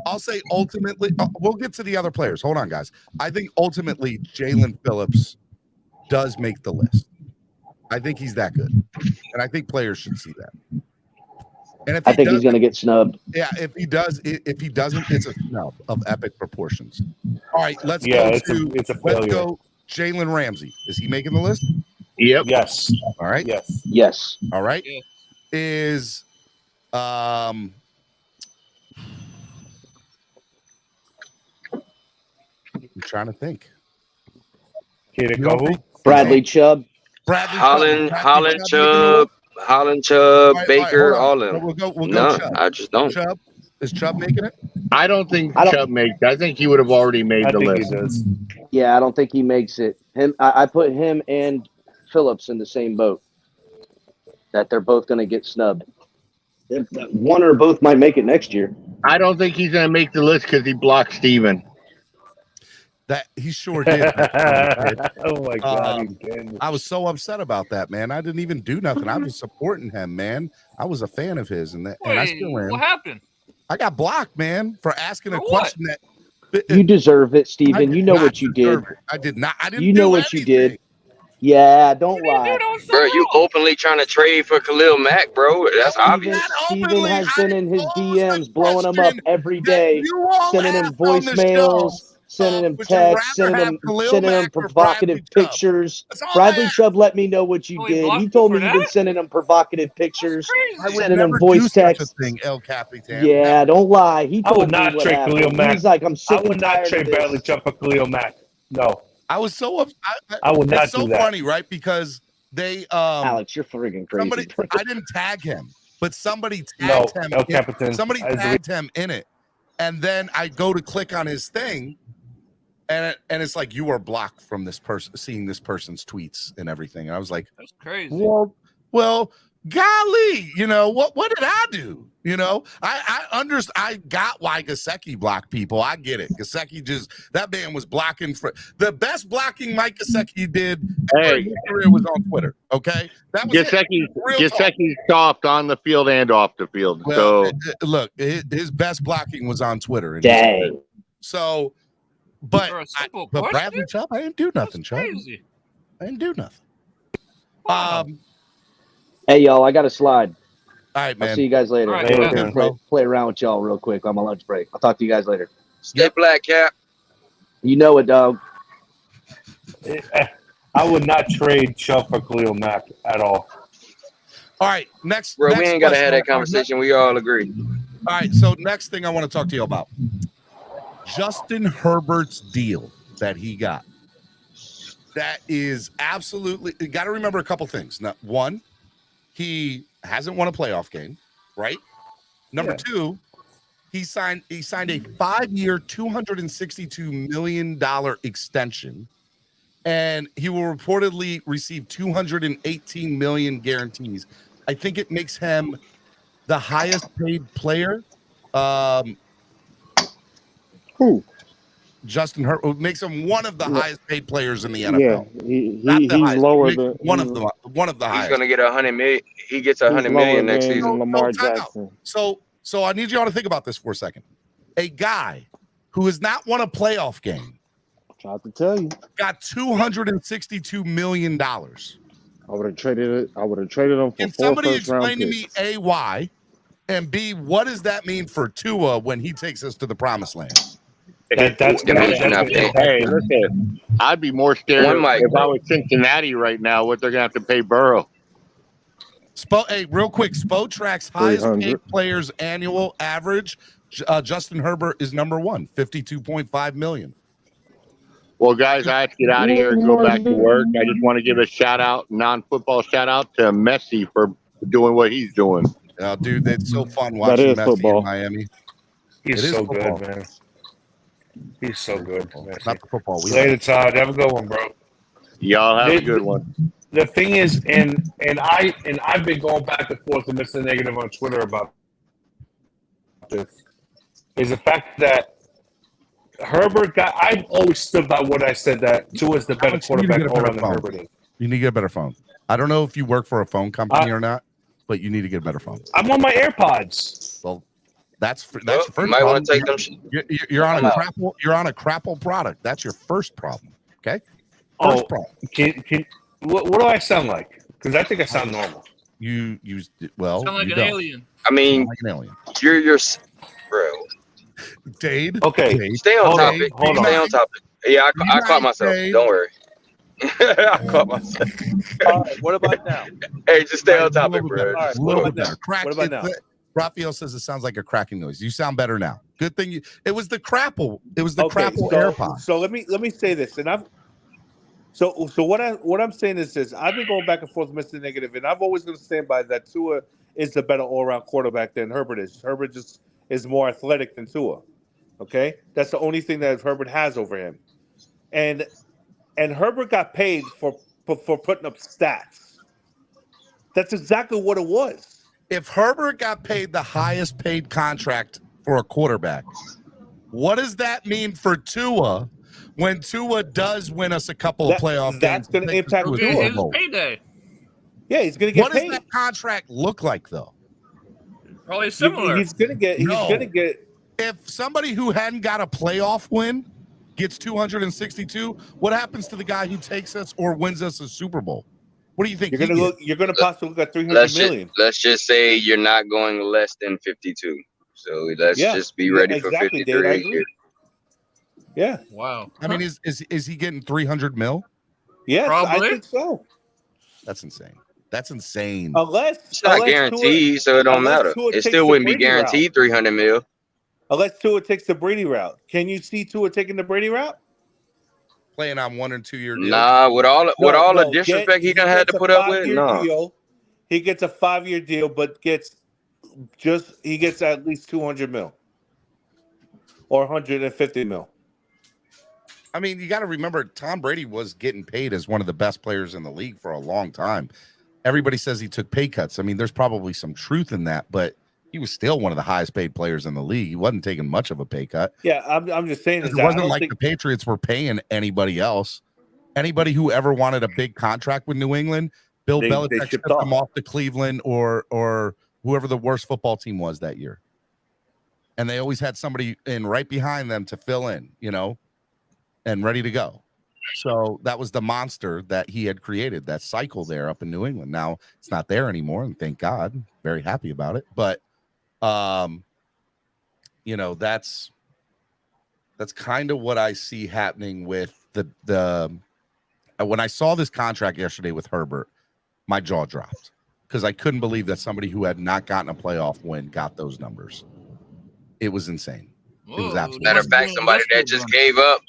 I'll say ultimately, we'll get to the other players. Hold on, guys. I think ultimately Jalen Phillips does make the list. I think he's that good, and I think players should see that. And if I think he's going to get snubbed. Yeah, if he doesn't, it's a snub of epic proportions. All right, let's it's a failure. go. Jalen Ramsey, is he making the list? Yep. Yes. All right. Yes. All right. Is I'm trying to think. Bradley Chubb. Holland, Chubb, Baker, all of them. We'll go No, Chubb. I just don't. Chubb, is Chubb making it? I don't think Chubb makes it. I think he would have already made the list. Yeah, I don't think he makes it. I put him and Phillips in the same boat. That they're both going to get snubbed. One or both might make it next year. I don't think he's going to make the list because he blocked Steven. That he sure did. Oh my God! I was so upset about that, man. I didn't even do nothing. I was supporting him, man. I was a fan of his, and I still am. What happened? I got blocked, man, for asking a question that You deserve it, Steven. You know what you did. I did not. I didn't. You know what you did. Yeah, don't lie. Bro, you openly trying to trade for Khalil Mack, bro. That's obvious. Steven has been in his DMs, blowing him up every day, sending him voicemails, sending him texts, sending him provocative pictures. Bradley Chubb let me know what you did. He told me you've been sending him provocative pictures, sending him voice texts. El Capitan. Yeah, don't lie. He I told would me not what trade happened. Khalil Mack. He's like, I'm sick I would and not tired trade of this. Bradley Chubb for Khalil Mack. No. I was so upset. I would not It's so do that. funny, right? Because they Alex, you're friggin' crazy. somebody I didn't tag him, but somebody No, tagged him. El Capitan. Somebody I agree. tagged him in it. And then I go to click on his thing, and it's like, you are blocked from this person, seeing this person's tweets and everything. And I was like, That's crazy. Well, golly, what did I do? I got why Gesicki blocked people. I get it. Gesicki that man was blocking for the best blocking Mike Gesicki did ever in his career was on Twitter. Okay, that was Gesicki's soft on the field and off the field. Well, So look, his best blocking was on Twitter. Dang. So, but For a simple but question? Bradley Chubb, I didn't do nothing, Chubb. Crazy. I didn't do nothing. Hey, y'all, I got to slide. All right, man. I'll see you guys later. All right, I'm gonna play around with y'all real quick on my lunch break. I'll talk to you guys later. Stay black, Cap. You know it, dog. I would not trade Chubb for Khalil Mack at all. All right, next. Bro, we next ain't got to have question. that conversation. We all agree. All right, so next thing I want to talk to you about, Justin Herbert's deal that he got. That is absolutely, you got to remember a couple things. One, he hasn't won a playoff game, right? Number two, he signed a 5-year, $262 million extension, and he will reportedly receive 218 million guarantees. I think it makes him the highest paid player. Who? Justin Herbert makes him one of the highest paid players in the Yeah, NFL. he's lower than one of the He's highest. gonna get 100 million. He gets He's 100 lower million next than season. Lamar time out. Jackson. So I need you all to think about this for a second. A guy who has not won a playoff game, Tried to tell you. got $262 million. I would have traded it. I would have traded him for Can 4 somebody first-round explain to me, picks. A, why, and B, what does that mean for Tua when he takes us to the promised land? That's hey, listen, I'd be more scared One mic, if I was Cincinnati right now, what they're gonna have to pay Burrow. Hey, real quick, Spotrac's highest 300. paid players annual average. Justin Herbert is number one, 52.5 million. Well, guys, I have to get out of here and go back to work. I just want to give a shout out, non-football shout out to Messi for doing what he's doing. Dude, it's so fun That watching is Messi football. in Miami. He's It is so football. good, man. He's so good. Not the football. We Later, like. Todd. Have a good one, bro. Y'all have a good one. The thing is, and I've been going back and forth with Mr. Negative on Twitter about this, is the fact that Herbert got. I've always stood by what I said, that Tua is the better Alex, you need to quarterback get a all better around than phone. Herbert is. You need to get a better phone. I don't know if you work for a phone company or not, but you need to get a better phone. I'm on my AirPods. Well, that's your first You might problem. want to take them. You're on I'm a out. crapple. You're on a crapple product. That's your first problem. Okay. First problem. What do I sound like? Because I think I sound normal. You well. Sound like you an don't. alien. I mean, Like an alien. you're bro. Dade. Okay. Dade. Stay on Hold on, topic. hold on. Stay on topic. Yeah, I caught myself. Dade. Don't worry. I caught myself. All right, what about now? Hey, just stay on A little topic, bit bro. better. All right, A what little about bit better. now? Crack. What about now? Raphael says it sounds like a cracking noise. You sound better now. Good thing it was the crapple. It was the Okay, crapple so, AirPod. so let me say this, and so what I'm saying is this: I've been going back and forth with Mr. Negative, and I've always going to stand by that. Tua is the better all-around quarterback than Herbert is. Herbert just is more athletic than Tua. Okay, that's the only thing that Herbert has over him, and Herbert got paid for putting up stats. That's exactly what it was. If Herbert got paid the highest paid contract for a quarterback, what does that mean for Tua when Tua does win us a couple of playoff games? That's going to impact He'll Tua. get his payday. Yeah, he's going to get What paid. does that contract look like, though? Probably similar. He's going to get. He's No. going to get. If somebody who hadn't got a playoff win gets 262, what happens to the guy who takes us or wins us a Super Bowl? What do you think? You're going to look. You're going to possibly look at 300 Let's million. just say you're not going less than 52. So let's just be ready for exactly, 53 Dave, I a year. agree. Yeah. Wow. I mean, is he getting 300 mil? Yes, Probably. I think so. That's insane. That's insane. Unless It's not guaranteed, so it don't matter. It still wouldn't be guaranteed 300 mil. Unless Tua takes the Brady route. Can you see Tua taking the Brady route? Playing on 1 and 2 year deals. Nah, with all the No, disrespect he done gets had to a put up with, 5-year no. deal. He gets a 5-year deal, but he gets at least 200 mil. or 150 mil? I mean, you got to remember, Tom Brady was getting paid as one of the best players in the league for a long time. Everybody says he took pay cuts. I mean, there's probably some truth in that, but he was still one of the highest paid players in the league. He wasn't taking much of a pay cut. Yeah, I'm just saying. It wasn't like the Patriots were paying anybody else. Anybody who ever wanted a big contract with New England, Bill Belichick shipped them off to Cleveland or whoever the worst football team was that year. And they always had somebody in right behind them to fill in, you know, and ready to go. So that was the monster that he had created, that cycle there up in New England. Now it's not there anymore, and thank God. Very happy about it. But you know, that's kind of what I see happening with the when I saw this contract yesterday with Herbert, my jaw dropped because I couldn't believe that somebody who had not gotten a playoff win got those numbers. It was insane. It was absolutely Matter of fact, somebody that just gave up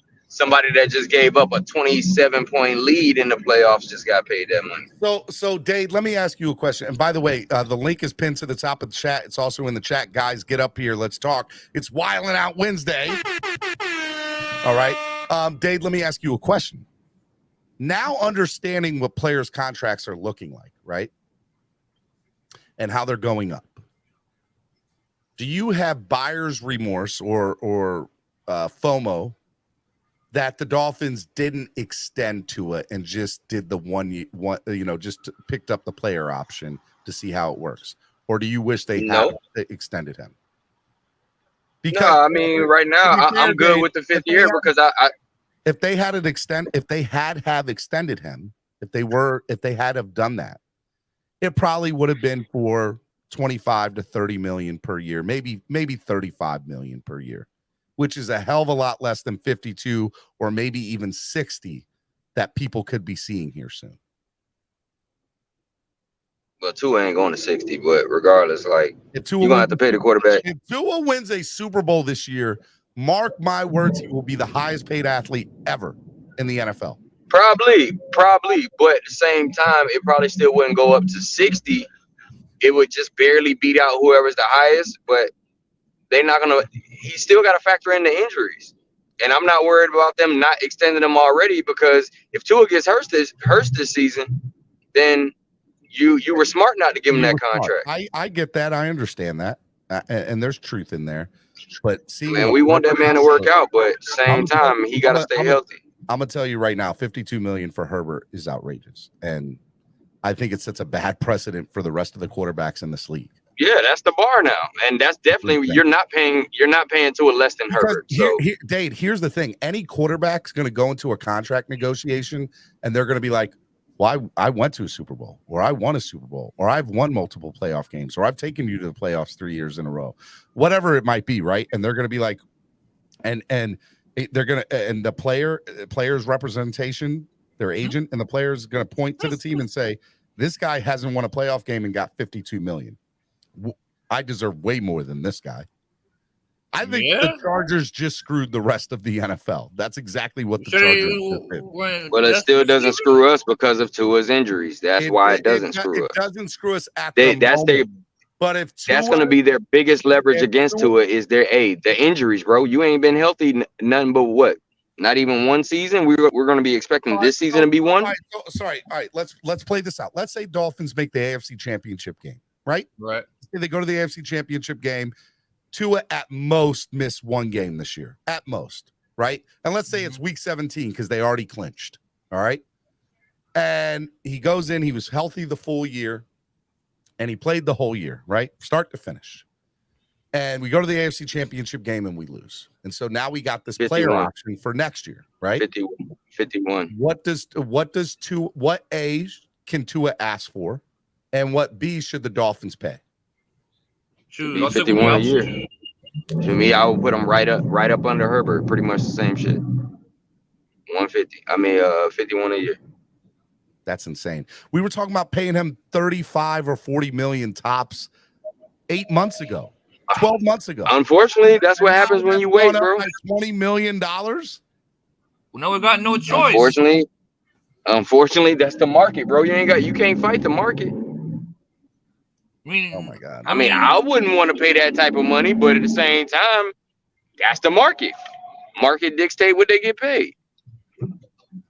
a 27-point lead in the playoffs just got paid that money. So Dave, let me ask you a question. And by the way, the link is pinned to the top of the chat. It's also in the chat. Guys, get up here. Let's talk. It's Wildin' Out Wednesday. All right. Dave, let me ask you a question. Now understanding what players' contracts are looking like, right? And how they're going up. Do you have buyer's remorse or FOMO that the Dolphins didn't extend to it and just did the one, just picked up the player option to see how it works? Or do you wish they had extended him? Because no, I mean, right now I'm good with the 5th year because if they had have extended him, if they had have done that, it probably would have been for 25 to 30 million per year, maybe 35 million per year, which is a hell of a lot less than 52 or maybe even 60 that people could be seeing here soon. Well, Tua ain't going to 60, but regardless, like you're gonna have to pay the quarterback. If Tua wins a Super Bowl this year, mark my words, he will be the highest paid athlete ever in the NFL. Probably, but at the same time, it probably still wouldn't go up to 60. It would just barely beat out whoever's the highest, but they're not gonna. He still got to factor in the injuries, and I'm not worried about them not extending them already because if Tua gets hurt this season, then you were smart not to give him that contract. I get that. I understand that, and there's truth in there. But see, man, we want that man to work out, but at the same time, he got to stay healthy. I'm gonna tell you right now, 52 million for Herbert is outrageous, and I think it sets a bad precedent for the rest of the quarterbacks in this league. Yeah, that's the bar now, and that's definitely you're not paying to a less than Herbert. So, Dave, here's the thing: any quarterback's going to go into a contract negotiation, and they're going to be like, "Well, I went to a Super Bowl, or I won a Super Bowl, or I've won multiple playoff games, or I've taken you to the playoffs 3 years in a row, whatever it might be," right? And they're going to be like, and they're going to, and the player's representation, their agent, and the player's going to point to the team and say, "This guy hasn't won a playoff game and got 52 million. I deserve way more than this guy." I think the Chargers just screwed the rest of the NFL. That's exactly what the Chargers did. Well, it still doesn't screw us because of Tua's injuries. That's why it doesn't screw us. It doesn't screw us at the moment. But if that's going to be their biggest leverage against Tua is the injuries, bro. You ain't been healthy nothing but what? Not even one season. We're going to be expecting this season to be one. All right. Let's play this out. Let's say Dolphins make the AFC Championship game, right? Right. They go to the AFC Championship game. Tua at most miss one game this year, at most, right? And let's say it's week 17 because they already clinched, all right? And he goes in, he was healthy the full year, and he played the whole year, right? Start to finish. And we go to the AFC Championship game and we lose. And so now we got this 51. player option for next year, right? 51. What A can Tua ask for, and what B should the Dolphins pay? 51 a year. To me, I would put them right up under Herbert. Pretty much the same shit. 150. 51 a year. That's insane. We were talking about paying him 35 or 40 million tops 8 months ago, 12 months ago. Unfortunately, that's what happens when you wait, bro. $20 million. Well, no, we got no choice. Unfortunately, that's the market, bro. You can't fight the market. Oh my God. I mean, I wouldn't want to pay that type of money, but at the same time, That's the market. Market dictate what they get paid.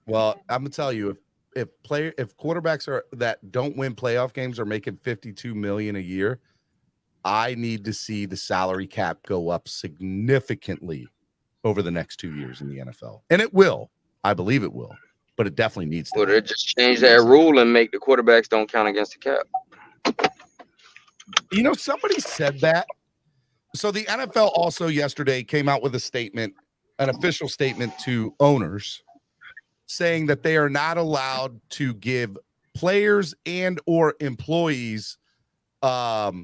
Well, I'm gonna tell you, if quarterbacks that don't win playoff games are making $52 million a year, I need to see the salary cap go up significantly over the next 2 years in the NFL, and it will. I believe it will, but it definitely needs to. Well, they just change that rule and make the quarterbacks don't count against the cap. You know, somebody said that. So the NFL also yesterday came out with a statement, an official statement to owners, saying that they are not allowed to give players and or employees what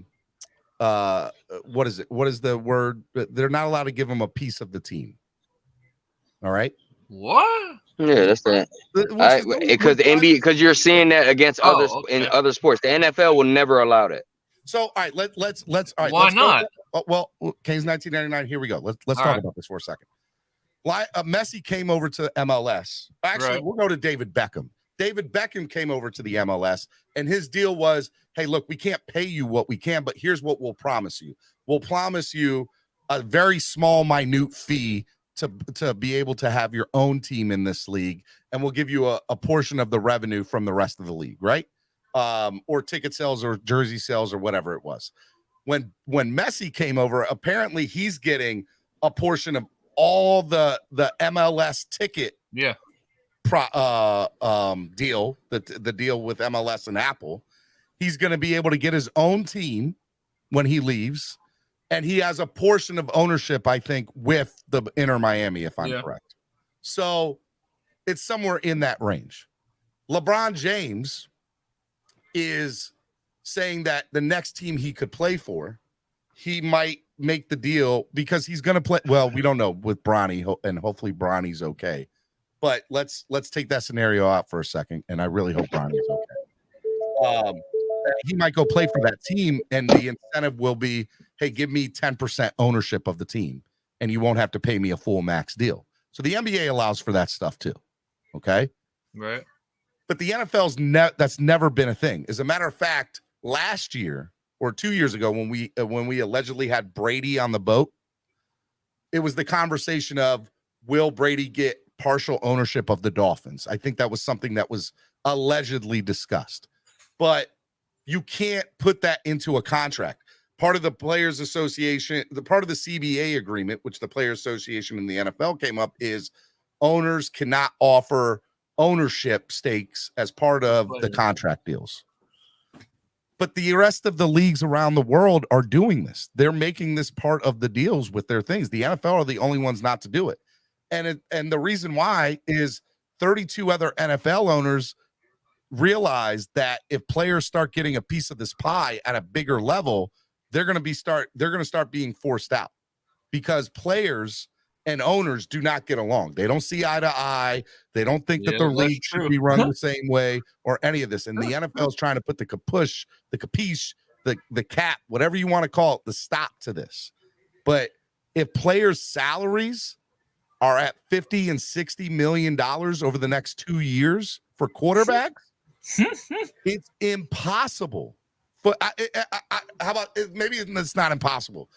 is it? What is the word? They're not allowed to give them a piece of the team. All right. What? Yeah, that's that. Because the NBA, because you're seeing that against others in other sports. The NFL will never allow that. So all right, let's all right. Why let's not? Go, well, Kings 1999. Here we go. Let's talk about this for a second. Messi came over to MLS. Actually, we'll go to David Beckham. David Beckham came over to the MLS, and his deal was, hey, look, we can't pay you what we can, but here's what we'll promise you. We'll promise you a very small, minute fee to be able to have your own team in this league, and we'll give you a portion of the revenue from the rest of the league, right? Or ticket sales or jersey sales or whatever it was. When Messi came over, apparently he's getting a portion of all the MLS ticket deal, the deal with MLS and Apple. He's going to be able to get his own team when he leaves, and he has a portion of ownership, I think, with the Inter Miami, if I'm correct. So it's somewhere in that range. LeBron James is saying that the next team he could play for, he might make the deal because he's going to play. Well, we don't know with Bronny, and hopefully Bronny's okay. But let's take that scenario out for a second, and I really hope Bronny's okay. He might go play for that team, and the incentive will be, hey, give me 10% ownership of the team, and you won't have to pay me a full max deal. So the NBA allows for that stuff too. Okay. Right. But the NFL's that's never been a thing. As a matter of fact, last year or 2 years ago, when we allegedly had Brady on the boat, it was the conversation of, will Brady get partial ownership of the Dolphins? I think that was something that was allegedly discussed, but you can't put that into a contract. Part of the Players Association, the part of the CBA agreement, which the Players Association in the NFL came up, is owners cannot offer ownership stakes as part of the contract deals. But the rest of the leagues around the world are doing this. They're making this part of the deals with their things. The NFL are the only ones not to do it. And the reason why is 32 other NFL owners realize that if players start getting a piece of this pie at a bigger level, they're going to start being forced out, because players and owners do not get along. They don't see eye to eye. They don't think that their league should be run the same way or any of this. And the NFL is trying to put the capiche, the cap, whatever you want to call it, the stop to this. But if players' salaries are at $50 and $60 million over the next 2 years for quarterbacks, it's impossible. But how about, maybe it's not impossible,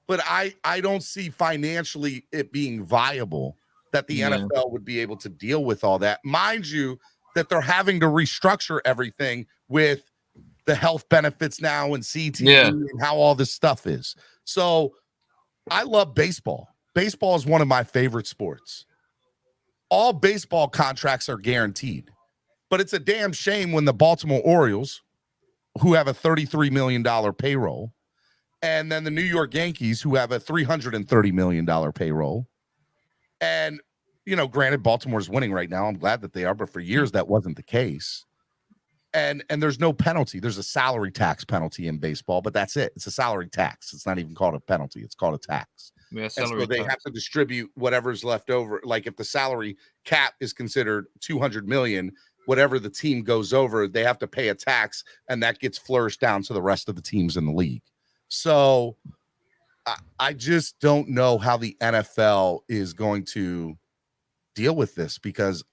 but I don't see financially it being viable that the NFL would be able to deal with all that. Mind you, that they're having to restructure everything with the health benefits now and CTE and how all this stuff is. So I love baseball. Baseball is one of my favorite sports. All baseball contracts are guaranteed, but it's a damn shame when the Baltimore Orioles, who have a $33 million payroll, and then the New York Yankees, who have a $330 million payroll. And, you know, granted, Baltimore's winning right now. I'm glad that they are, but for years that wasn't the case. And there's no penalty. There's a salary tax penalty in baseball, but that's it. It's a salary tax. It's not even called a penalty. It's called a tax. Yeah, and so they have to distribute whatever's left over. Like if the salary cap is considered $200 million, whatever the team goes over, they have to pay a tax, and that gets flourished down to the rest of the teams in the league. So I just don't know how the NFL is going to deal with this, because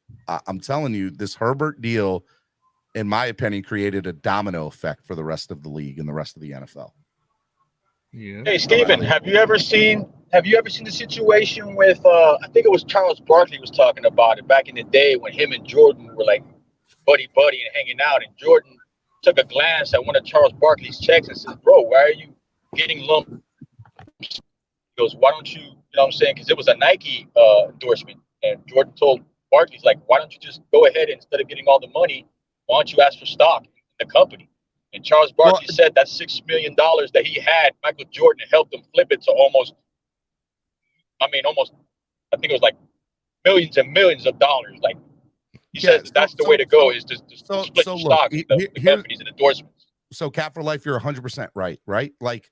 I'm telling you, this Herbert deal, in my opinion, created a domino effect for the rest of the league and the rest of the NFL. Yeah. Hey, Steven, have you ever seen the situation with I think it was Charles Barkley was talking about it back in the day when him and Jordan were like buddy and hanging out, and Jordan took a glance at one of Charles Barkley's checks and says, "Bro, why are you getting lumps?" He goes, "Why don't you know what I'm saying?" Because it was a Nike endorsement, and Jordan told Barkley, he's like, "Why don't you just go ahead and instead of getting all the money, why don't you ask for stock in the company?" And Charles Barkley said that $6 million that he had, Michael Jordan helped him flip it to almost, I think it was like millions and millions of dollars. Like he said, that's the way to go is to split the stock in the companies and endorsements. So Cap for Life, you're 100% right? Like,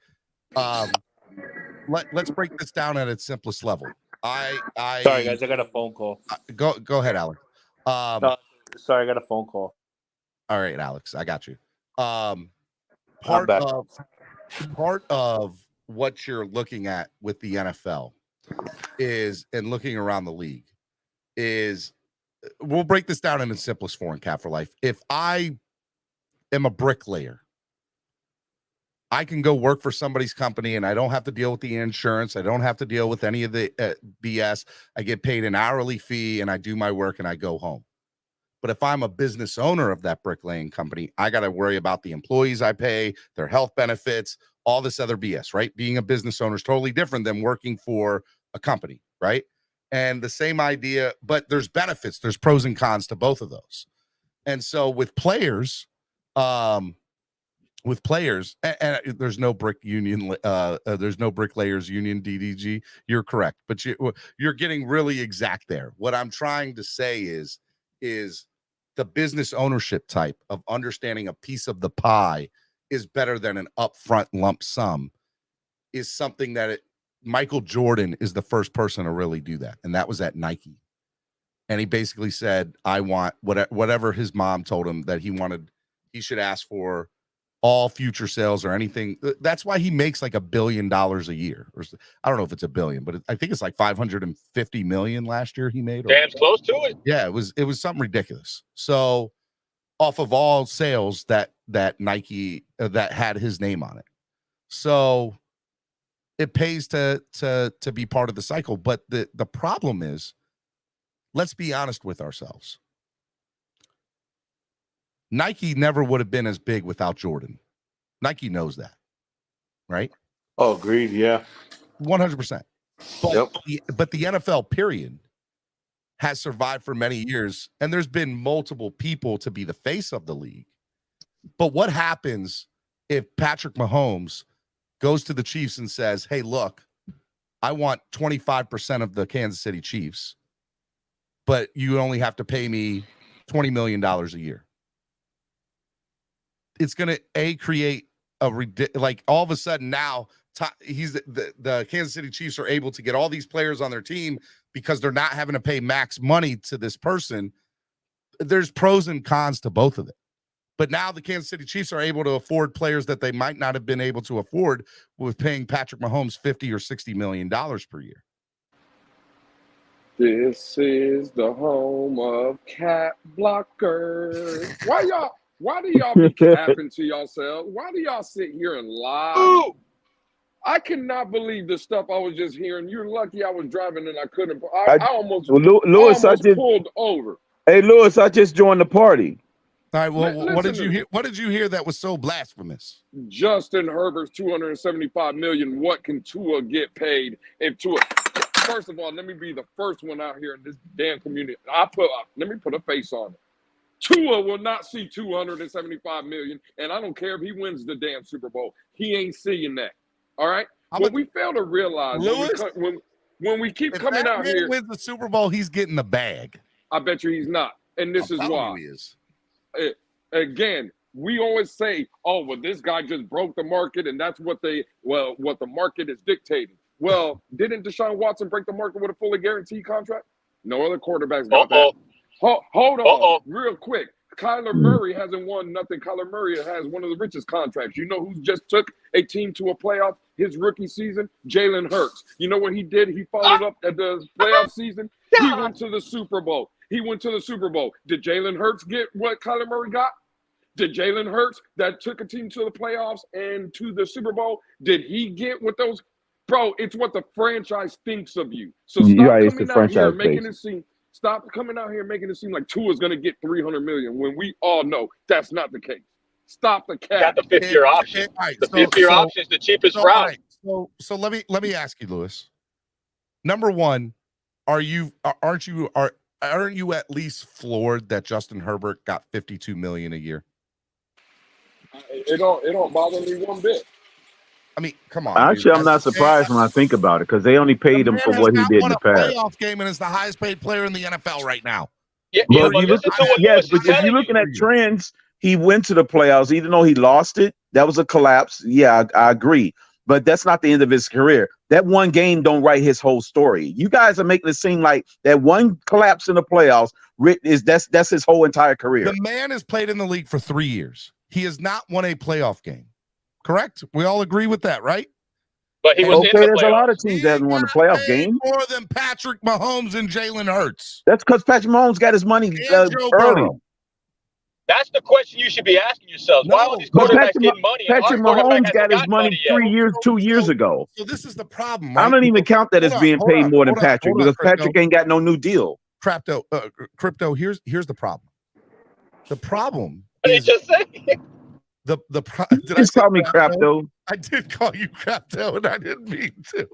let's break this down at its simplest level. Sorry, guys, I got a phone call. Go ahead, Alex. No, sorry, I got a phone call. All right, Alex, I got you. Part of what you're looking at with the NFL is, and looking around the league, is we'll break this down in its simplest form, Cap for Life. If I am a bricklayer, I can go work for somebody's company and I don't have to deal with the insurance. I don't have to deal with any of the BS. I get paid an hourly fee and I do my work and I go home. But if I'm a business owner of that bricklaying company, I got to worry about the employees I pay, their health benefits, all this other BS, right? Being a business owner is totally different than working for a company, right? And the same idea, but there's benefits, there's pros and cons to both of those. And so with players, and there's no brick union, there's no bricklayers union, DDG. You're correct, but you're getting really exact there. What I'm trying to say is the business ownership type of understanding a piece of the pie is better than an upfront lump sum, is something that Michael Jordan is the first person to really do that. And that was at Nike. And he basically said, I want whatever his mom told him that he should ask for all future sales or anything. That's why he makes like $1 billion a year. Or I don't know if it's $1 billion, but I think it's like 550 million last year he made. Damn close to it. Yeah, it was something ridiculous. So off of all sales that Nike that had his name on it. So it pays to be part of the cycle. But the problem is, let's be honest with ourselves. Nike never would have been as big without Jordan. Nike knows that, right? Oh, agreed. Yeah, 100%. But the NFL period has survived for many years, and there's been multiple people to be the face of the league. But what happens if Patrick Mahomes goes to the Chiefs and says, "Hey, look, I want 25% of the Kansas City Chiefs, but you only have to pay me $20 million a year." It's going to create like all of a sudden now he's the Kansas City Chiefs are able to get all these players on their team because they're not having to pay max money to this person. There's pros and cons to both of it. But now the Kansas City Chiefs are able to afford players that they might not have been able to afford with paying Patrick Mahomes $50 or $60 million per year. This is the home of cat blockers. Why do y'all be capping to yourselves? Why do y'all sit here and lie? Ooh. I cannot believe the stuff I was just hearing. You're lucky I was driving and I couldn't. I almost pulled over. Hey, Lewis, I just joined the party. All right. Well, what did you hear? What did you hear that was so blasphemous? Justin Herbert's $275 million. What can Tua get paid if Tua? First of all, let me be the first one out here in this damn community. Let me put a face on it. Tua will not see $275 million, and I don't care if he wins the damn Super Bowl. He ain't seeing that. All right. What we fail to realize, Lewis, when we keep coming out here, wins the Super Bowl, he's getting the bag. I bet you he's not, and this is why. He is. Again, we always say, "Oh, well, this guy just broke the market, and that's what the market is dictating." Well, didn't Deshaun Watson break the market with a fully guaranteed contract? No other quarterbacks got that. Hold on, real quick. Kyler Murray hasn't won nothing. Kyler Murray has one of the richest contracts. You know who just took a team to a playoff his rookie season? Jalen Hurts. You know what he did? He followed up at the playoff season. He went to the Super Bowl. Did Jalen Hurts get what Kyler Murray got? Did Jalen Hurts that took a team to the playoffs and to the Super Bowl, did he get with those? Bro, it's what the franchise thinks of you. So stop It's the coming out here franchise making base. it seem. Stop coming out here making it seem like Tua's going to get $300 million when we all know that's not the case. Stop the cap. Got the fifth-year option. The fifth-year option is the cheapest route. All right, so let me ask you, Lewis. Number one, aren't you at least floored that Justin Herbert got $52 million a year? It don't bother me one bit. I mean, come on. Actually, I'm not surprised when I think about it because they only paid him for what he did in the past. Playoff game and is the highest paid player in the NFL right now. But if you're looking at trends, he went to the playoffs, even though he lost it. That was a collapse. Yeah, I agree. But that's not the end of his career. That one game don't write his whole story. You guys are making it seem like that one collapse in the playoffs that's his whole entire career. The man has played in the league for 3 years. He has not won a playoff game. Correct? We all agree with that, right? But he was in the there's a lot playoffs. of teams that haven't won a playoff game. More than Patrick Mahomes and Jalen Hurts. That's because Patrick Mahomes got his money early. That's the question you should be asking yourselves. Why are these quarterbacks getting money? and Patrick our quarterback Mahomes got his money 2 years ago. So this is the problem. I don't even count that as being paid more than Patrick because Patrick ain't got no new deal. Crypto, here's the problem. The problem is just saying. Did I call me Crypto? I did call you Crypto, and I didn't mean to.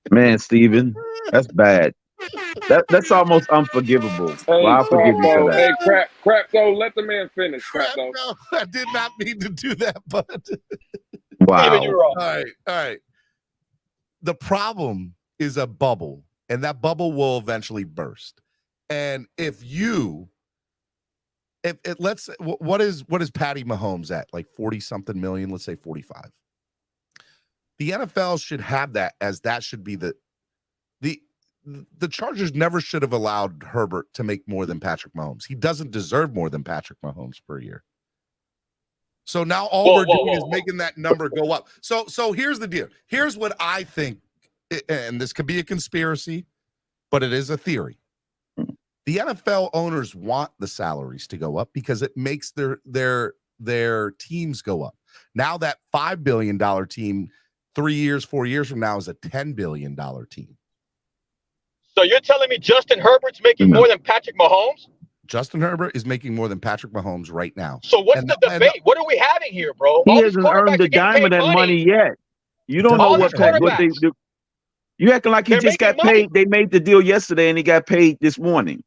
Man, Steven, that's bad. That's almost unforgivable. Hey, well, I'll forgive you for that. Hey, crap, though. Let the man finish. Crap, though. I did not mean to do that, but wow. All right. The problem is a bubble, and that bubble will eventually burst. And what is Patty Mahomes at? Like 40-something million, let's say 45. The NFL should have that should be the Chargers never should have allowed Herbert to make more than Patrick Mahomes. He doesn't deserve more than Patrick Mahomes per year. So now all we're doing is making that number go up. So here's the deal. Here's what I think, and this could be a conspiracy, but it is a theory. The NFL owners want the salaries to go up because it makes their teams go up. Now that $5 billion team 3 years, 4 years from now is a $10 billion team. So you're telling me Justin Herbert's making more than Patrick Mahomes? Justin Herbert is making more than Patrick Mahomes right now. So what's the debate? What are we having here, bro? He hasn't earned a dime of that money yet. You don't know what they do. You acting like he just got paid. They made the deal yesterday and he got paid this morning.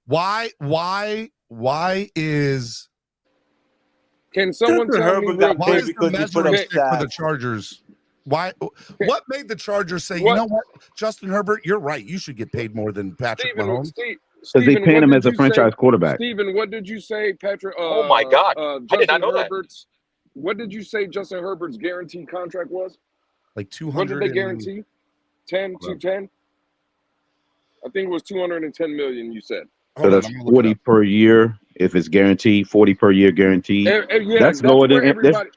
Why is Can someone tell me real why quick is the measuring stick for the Chargers? What made the Chargers say, you know what, Justin Herbert, you're right. You should get paid more than Patrick Mahomes? Because they paying him as a franchise quarterback. Steven, what did you say, Patrick? Oh my God. I did not know that. What did you say Justin Herbert's guaranteed contract was? Like 200. What did they guarantee? 210? I think it was 210 million, you said. So that's 40 per year if it's guaranteed, 40 per year guaranteed. Yeah, that's lower than everybody.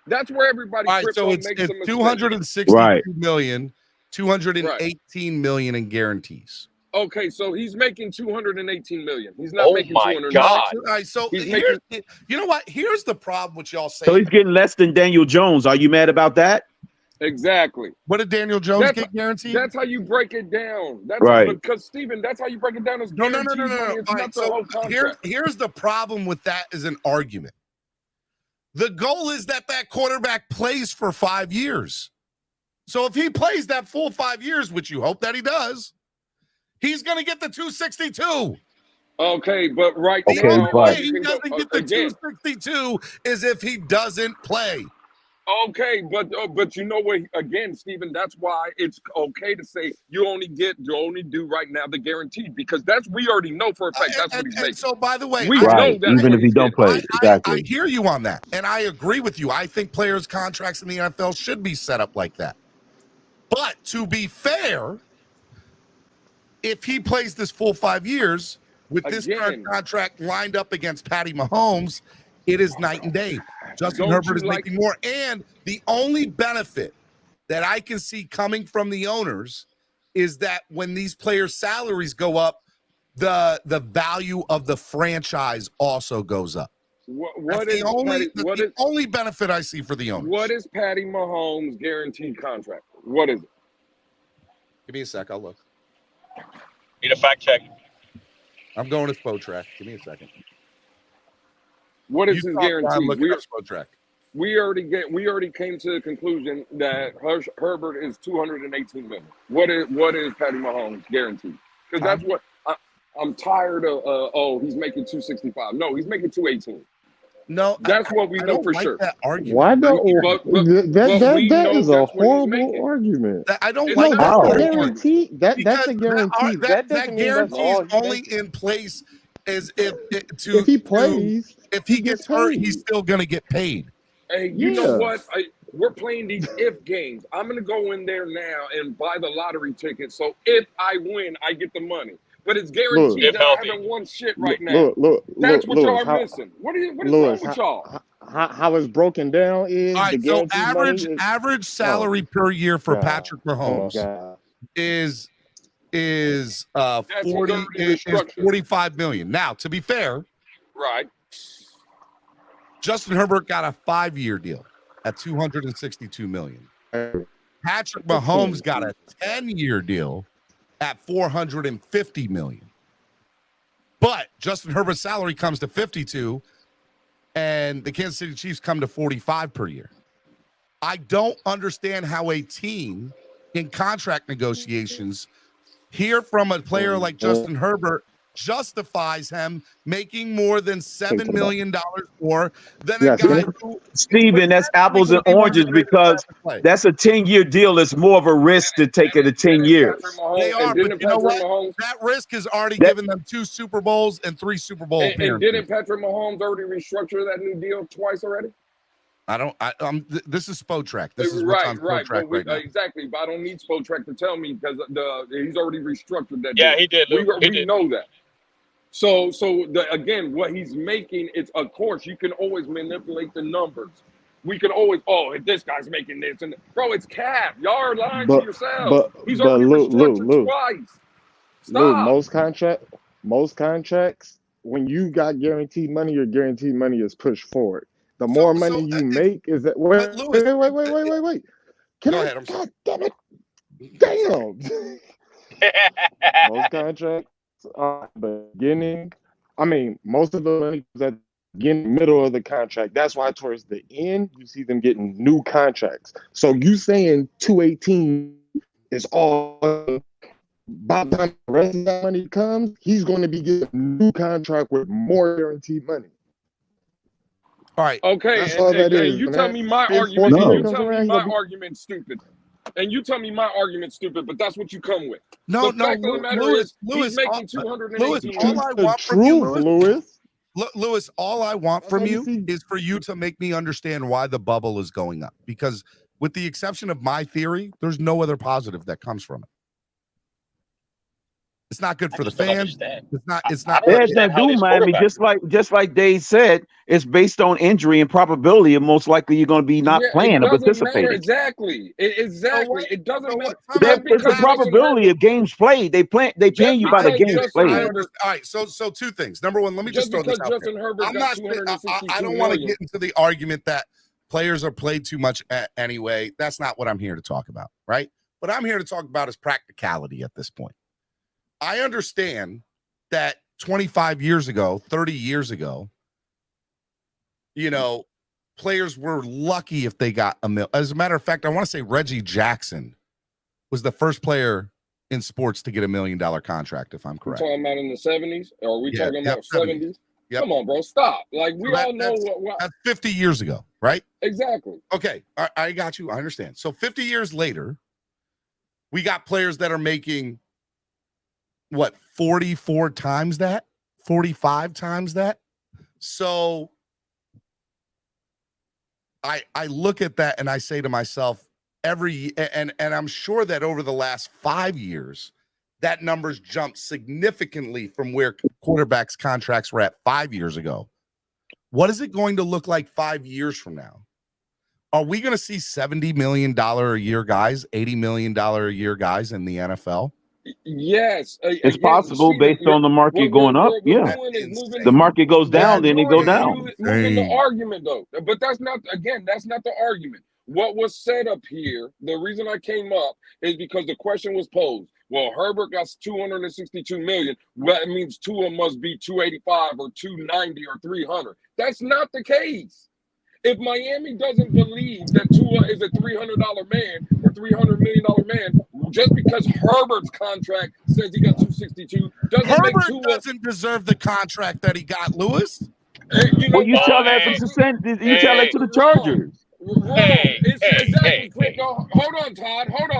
That's where everybody. All right, so it's 262 million, 218 million in guarantees. Okay, so he's making 218 million. He's not making 200. God. All right, so you know what? Here's the problem with y'all saying. So he's getting less than Daniel Jones. Are you mad about that? Exactly. What did Daniel Jones get guaranteed? That's how you break it down. That's right. Because Steven, that's how you break it down. Is No. It's not the whole contract. Here's the problem with that as an argument. The goal is that quarterback plays for 5 years. So if he plays that full 5 years, which you hope that he does, he's going to get the 262. Okay, but now the way he doesn't get the 262 is if he doesn't play. Okay, but you know what? Again, Steven, that's why it's okay to say you only do right now the guaranteed because we already know for a fact that's what he's making. So by the way, we know that even if he don't play, exactly. I hear you on that, and I agree with you. I think players' contracts in the NFL should be set up like that. But to be fair, if he plays this full 5 years with this current contract lined up against Patty Mahomes, it is night and day. Justin Herbert is making more. And the only benefit that I can see coming from the owners is that when these players' salaries go up, the value of the franchise also goes up. What That's is the only benefit I see for the owners. What is Patty Mahomes' guaranteed contract? What is it? Give me a sec. I'll look. Need a fact check. I'm going to Spotrac. Give me a second. What is You his talk while I'm guarantee? looking up Spotrac. We already came to the conclusion that Herbert is $218 million. What is Patty Mahomes guaranteed? Because that's what I'm tired of. He's making $265. No, he's making $218. No, that's what we know for sure. That argument. Why don't But that is a that's what he's horrible argument? I don't No, like that's that a argument. guarantee. That's Because a guarantee. that doesn't mean that's guarantee is all. only in place as if he plays, if he gets hurt, he's still going to get paid. Hey, you know what? We're playing these if games. I'm going to go in there now and buy the lottery ticket. So if I win, I get the money. But it's guaranteed that I haven't won shit right now. That's what y'all are missing. What is wrong with y'all? How it's broken down is All right, the so guaranteed money average salary per year for God. Patrick Mahomes is 45 million. Now, to be fair, right? Justin Herbert got a 5-year deal at $262 million. Patrick Mahomes got a 10-year deal at $450 million. But Justin Herbert's salary comes to 52, and the Kansas City Chiefs come to 45 per year. I don't understand how a team in contract negotiations hear from a player like Justin Herbert justifies him making more than $7 million more than a guy who. Steven, that's apples and oranges because that's a 10-year deal. It's more of a risk to take it to 10 years. They are, but you know what? That risk has already given them 2 Super Bowls and 3 Super Bowl appearances. And didn't Patrick Mahomes already restructure that new deal twice already? This is Spotrac. This is what's on Spotrac right now. Exactly, but I don't need Spotrac to tell me because he's already restructured that. Yeah, deal. he did. Luke. We know that. So again, what he's making is, of course, you can always manipulate the numbers. We can always, this guy's making this, and bro, it's cap. Y'all are lying to yourselves. He's already restructured twice. Stop. Most contracts, when you got guaranteed money, your guaranteed money is pushed forward. The more money you make is that. Wait. Go ahead. I'm sorry. God damn it. Damn. Most contracts are at the beginning. I mean, most of the money is at the beginning, middle of the contract. That's why towards the end, you see them getting new contracts. So you saying 218 is all. By the time the rest of that money comes, he's going to be getting a new contract with more guaranteed money. All right. Okay. That's all that is. You tell me my argument. You tell me my argument's stupid. And you tell me my argument's stupid, but that's what you come with. No, the fact of the matter is, he's making $218 all I want from you, Lewis, all I want from you is for you to make me understand why the bubble is going up. Because with the exception of my theory, there's no other positive that comes from it. It's not good for the fans. It's not. There's that do, Miami. Just like Dave said, it's based on injury and probability, and most likely you're going to be not playing or participating. Exactly. It doesn't matter. It's the probability of games played. They pay you by the games played. All right. So 2 things. Number one, let me just throw this out there. I don't want to get into the argument that players are played too much anyway. That's not what I'm here to talk about, right? What I'm here to talk about is practicality at this point. I understand that 25 years ago, 30 years ago, players were lucky if they got $1 million. As a matter of fact, I want to say Reggie Jackson was the first player in sports to get $1 million contract, if I'm correct. We're talking about in the 70s? Or are we talking about 70s? Yep. Come on, bro. Stop. Like, we all know what. That's 50 years ago, right? Exactly. Okay. I got you. I understand. So 50 years later, we got players that are making 44 times that, 45 times that. So I look at that and I say to myself, and I'm sure that over the last 5 years, that number's jumped significantly from where quarterbacks' contracts were at 5 years ago. What is it going to look like 5 years from now? Are we going to see $70 million a year guys, $80 million a year guys in the NFL? Yes, It's again, possible Steven, based on the market going up. what Yeah, we're doing is moving. the market goes down, then it go Moving down. the argument though, but that's not the argument. What was said up here, the reason I came up is because the question was posed. Well, Herbert got 262 million. Well, that means Tua must be 285 or 290 or 300. That's not the case. If Miami doesn't believe that Tua is a $300 man or $300 million man, just because Herbert's contract says he got 262, doesn't make Herbert Tua. doesn't deserve the contract that he got, Lewis. You know, Well, you tell that to the Chargers. Wrong. It's exactly. No, hold on, Todd. Hold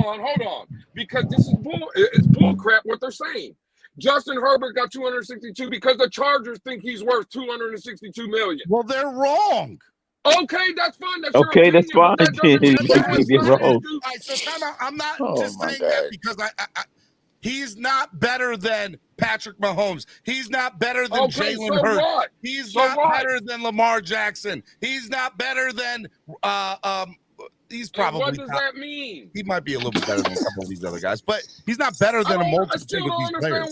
on. Because this is it's bull crap what they're saying. Justin Herbert got 262 because the Chargers think he's worth 262 million. Well, they're wrong. Okay, that's fine. That's Okay, your that's opinion, fine. but that doesn't You mean can be wrong. All right, so time out. I'm not just saying that because he's not better than Patrick Mahomes. He's not better than Jalen Hurts. What? He's not better than Lamar Jackson. He's not better than he's probably. What does that mean? He might be a little bit better than a couple of these other guys, but he's not better than a multitude of these players.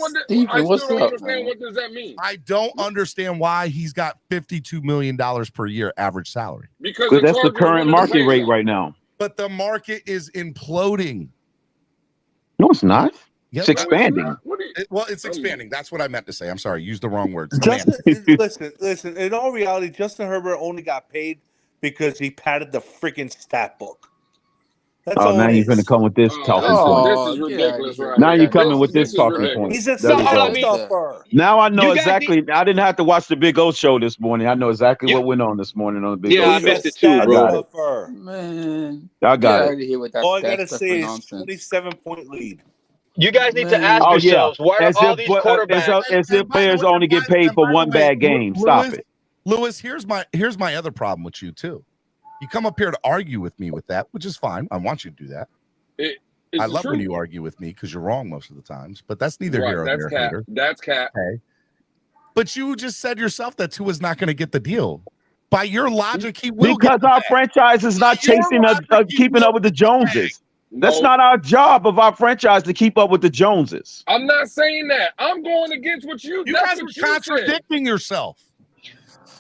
I still don't understand what does that mean. I don't understand why he's got $52 million per year average salary. Because that's the current market rate right now. But the market is imploding. No, it's not. Yeah, It's expanding. It's expanding. That's what I meant to say. I'm sorry. Use the wrong words. Listen. In all reality, Justin Herbert only got paid because he padded the freaking stat book. That's all now it you're is. going to come with this talking This is point. ridiculous, right? Now you're coming with this talking point. He's a There we go. stuffer. Now I know You guys exactly. I didn't have to watch the Big O show this morning. I know exactly what went on this morning on the Big O Yeah, I show. missed it too, bro. Man, I got Get it. out of here with that all I stat gotta stuff say for is nonsense. 27-point lead. You guys need to ask Oh yeah, yourselves, why are as all if these quarterbacks? as if players only get paid for one bad game. Stop it. Lewis, here's my other problem with you too. You come up here to argue with me with that, which is fine. I want you to do that. I love when you argue with me because you're wrong most of the times, but that's neither here nor there. Hater. That's cat. Okay. But you just said yourself that Tua's not going to get the deal. By your logic, he will. Because our franchise is not chasing keeping up with the Joneses. That's not our job of our franchise to keep up with the Joneses. I'm not saying that. I'm going against what you. You that's guys what are contradicting yourself.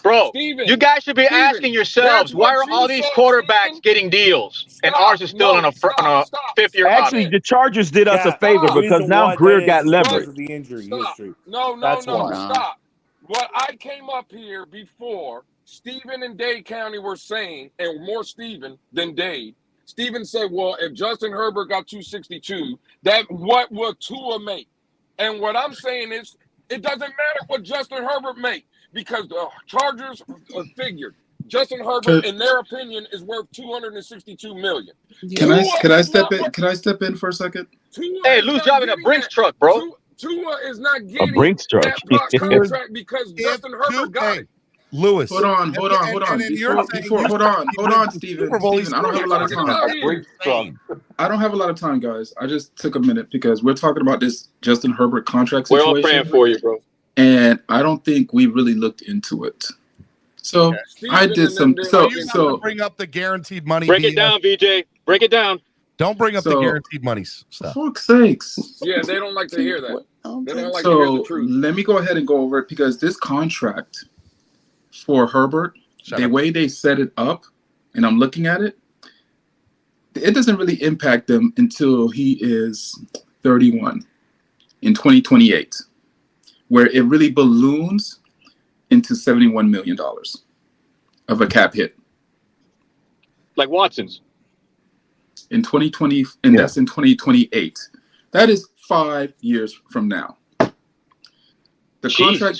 Bro, Steven, you guys should be asking yourselves, why are all these quarterbacks getting deals and ours is still on a fifth-year Actually, option? the Chargers did us a favor because now Greer got leverage. The injury Stop. history. No, That's stop. What I came up here before, Stephen and Dade County were saying, and more Stephen than Dade. Stephen said, well, if Justin Herbert got 262, that what will Tua make? And what I'm saying is, it doesn't matter what Justin Herbert make because the Chargers figured Justin Herbert, in their opinion, is worth 262 million. Can I step in? Can I step in for a second? Hey, Lou's driving a Brinks truck, bro. Tua is not getting Brinks truck. that contract because Justin Herbert got it. Lewis, hold on. Hold on, Steven. I don't have a lot of time. I don't have a lot of time, guys. I just took a minute because we're talking about this Justin Herbert contract situation. We're all praying for you, bro. And I don't think we really looked into it. So I did some. So bring up the guaranteed money. Break it down, VJ. Break it down. Don't bring up the guaranteed money stuff. For fuck's sakes. Yeah, they don't like to hear that. They don't like to hear the truth. Let me go ahead and go over it because this contract for Herbert, the way they set it up, and I'm looking at it, it doesn't really impact them until he is 31 in 2028, where it really balloons into $71 million of a cap hit. Like Watson's. In 2020, and that's in 2028. That is 5 years from now. The contract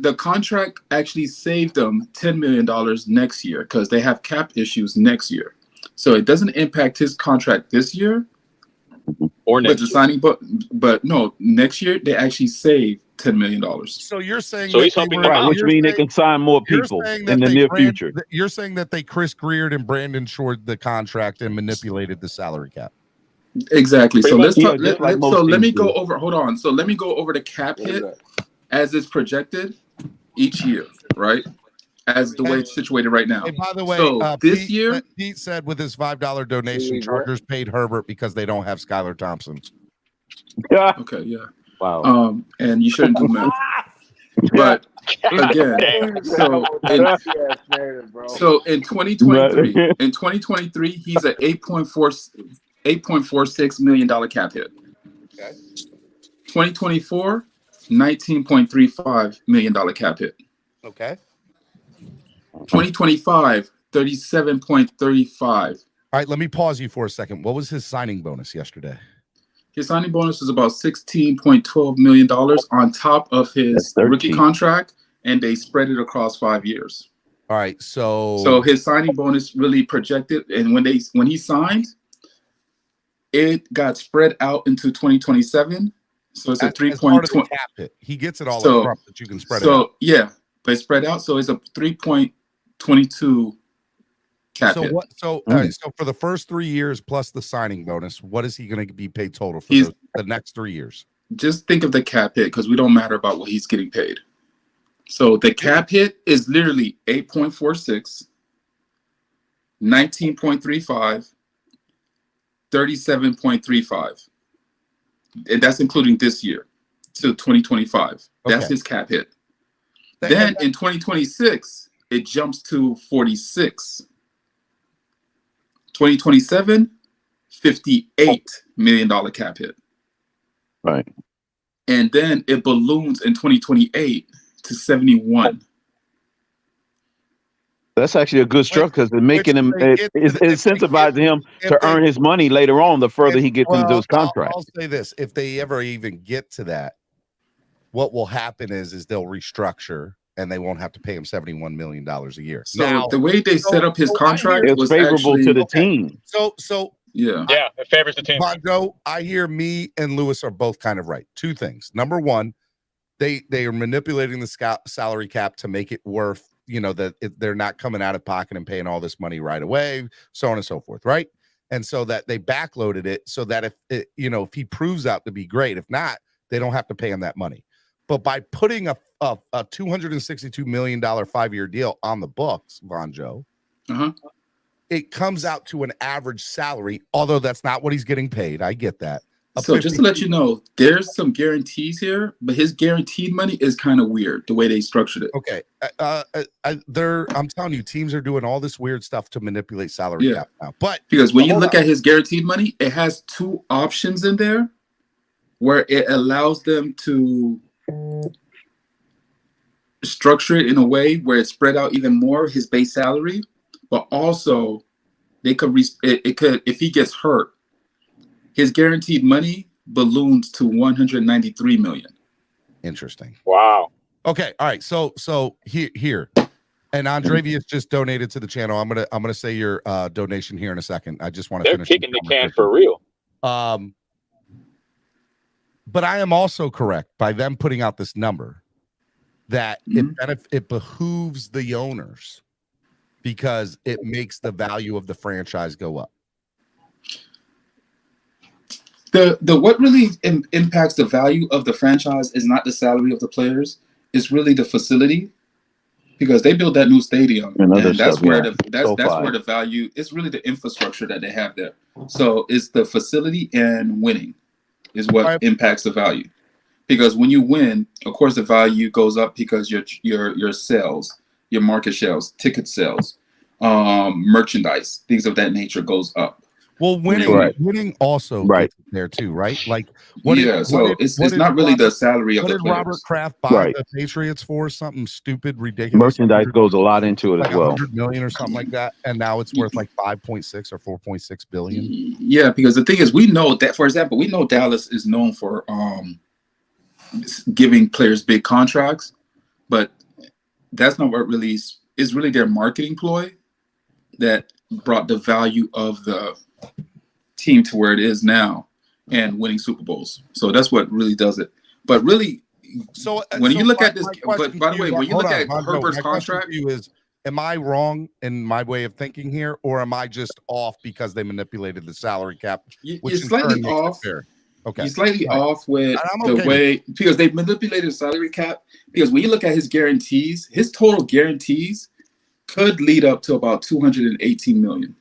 the contract actually saved them $10 million next year because they have cap issues next year. So it doesn't impact his contract this year or next year. Signing, but no, next year they actually save $10 million. So you're saying he's helping them out, which means they can sign more people in the near future. You're saying that they Chris Greered and Brandon Shored the contract and manipulated the salary cap. Exactly. So let's talk. Like Let me go over. Hold on. So let me go over the cap hit as it's projected each year, right? As the way it's situated right now. Hey, by the way, so this year, Pete said with his $5 donation, Chargers paid Herbert because they don't have Skylar Thompson. Okay, yeah. Wow. And you shouldn't do math. But again, so in 2023, he's at $8.46 million cap hit. Okay. 2024, $19.35 million cap hit. Okay. 2025, $37.35. All right, let me pause you for a second. What was his signing bonus yesterday? His signing bonus is about $16.12 million on top of his rookie contract, and they spread it across 5 years. All right, so his signing bonus really projected, and when he signed, it got spread out into 2027. So it's a 3.20 cap hit. He gets it all up front, but you can spread it out. So yeah, but spread out. So it's a 3.22 cap hit. All right, so for the first 3 years plus the signing bonus, what is he going to be paid total for the next 3 years? Just think of the cap hit, because we don't matter about what he's getting paid. So the cap hit is literally 8.46, 19.35, 37.35. And that's including this year to 2025. That's his cap hit. Then in 2026, it jumps to 46. 2027, $58 million cap hit. Right. And then it balloons in 2028 to 71. That's actually a good structure, because it's making him, it's incentivizing him to earn his money later on the further he gets into his contract. I'll say this. If they ever even get to that, what will happen is they'll restructure and they won't have to pay him $71 million a year. So now, the way they set up his contract was favorable actually, to the team. Yeah, it favors the team. Joe, I hear me and Lewis are both kind of right. Two things. Number one, they are manipulating the salary cap to make it worth, that they're not coming out of pocket and paying all this money right away, so on and so forth, right? And so that they backloaded it so that if he proves out to be great, if not, they don't have to pay him that money. But by putting a $262 million 5-year deal on the books, Von Joe, it comes out to an average salary, although that's not what he's getting paid. I get that. So just to let you know, there's some guarantees here, but his guaranteed money is kind of weird the way they structured it. Okay. I'm telling you, teams are doing all this weird stuff to manipulate salary cap now. But because when you look at his guaranteed money, it has 2 options in there where it allows them to structure it in a way where it's spread out even more, his base salary, but also they could if he gets hurt, his guaranteed money balloons to $193 million. Interesting. Wow. Okay. All right. So here, and Andrevius just donated to the channel. I'm gonna say your donation here in a second. I just want to finish. They're kicking the can for real. But I am also correct by them putting out this number that it behooves the owners because it makes the value of the franchise go up. The what really impacts the value of the franchise is not the salary of the players. It's really the facility, because they built that new stadium, and that's where the value. It's really the infrastructure that they have there. So it's the facility and winning is what impacts the value. Because when you win, of course, the value goes up because your sales, your market sales, ticket sales, merchandise, things of that nature goes up. Well, winning also gets there too, right? Like it's not really the salary of the players. What did Robert Kraft buy the Patriots for? Something stupid, ridiculous. Merchandise goes a lot into it like as well. 100 million or something like that, and now it's worth like 5.6 or 4.6 billion. Yeah, because the thing is, we know that, for example, we know Dallas is known for giving players big contracts, but that's not what really is really their marketing ploy that brought the value of the team to where it is now and winning Super Bowls. So that's what really does it. But really, when you look at this, but by the way, when you look at Herbert's contract, am I wrong in my way of thinking here, or am I just off because they manipulated the salary cap? You're slightly off. Okay, you're slightly off with the way, because they manipulated the salary cap. Because when you look at his guarantees, his total guarantees could lead up to about $218 million.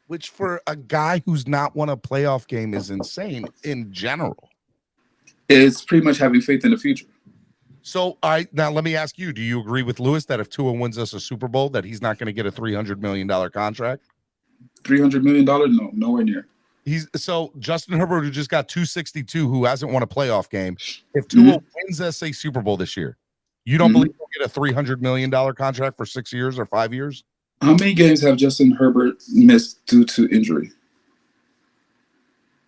which for a guy who's not won a playoff game is insane in general. It's pretty much having faith in the future. So now let me ask you, do you agree with Lewis that if Tua wins us a Super Bowl that he's not going to get a $300 million contract? $300 million? No, nowhere near. So Justin Herbert, who just got 262, who hasn't won a playoff game, if Tua wins us a Super Bowl this year, you don't believe he'll get a $300 million contract for 6 years or 5 years? How many games have Justin Herbert missed due to injury?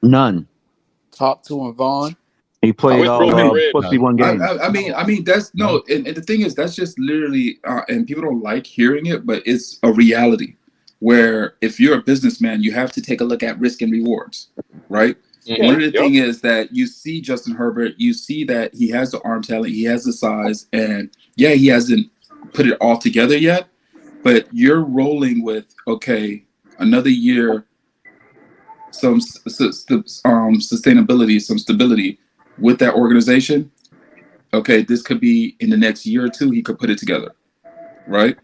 None. Top 2 and Vaughn. He played all 51 games. I mean, that's no, and the thing is, that's just literally, and people don't like hearing it, but it's a reality where if you're a businessman, you have to take a look at risk and rewards, right? Mm-hmm. One of the things is that you see Justin Herbert, you see that he has the arm talent, he has the size, and yeah, he hasn't put it all together yet, but you're rolling with, okay, another year, some sustainability, some stability with that organization. Okay, this could be in the next year or two, he could put it together, right?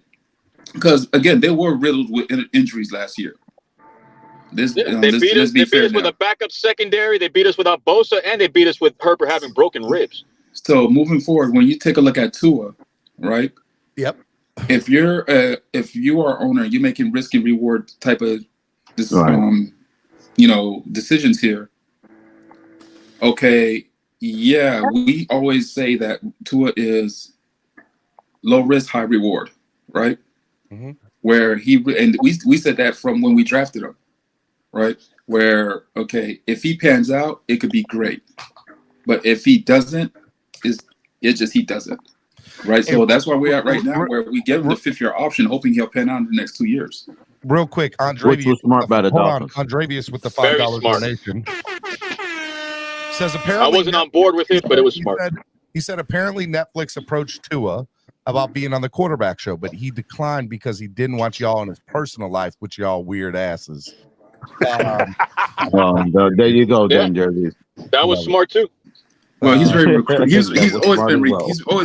Because again, they were riddled with injuries last year. They beat us with a backup secondary. They beat us without Bosa, and they beat us with Herbert having broken ribs. So moving forward, when you take a look at Tua, right? Yep. If you are owner, you're making risk and reward type of decisions here. Okay, yeah, we always say that Tua is low risk, high reward, right? Mm-hmm. Where we said that from when we drafted him, right? Where, okay, if he pans out, it could be great. But if he doesn't, he doesn't. Right. So that's where we're at right now, where we give him the 5th-year option, hoping he'll pan out in the next 2 years. Real quick, Which was smart by the Dolphins. Andrevius with the Very $5 smart. donation says apparently I wasn't on board with it, but it was smart. He said apparently Netflix approached Tua about being on the quarterback show, but he declined because he didn't want y'all in his personal life with y'all weird asses. There you go, Dan Jervis. That was smart too. Well, he's very he's always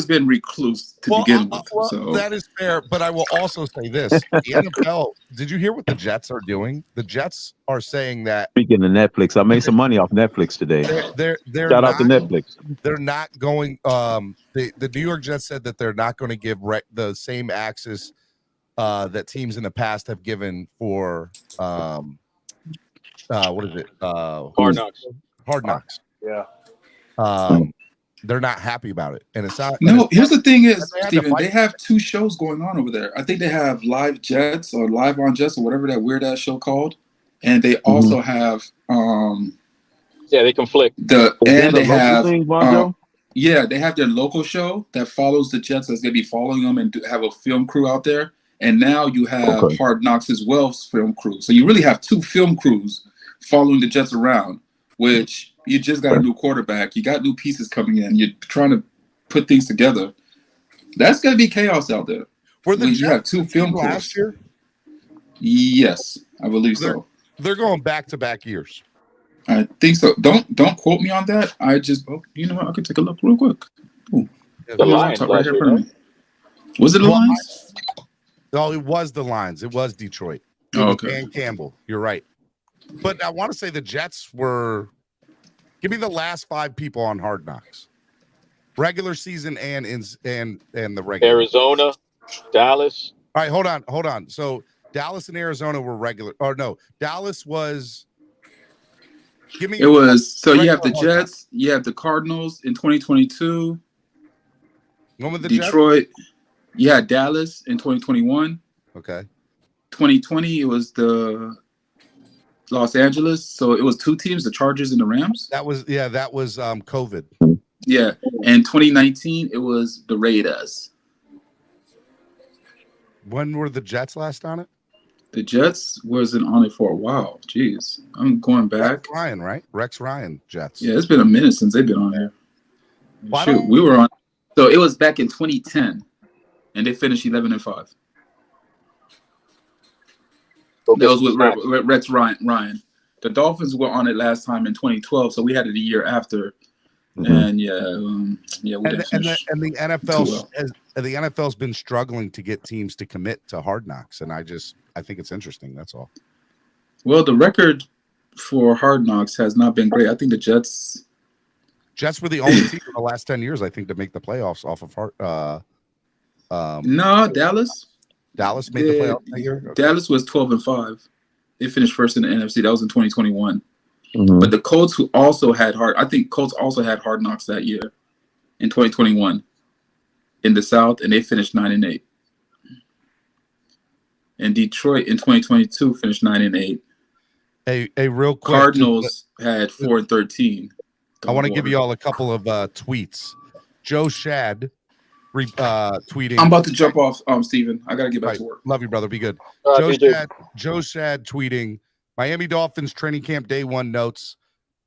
been recluse to begin with. So that is fair, but I will also say this: the NFL. Did you hear what the Jets are doing? The Jets are saying that. Speaking of Netflix, I made some money off Netflix today. They're Shout out to Netflix. They're not going. The New York Jets said that they're not going to give the same access that teams in the past have given for what is it? Hard Knocks. Hard Knocks. Yeah. They're not happy about it, and it's not. No, here's the thing is, Steven, they have 2 shows going on over there. I think they have Live Jets or Live on Jets or whatever that weird ass show called, and they also have they conflict. They have they have their local show that follows the Jets that's gonna be following them and have a film crew out there, and now you have Hard Knocks as well film crew. So you really have 2 film crews following the Jets around, which. You just got a new quarterback. You got new pieces coming in. You're trying to put things together. That's going to be chaos out there. You have 2 film crews last year? Yes, I believe so. They're going back-to-back years. I think so. Don't quote me on that. I just, you know what? I could take a look real quick. Ooh. The Lions right here in front of me. Was it the Lions? No, it was the Lions. It was Detroit. Okay. And Campbell. You're right. But I want to say the Jets were. Give me the last 5 people on Hard Knocks, regular season and the regular. Arizona, Dallas. All right, hold on. So Dallas and Arizona were regular. Or no, Dallas was. Give me. It was so you have the Jets, you have the Cardinals in 2022. When was the Detroit? You had Dallas in 2021. Okay. 2020 it was the. Los Angeles, so it was 2 teams, the Chargers and the Rams. That was COVID. Yeah, and 2019 it was the Raiders. When were the Jets last on it? The Jets wasn't on it for a while. Jeez, I'm going back. Rex Ryan Jets. Yeah, it's been a minute since they've been on here. Shoot, we were on. So it was back in 2010, and they finished 11-5. That was with Rex Ryan. The Dolphins were on it last time in 2012, so we had it a year after. And we and the NFL's been struggling to get teams to commit to Hard Knocks, and I think it's interesting. That's all. Well, the record for Hard Knocks has not been great. I think the Jets were the only team in the last 10 years, I think, to make the playoffs off of no, Dallas. Dallas made the playoffs that year. Okay. Dallas was 12-5. They finished first in the NFC. That was in 2021. Mm-hmm. But the Colts, who also had Colts also had Hard Knocks that year in 2021 in the South, and they finished 9-8. And Detroit in 2022 finished 9-8. A real quick Cardinals had 4-13. I want to give you all a couple of tweets. Joe Shad tweeting. I'm about to jump off, Steven. I got to get back to work. Love you, brother. Be good. Joe Shad tweeting, Miami Dolphins training camp day 1 notes.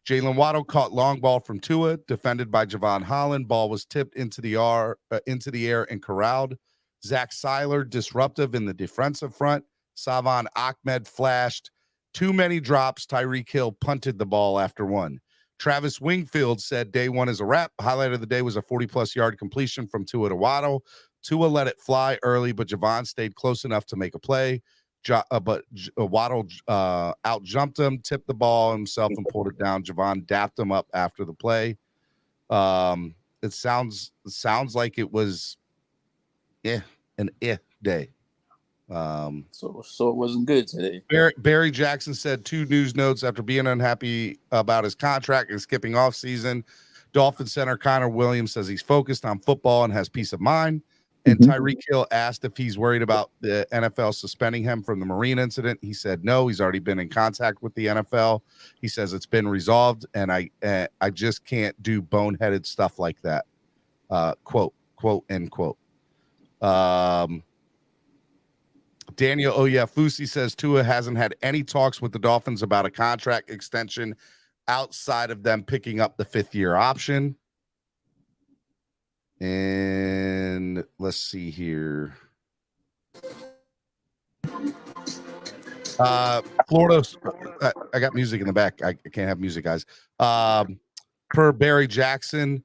Jalen Waddle caught long ball from Tua, defended by Javon Holland. Ball was tipped into the air and corralled. Zach Seiler disruptive in the defensive front. Savon Ahmed flashed. Too many drops. Tyreek Hill punted the ball after 1. Travis Wingfield said day 1 is a wrap. Highlight of the day was a 40-plus yard completion from Tua to Waddle. Tua let it fly early, but Javon stayed close enough to make a play. But Waddle out-jumped him, tipped the ball himself, and pulled it down. Javon dapped him up after the play. It sounds like it was an day. So it wasn't good today. Barry Jackson said 2 news notes after being unhappy about his contract and skipping off season. Dolphin center Connor Williams says he's focused on football and has peace of mind. And Tyreek Hill asked if he's worried about the NFL suspending him from the Marine incident. He said no, he's already been in contact with the NFL. He says it's been resolved, and I just can't do boneheaded stuff like that. Quote, end quote. Daniel Oyafusi says Tua hasn't had any talks with the Dolphins about a contract extension outside of them picking up the 5th-year option. And let's see here. Florida, I got music in the back. I can't have music, guys. Per Barry Jackson,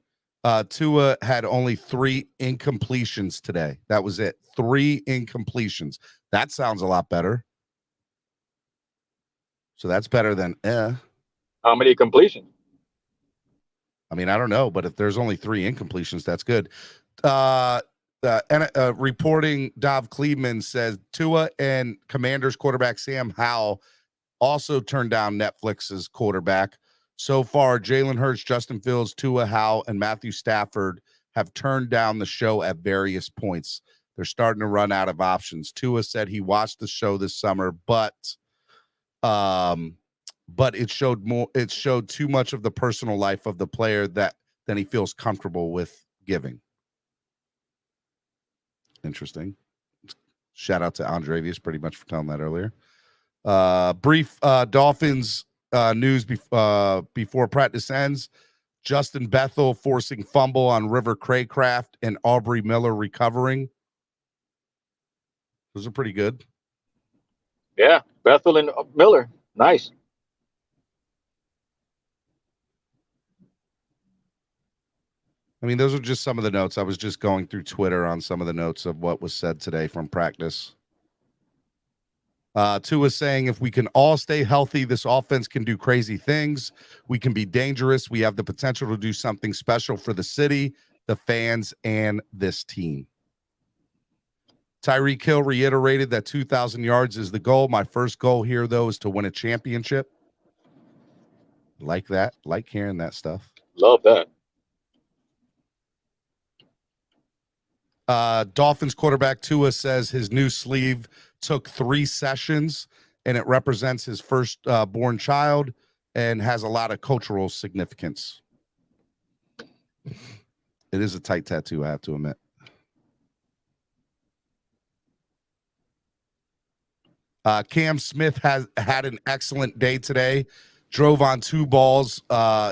Tua had only 3 incompletions today. That was it. 3 incompletions. That sounds a lot better. So that's better than How many completions? I mean, I don't know, but if there's only 3 incompletions, that's good. Reporting Dov Cleveland says Tua and Commanders quarterback Sam Howell also turned down Netflix's quarterback. So far, Jalen Hurts, Justin Fields, Tua, Howell, and Matthew Stafford have turned down the show at various points. They're starting to run out of options. Tua said he watched the show this summer, but it showed too much of the personal life of the player than he feels comfortable with giving. Interesting. Shout out to Andrevius pretty much for telling that earlier. Brief Dolphins news before practice ends. Justin Bethel forcing fumble on River Craycraft and Aubrey Miller recovering. Those are pretty good. Yeah, Bethel and Miller. Nice. I mean, those are just some of the notes. I was just going through Twitter on some of the notes of what was said today from practice. Tua saying, if we can all stay healthy, this offense can do crazy things. We can be dangerous. We have the potential to do something special for the city, the fans, and this team. Tyreek Hill reiterated that 2,000 yards is the goal. My first goal here, though, is to win a championship. Like that. Like hearing that stuff. Love that. Dolphins quarterback Tua says his new sleeve took 3 sessions, and it represents his first born child and has a lot of cultural significance. It is a tight tattoo, I have to admit. Cam Smith has had an excellent day today. Drove on 2 balls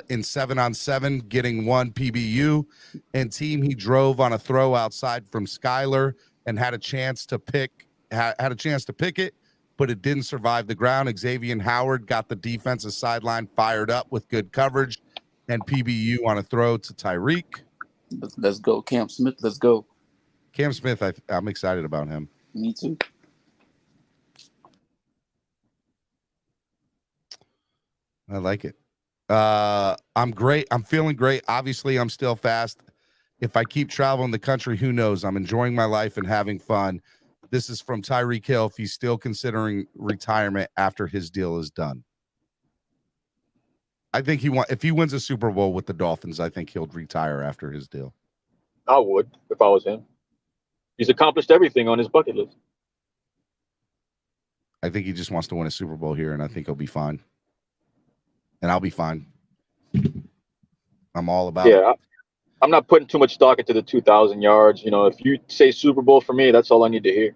in 7-on-7, getting 1 PBU. And team, he drove on a throw outside from Skyler and had a chance to pick it, but it didn't survive the ground. Xavier Howard got the defensive sideline fired up with good coverage and PBU on a throw to Tyreek. Let's go, Cam Smith. Let's go. Cam Smith, I'm excited about him. Me too. I like it. I'm great. I'm feeling great. Obviously, I'm still fast. If I keep traveling the country, who knows? I'm enjoying my life and having fun. This is from Tyreek Hill. If he's still considering retirement after his deal is done, I think if he wins a Super Bowl with the Dolphins, I think he'll retire after his deal. I would if I was him. He's accomplished everything on his bucket list. I think he just wants to win a Super Bowl here, and I think he'll be fine. And I'll be fine. I'm all about it. I'm not putting too much stock into the 2,000 yards. You know, if you say Super Bowl for me, that's all I need to hear.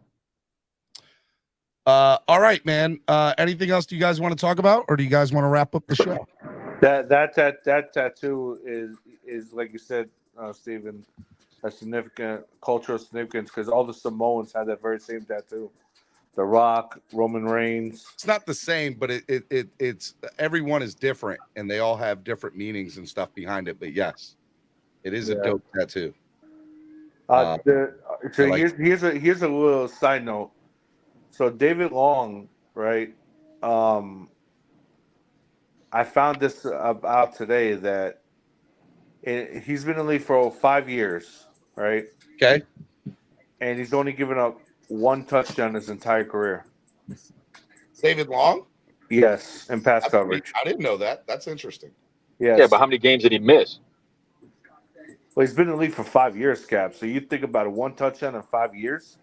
All right, man. Anything else do you guys want to talk about, or do you guys want to wrap up the show? That tattoo is like you said, Stephen, a significant cultural significance because all the Samoans have that very same tattoo. The Rock, Roman Reigns. It's not the same, but it's everyone is different, and they all have different meanings and stuff behind it. But yes, it is a dope tattoo. Here's a little side note. So David Long, right? I found this out today that he's been in the league for 5 years, right? Okay. And he's only given up 1 touchdown his entire career. David Long? Yes, in pass coverage. I didn't know that. That's interesting. Yes. Yeah, but how many games did he miss? Well, he's been in the league for 5 years, Cap. So you think about 1 touchdown in 5 years,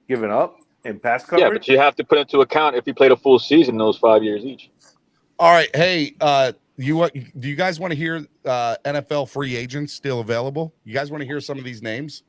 giving up in pass coverage? Yeah, but you have to put into account if he played a full season those 5 years each. All right. Hey, do you guys want to hear NFL free agents still available? You guys want to hear some of these names?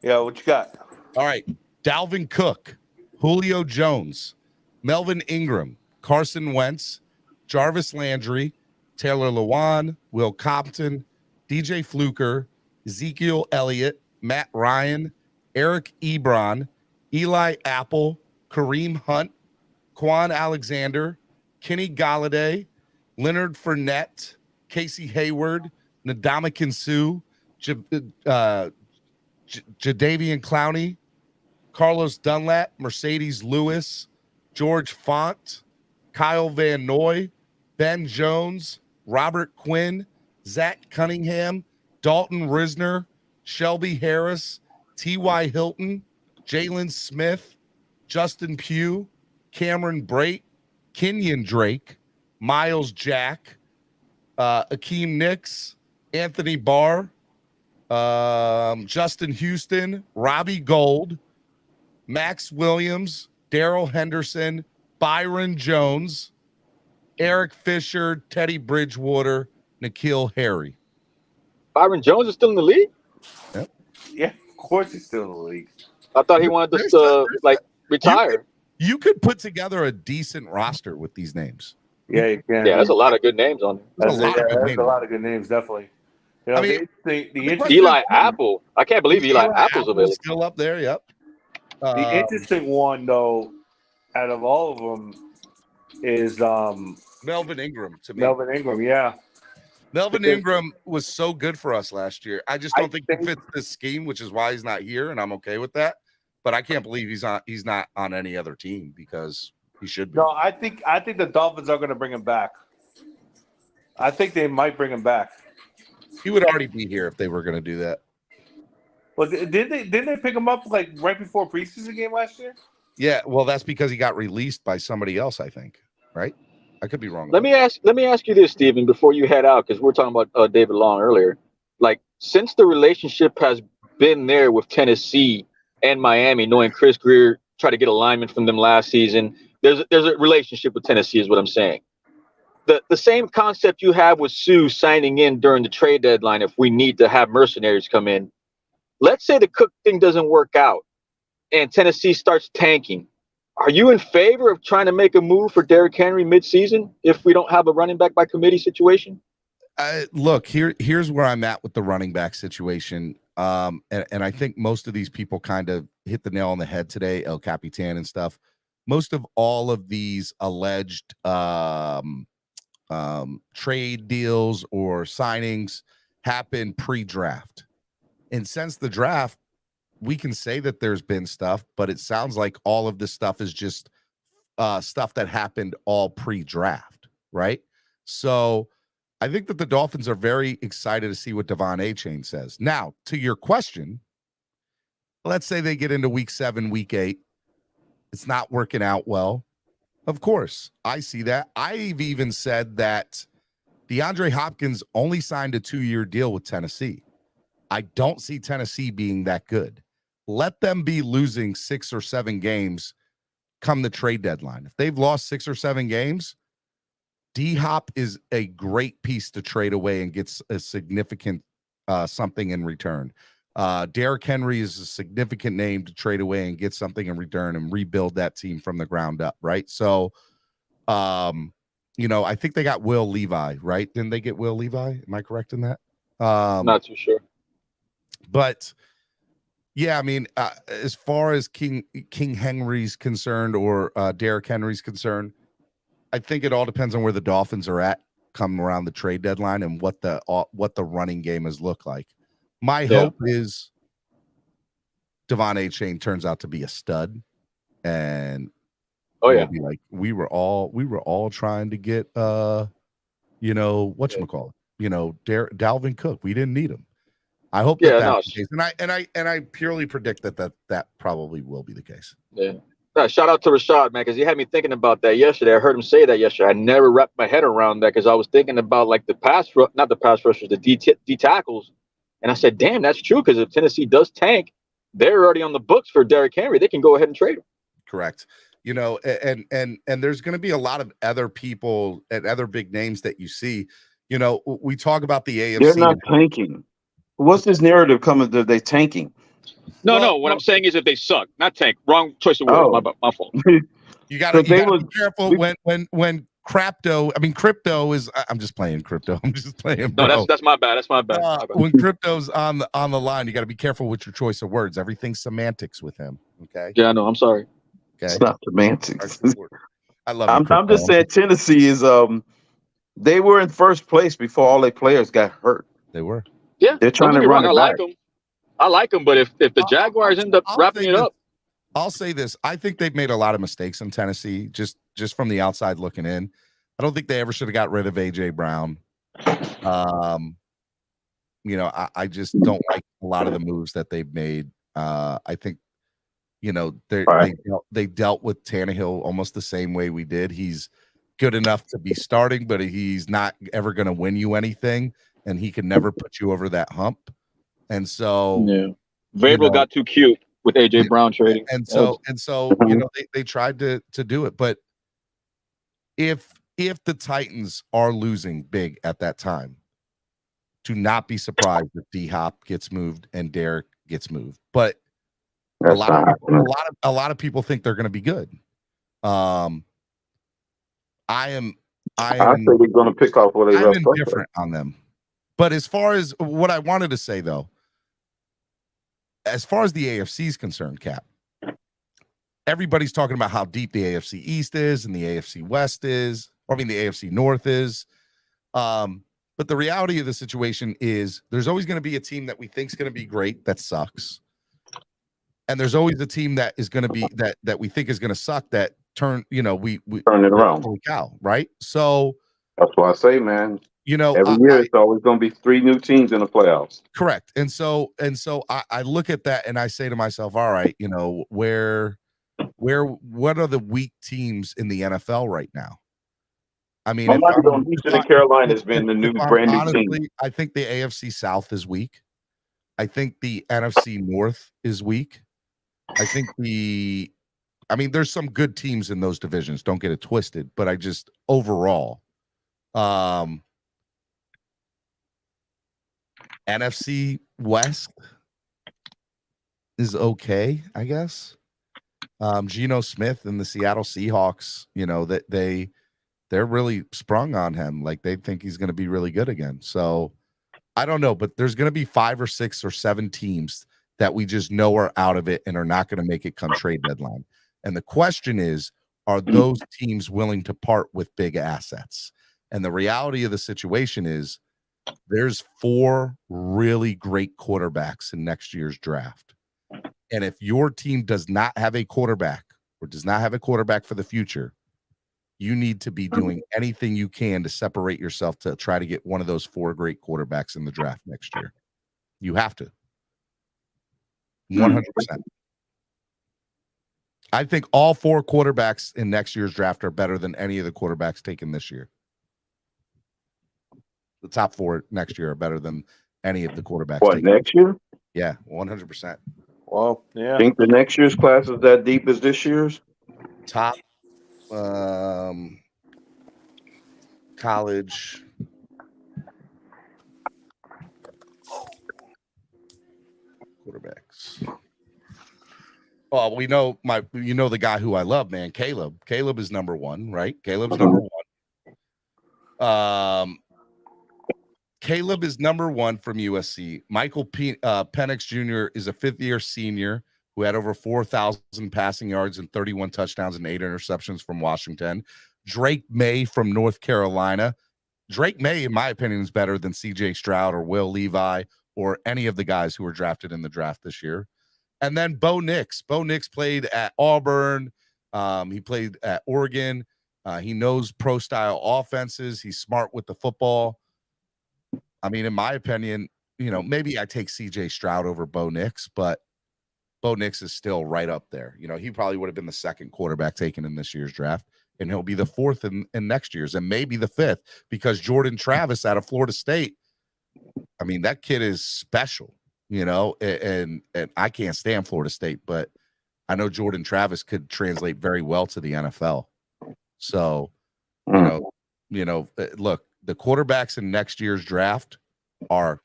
Yeah, what you got? All right. Dalvin Cook, Julio Jones, Melvin Ingram, Carson Wentz, Jarvis Landry, Taylor Lewan, Will Compton, DJ Fluker, Ezekiel Elliott, Matt Ryan, Eric Ebron, Eli Apple, Kareem Hunt, Quan Alexander, Kenny Galladay, Leonard Fournette, Casey Hayward, Ndamukong Suh, Jadeveon Clowney, Carlos Dunlap, Mercedes Lewis, George Font, Kyle Van Noy, Ben Jones, Robert Quinn, Zach Cunningham, Dalton Risner, Shelby Harris, T.Y. Hilton, Jalen Smith, Justin Pugh, Cameron Brate, Kenyon Drake, Miles Jack, Akeem Nicks, Anthony Barr, Justin Houston, Robbie Gold, Max Williams, Darrell Henderson, Byron Jones, Eric Fisher, Teddy Bridgewater, N'Keal Harry. Byron Jones is still in the league? Yep. Yeah, of course he's still in the league. I thought he wanted to retire. You could put together a decent roster with these names. Yeah, you can. Yeah, there's a lot of good names on there. There's a lot of good names, definitely. You know, I mean, Eli Apple. I can't believe Eli Apple's available. Still up there, yep. The interesting one, though, out of all of them, is Melvin Ingram to me. Melvin Ingram, yeah. Melvin Ingram was so good for us last year. I just don't think he fits this scheme, which is why he's not here, and I'm okay with that. But I can't believe he's not on any other team because he should be. No, I think the Dolphins are going to bring him back. I think they might bring him back. He would already be here if they were going to do that. Well, didn't they pick him up like right before preseason game last year? Yeah, well, that's because he got released by somebody else, I think. Right? I could be wrong. Let me ask you this, Stephen, before you head out, because we're talking about David Long earlier. Like, since the relationship has been there with Tennessee and Miami, knowing Chris Greer tried to get alignment from them last season, there's a relationship with Tennessee, is what I'm saying. The same concept you have with Sue signing in during the trade deadline if we need to have mercenaries come in. Let's say the Cook thing doesn't work out and Tennessee starts tanking. Are you in favor of trying to make a move for Derrick Henry midseason if we don't have a running back by committee situation? Look, here's where I'm at with the running back situation. And I think most of these people kind of hit the nail on the head today, El Capitan and stuff. Most of all of these alleged trade deals or signings happen pre-draft. And since the draft, we can say that there's been stuff, but it sounds like all of this stuff is just stuff that happened all pre-draft, right? So I think that the Dolphins are very excited to see what Devon Achane says. Now, to your question, let's say they get into week 7, week 8. It's not working out well. Of course, I see that. I've even said that DeAndre Hopkins only signed a 2-year deal with Tennessee. I don't see Tennessee being that good. Let them be losing 6 or 7 games come the trade deadline. If they've lost 6 or 7 games, D-Hop is a great piece to trade away and gets a significant something in return. Derrick Henry is a significant name to trade away and get something in return and rebuild that team from the ground up, right? So, I think they got Will Levi, right? Didn't they get Will Levi? Am I correct in that? Not too sure. But yeah, I mean, as far as King Henry's concerned or Derrick Henry's concerned, I think it all depends on where the Dolphins are at come around the trade deadline and what the running game has looked like. My hope is Devon Achane turns out to be a stud, and be like we were all trying to get whatchamacallit, Dalvin Cook. We didn't need him. I hope that's the case. And I purely predict that probably will be the case. Yeah. No, shout out to Rashad, man, because he had me thinking about that yesterday. I heard him say that yesterday. I never wrapped my head around that because I was thinking about like not the pass rushers, the D tackles. And I said, damn, that's true. Because if Tennessee does tank, they're already on the books for Derrick Henry. They can go ahead and trade him. Correct. And there's going to be a lot of other people and other big names that you see. We talk about the AFC. They're not tanking. What's this narrative coming that they tanking? No. What I'm saying is if they suck, not tank. Wrong choice of words. My fault. You gotta be careful when crypto is. I'm just playing crypto. I'm just playing. Bro. No, that's my bad. That's my bad. When crypto's on the line, you got to be careful with your choice of words. Everything's semantics with him. Okay. Yeah, I know. I'm sorry. Okay. It's not semantics. I love. I'm just saying Tennessee is. They were in first place before all their players got hurt. They were. Yeah, they're trying to run it back. I like them, but if the Jaguars end up wrapping it up, I'll say this: I think they've made a lot of mistakes in Tennessee, just from the outside looking in. I don't think they ever should have got rid of AJ Brown. I just don't like a lot of the moves that they've made. I think, they dealt with Tannehill almost the same way we did. He's good enough to be starting, but he's not ever going to win you anything, and he can never put you over that hump. And so, Vrabel got too cute with AJ Brown trading, and so they tried to do it. But if the Titans are losing big at that time, do not be surprised if D-Hop gets moved and Derek gets moved. But a lot of people think they're going to be good. I think we're going to pick off what they I'm indifferent on them. But as far as what I wanted to say, though, as far as the AFC is concerned, Cap, everybody's talking about how deep the AFC East is and the AFC West is, the AFC North is. But the reality of the situation is there's always going to be a team that we think is going to be great that sucks. And there's always a team that is going to be that we think is going to suck that turn it around. Holy cow, right? So that's why I say, man, every year it's always going to be 3 new teams in the playoffs. Correct. And so I look at that and I say to myself, all right, what are the weak teams in the NFL right now? I mean, Houston and Carolina has been the brand new team. I think the AFC South is weak. I think the NFC North is weak. I think there's some good teams in those divisions. Don't get it twisted, but I just overall, NFC West is okay, I guess. Geno Smith and the Seattle Seahawks, that they're really sprung on him. Like they think he's going to be really good again. So I don't know, but there's going to be 5 or 6 or 7 teams that we just know are out of it and are not going to make it come trade deadline. And the question is, are those teams willing to part with big assets? And the reality of the situation is there's 4 really great quarterbacks in next year's draft. And if your team does not have a quarterback or does not have a quarterback for the future, you need to be doing anything you can to separate yourself to try to get one of those 4 great quarterbacks in the draft next year. You have to. 100%. I think all 4 quarterbacks in next year's draft are better than any of the quarterbacks taken this year. The top 4 next year are better than any of the quarterbacks. What, next year? Yeah, 100%. Well, yeah. Think the next year's class is that deep as this year's? Top college quarterbacks. Well, we know the guy who I love, man, Caleb. Caleb is number 1, right? Caleb's number 1. Caleb is number 1 from USC. Michael Penix Jr. is a 5th-year senior who had over 4,000 passing yards and 31 touchdowns and 8 interceptions from Washington. Drake May from North Carolina. Drake May, in my opinion, is better than C.J. Stroud or Will Levi or any of the guys who were drafted in the draft this year. And then Bo Nix. Bo Nix played at Auburn. He played at Oregon. He knows pro-style offenses. He's smart with the football. I mean, in my opinion, maybe I take C.J. Stroud over Bo Nix, but Bo Nix is still right up there. He probably would have been the 2nd quarterback taken in this year's draft, and he'll be the 4th in next year's, and maybe the 5th, because Jordan Travis out of Florida State, I mean, that kid is special, and I can't stand Florida State, but I know Jordan Travis could translate very well to the NFL. So, look, the quarterbacks in next year's draft are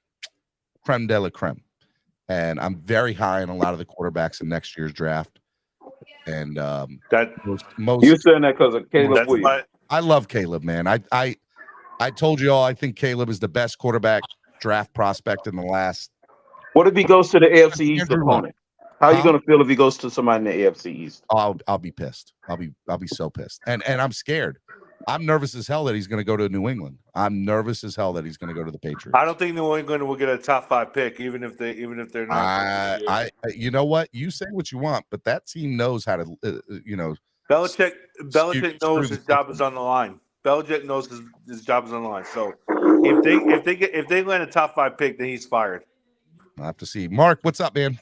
creme de la creme. And I'm very high on a lot of the quarterbacks in next year's draft. And most you saying that because of Caleb Williams? I love Caleb, man. I told you all I think Caleb is the best quarterback draft prospect in the last. What if he goes to the AFC East opponent? How are you going to feel if he goes to somebody in the AFC East? I'll be pissed. I'll be so pissed. And I'm scared. I'm nervous as hell that he's going to go to New England. I'm nervous as hell that he's going to go to the Patriots. I don't think New England will get a top 5 pick, even if they're not. You know what? You say what you want, but that team knows how to, Belichick knows his job is on the line. Belichick knows his job is on the line. So if they land a top 5 pick, then he's fired. I'll have to see. Mark, what's up, man?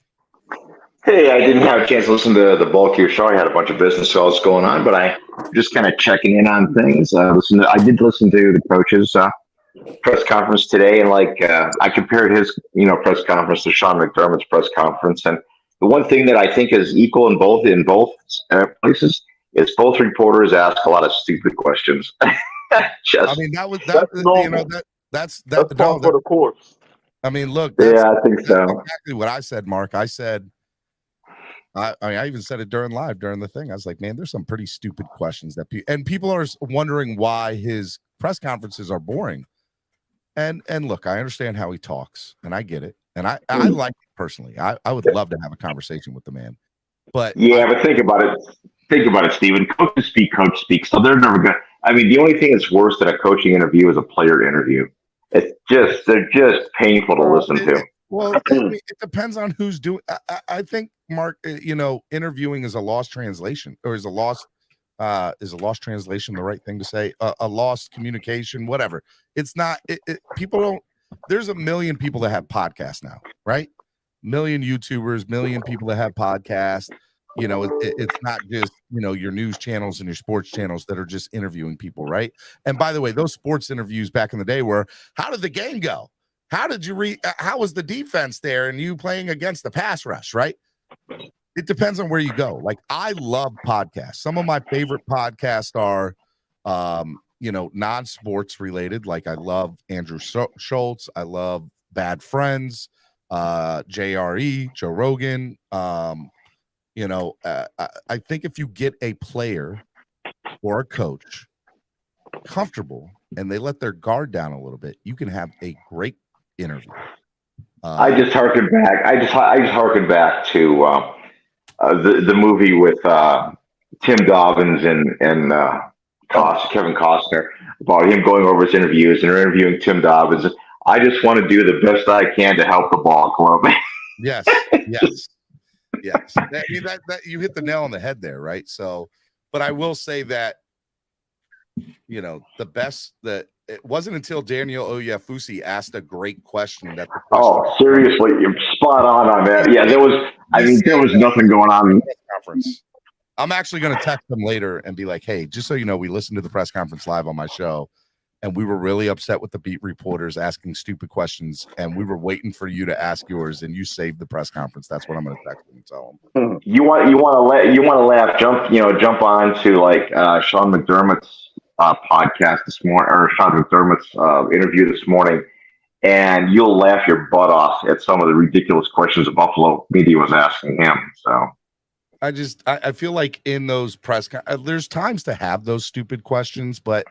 Hey, I didn't have a chance to listen to the bulk of your show. I had a bunch of business calls going on, but I just kind of checking in on things. I did listen to the coach's press conference today, and I compared his press conference to Sean McDermott's press conference. And the one thing that I think is equal in both places is both reporters ask a lot of stupid questions. That's par for the course. I mean, look. Yeah, I think so. Exactly what I said, Mark. I said. I even said it during the thing. I was like, man, there's some pretty stupid questions that people are wondering why his press conferences are boring. And look, I understand how he talks, and I get it, and I like it personally. I would love to have a conversation with the man, but but think about it, Steven. Coaches speak, coach speaks, so they're never gonna. I mean, the only thing that's worse than a coaching interview is a player interview. They're just painful to listen to. Well, it depends on who's doing. I think, Mark, interviewing is a lost translation, or is a lost translation the right thing to say? A lost communication, whatever. It's not. People don't. There's a million people that have podcasts now, right? Million YouTubers, million people that have podcasts. It's not just your news channels and your sports channels that are just interviewing people, right? And by the way, those sports interviews back in the day were, how did the game go? How did you how was the defense there and you playing against the pass rush, right? It depends on where you go. Like, I love podcasts. Some of my favorite podcasts are, non-sports related. Like, I love Andrew Schultz. I love Bad Friends, JRE, Joe Rogan. I think if you get a player or a coach comfortable and they let their guard down a little bit, you can have a great interview. I just harkened back. I just harkened back to the movie with Tim Dobbins and Kevin Costner, about him going over his interviews and interviewing Tim Dobbins. I just want to do the best I can to help the ball club. Yes. I mean, that you hit the nail on the head there, right? So, but I will say that the best that it wasn't until Daniel Oyefusi asked a great question that the question. Oh, seriously, you're spot on that. Yeah, there was. I mean, there was nothing going on. Conference. I'm actually going to text them later and be like, "Hey, just so you know, we listened to the press conference live on my show, and we were really upset with the beat reporters asking stupid questions, and we were waiting for you to ask yours, and you saved the press conference." That's what I'm going to text them and tell them. You want to laugh? Jump on to like Sean McDermott's podcast this morning, or Sean McDermott's interview this morning, and you'll laugh your butt off at some of the ridiculous questions the Buffalo media was asking him. So I feel like in those there's times to have those stupid questions, but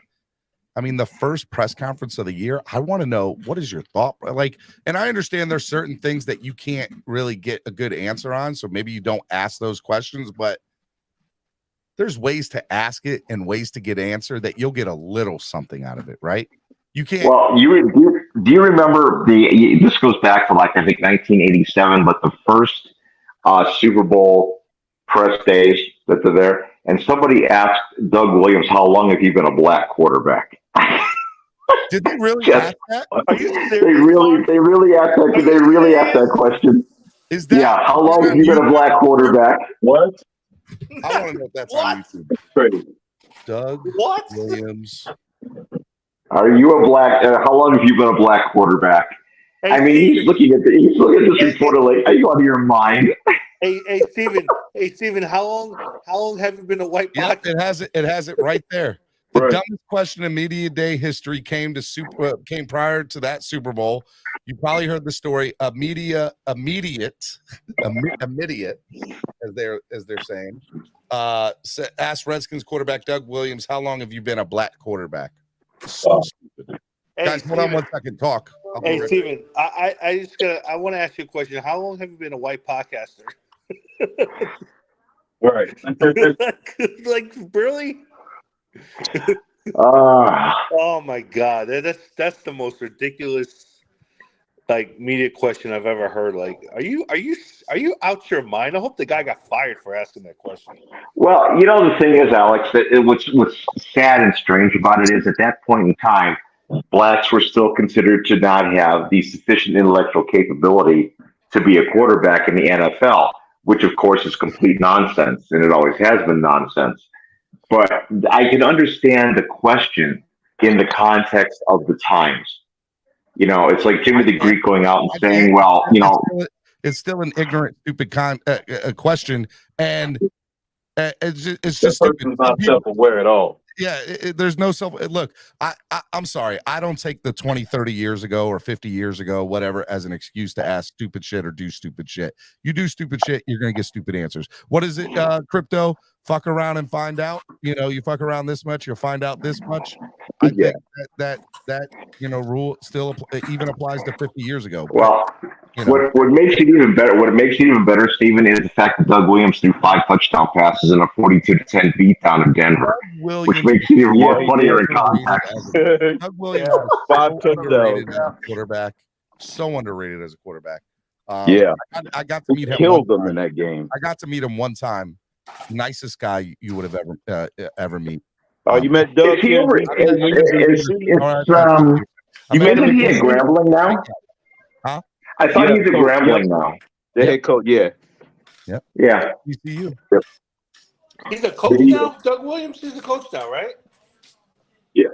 I mean, the first press conference of the year, I want to know, what is your thought? Like, and I understand there's certain things that you can't really get a good answer on, so maybe you don't ask those questions, but there's ways to ask it and ways to get answer that you'll get a little something out of it, right? You can't. Well, do you remember this goes back to like, I think 1987, but the first Super Bowl press days that they're there, and somebody asked Doug Williams, "How long have you been a black quarterback?" Did they really ask that? Are you serious? They really asked that. They really asked that question. Is that? Yeah. How long have you been a black quarterback? What? I want to know if that's on YouTube. Crazy. Doug Williams. Are you a black? How long have you been a black quarterback? Hey, I mean, he's looking at this reporter like, "Are you out of your mind?" Hey, Steven, how long have you been a white Yeah, blocker? it has it right there. The Right. dumbest question in media day history came prior to that Super Bowl. You probably heard the story. Immediate, as they're saying. Asked Redskins quarterback Doug Williams, "How long have you been a black quarterback?" So stupid. Hey, Guys, hold on 1 second. Talk. I'll be Hey, right Steven, I want to ask you a question. How long have you been a white podcaster? Right. like really? Ah. Oh my God, that's the most ridiculous like media question I've ever heard. Like, are you out your mind? I hope the guy got fired for asking that question. Well, the thing is, Alex, that what's sad and strange about it is at that point in time, blacks were still considered to not have the sufficient intellectual capability to be a quarterback in the NFL, which of course is complete nonsense, and it always has been nonsense. But I can understand the question in the context of the times. It's like Jimmy the Greek going out and saying, "Well, it's still an ignorant, stupid question, and it's just stupid. Not self-aware at all. Yeah, there's no look. I'm sorry. I don't take the 20, 30 years ago or 50 years ago, whatever, as an excuse to ask stupid shit or do stupid shit. You do stupid shit, you're gonna get stupid answers. What is it, crypto? Fuck around and find out. You fuck around this much, you'll find out this much. I think that rule still even applies to 50 years ago. Well, what makes it even better? What makes it even better, Stephen, is the fact that Doug Williams threw 5 touchdown passes in a 42-10 beatdown of Denver, which makes it even more funnier in context. Doug Williams was 5 so underrated touchdowns. as a quarterback. So underrated as a quarterback. Yeah. I got to meet him. Killed them in that game. I got to meet him one time. Nicest guy you would have ever meet. Oh, you met Doug? You met him at Grambling now? Huh? I thought he's at Grambling now. The head coach, yeah. Yep. Yeah. ECU. Yep. He's a coach now. Doug Williams is a coach now, right? Yeah.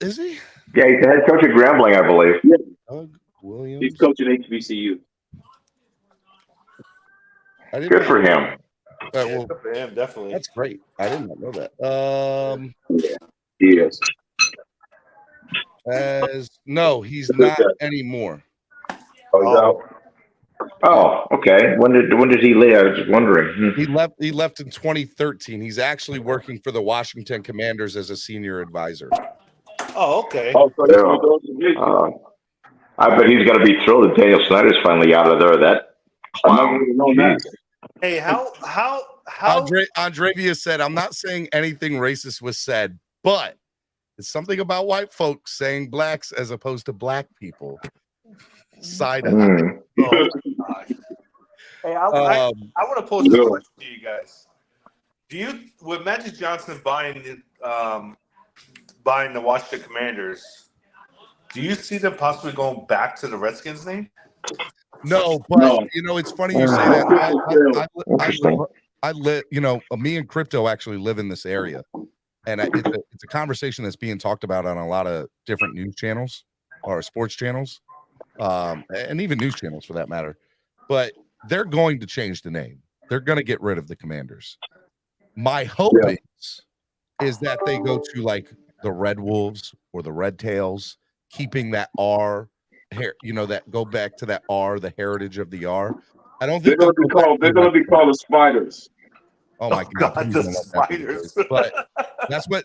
Is he? Yeah, he's the head coach at Grambling, I believe. Yeah. Doug Williams. He's coaching HBCU. Good for him. Well, Good for him, definitely. That's great. I did not know that. Yes. No, he's not anymore. Oh, okay. When did he leave? I was just wondering. He left in 2013. He's actually working for the Washington Commanders as a senior advisor. Oh, okay. I bet he's got to be thrilled that Daniel Snyder's finally out of there. That clown. Hey, how Andravia said, "I'm not saying anything racist was said, but it's something about white folks saying blacks as opposed to black people." Side eye. Oh, hey, I want to pose a question to you guys. With Magic Johnson buying buying the Washington Commanders, do you see them possibly going back to the Redskins name? No, but it's funny you say that. I live, me and Crypto actually live in this area, and it's a conversation that's being talked about on a lot of different news channels or sports channels, and even news channels for that matter. But they're going to change the name. They're going to get rid of the Commanders. My hope is that they go to like the Red Wolves or the Red Tails, keeping that R, that go back to that R, the heritage of the R. I don't think they're going to be called the Spiders. Oh my God, the Spiders! But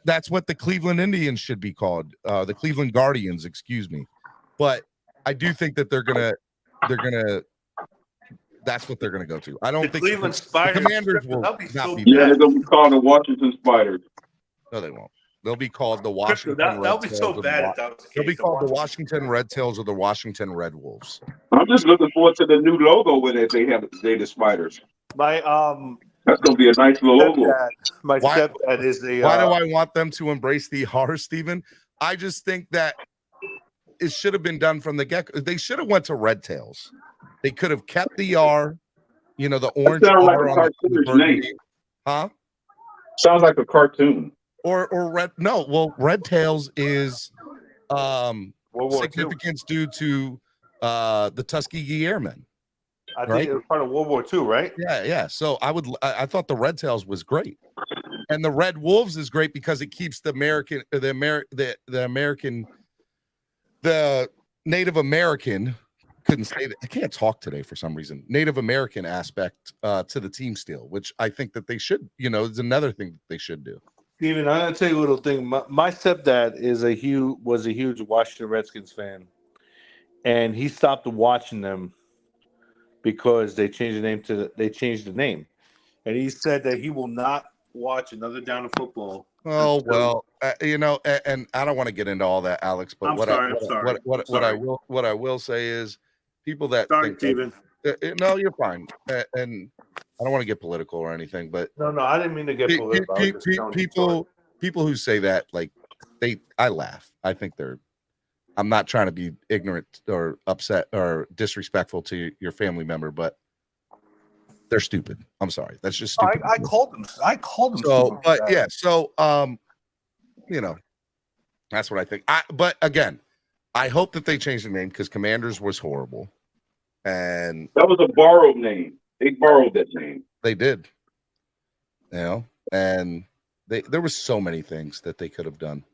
that's what the Cleveland Indians should be called, the Cleveland Guardians, excuse me. But I do think that they're gonna. That's what they're gonna go to. I don't think Cleveland Spiders. The Commanders will not be so bad. Yeah, they're going to be called the Washington Spiders. No, they won't. They'll be called the Washington. That would be so bad if that was the case. They'll be called the Washington Red Tails or the Washington Red Wolves. I'm just looking forward to the new logo when they have the Spiders. That's going to be a nice little logo. My stepdad is the. Why do I want them to embrace the R, Stephen? I just think that it should have been done from the get-go. They should have went to Red Tails. They could have kept the R, the orange R like on the name. Huh? Sounds like a cartoon. Or Red Tails is significance due to the Tuskegee Airmen. I think it was part of World War II, right? Yeah. So I thought the Red Tails was great, and the Red Wolves is great because it keeps the Native American. Couldn't say that. I can't talk today for some reason. Native American aspect to the team still, which I think that they should. Is another thing that they should do. Steven, I'm gonna tell you a little thing. My stepdad was a huge Washington Redskins fan, and he stopped watching them because they changed the name, and he said that he will not watch another down of football. Oh well, and I don't want to get into all that, Alex. But what I will say is, people that think Steven. No, you're fine, and I don't want to get political or anything, but no, I didn't mean to get political. People who say that, I laugh. I think I'm not trying to be ignorant or upset or disrespectful to your family member, but they're stupid. I'm sorry. That's just stupid. I called them. So, but yeah, so that's what I think. But again, I hope that they change the name because Commanders was horrible, and that was a borrowed name. They borrowed that name. They did. And there was so many things that they could have done.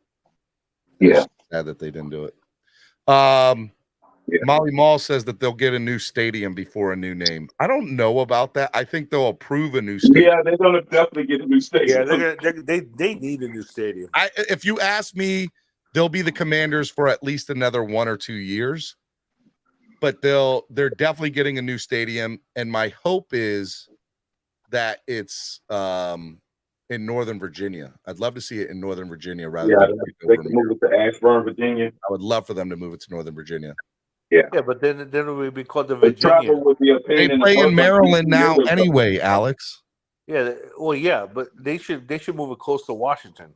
Yeah. Sad that they didn't do it. Molly Mall says that they'll get a new stadium before a new name. I don't know about that. I think they'll approve a new stadium. Yeah, they're going to definitely get a new stadium. Yeah, they need a new stadium. If you ask me, they'll be the Commanders for at least another 1 or 2 years. But they're definitely getting a new stadium, and my hope is that it's in Northern Virginia. I'd love to see it in Northern Virginia rather than they can move it to Ashburn, Virginia. I would love for them to move it to Northern Virginia. Yeah, but then it would be called the Virginia. They play in Maryland now anyway, Alex. Yeah, well, yeah, but they should move it close to Washington.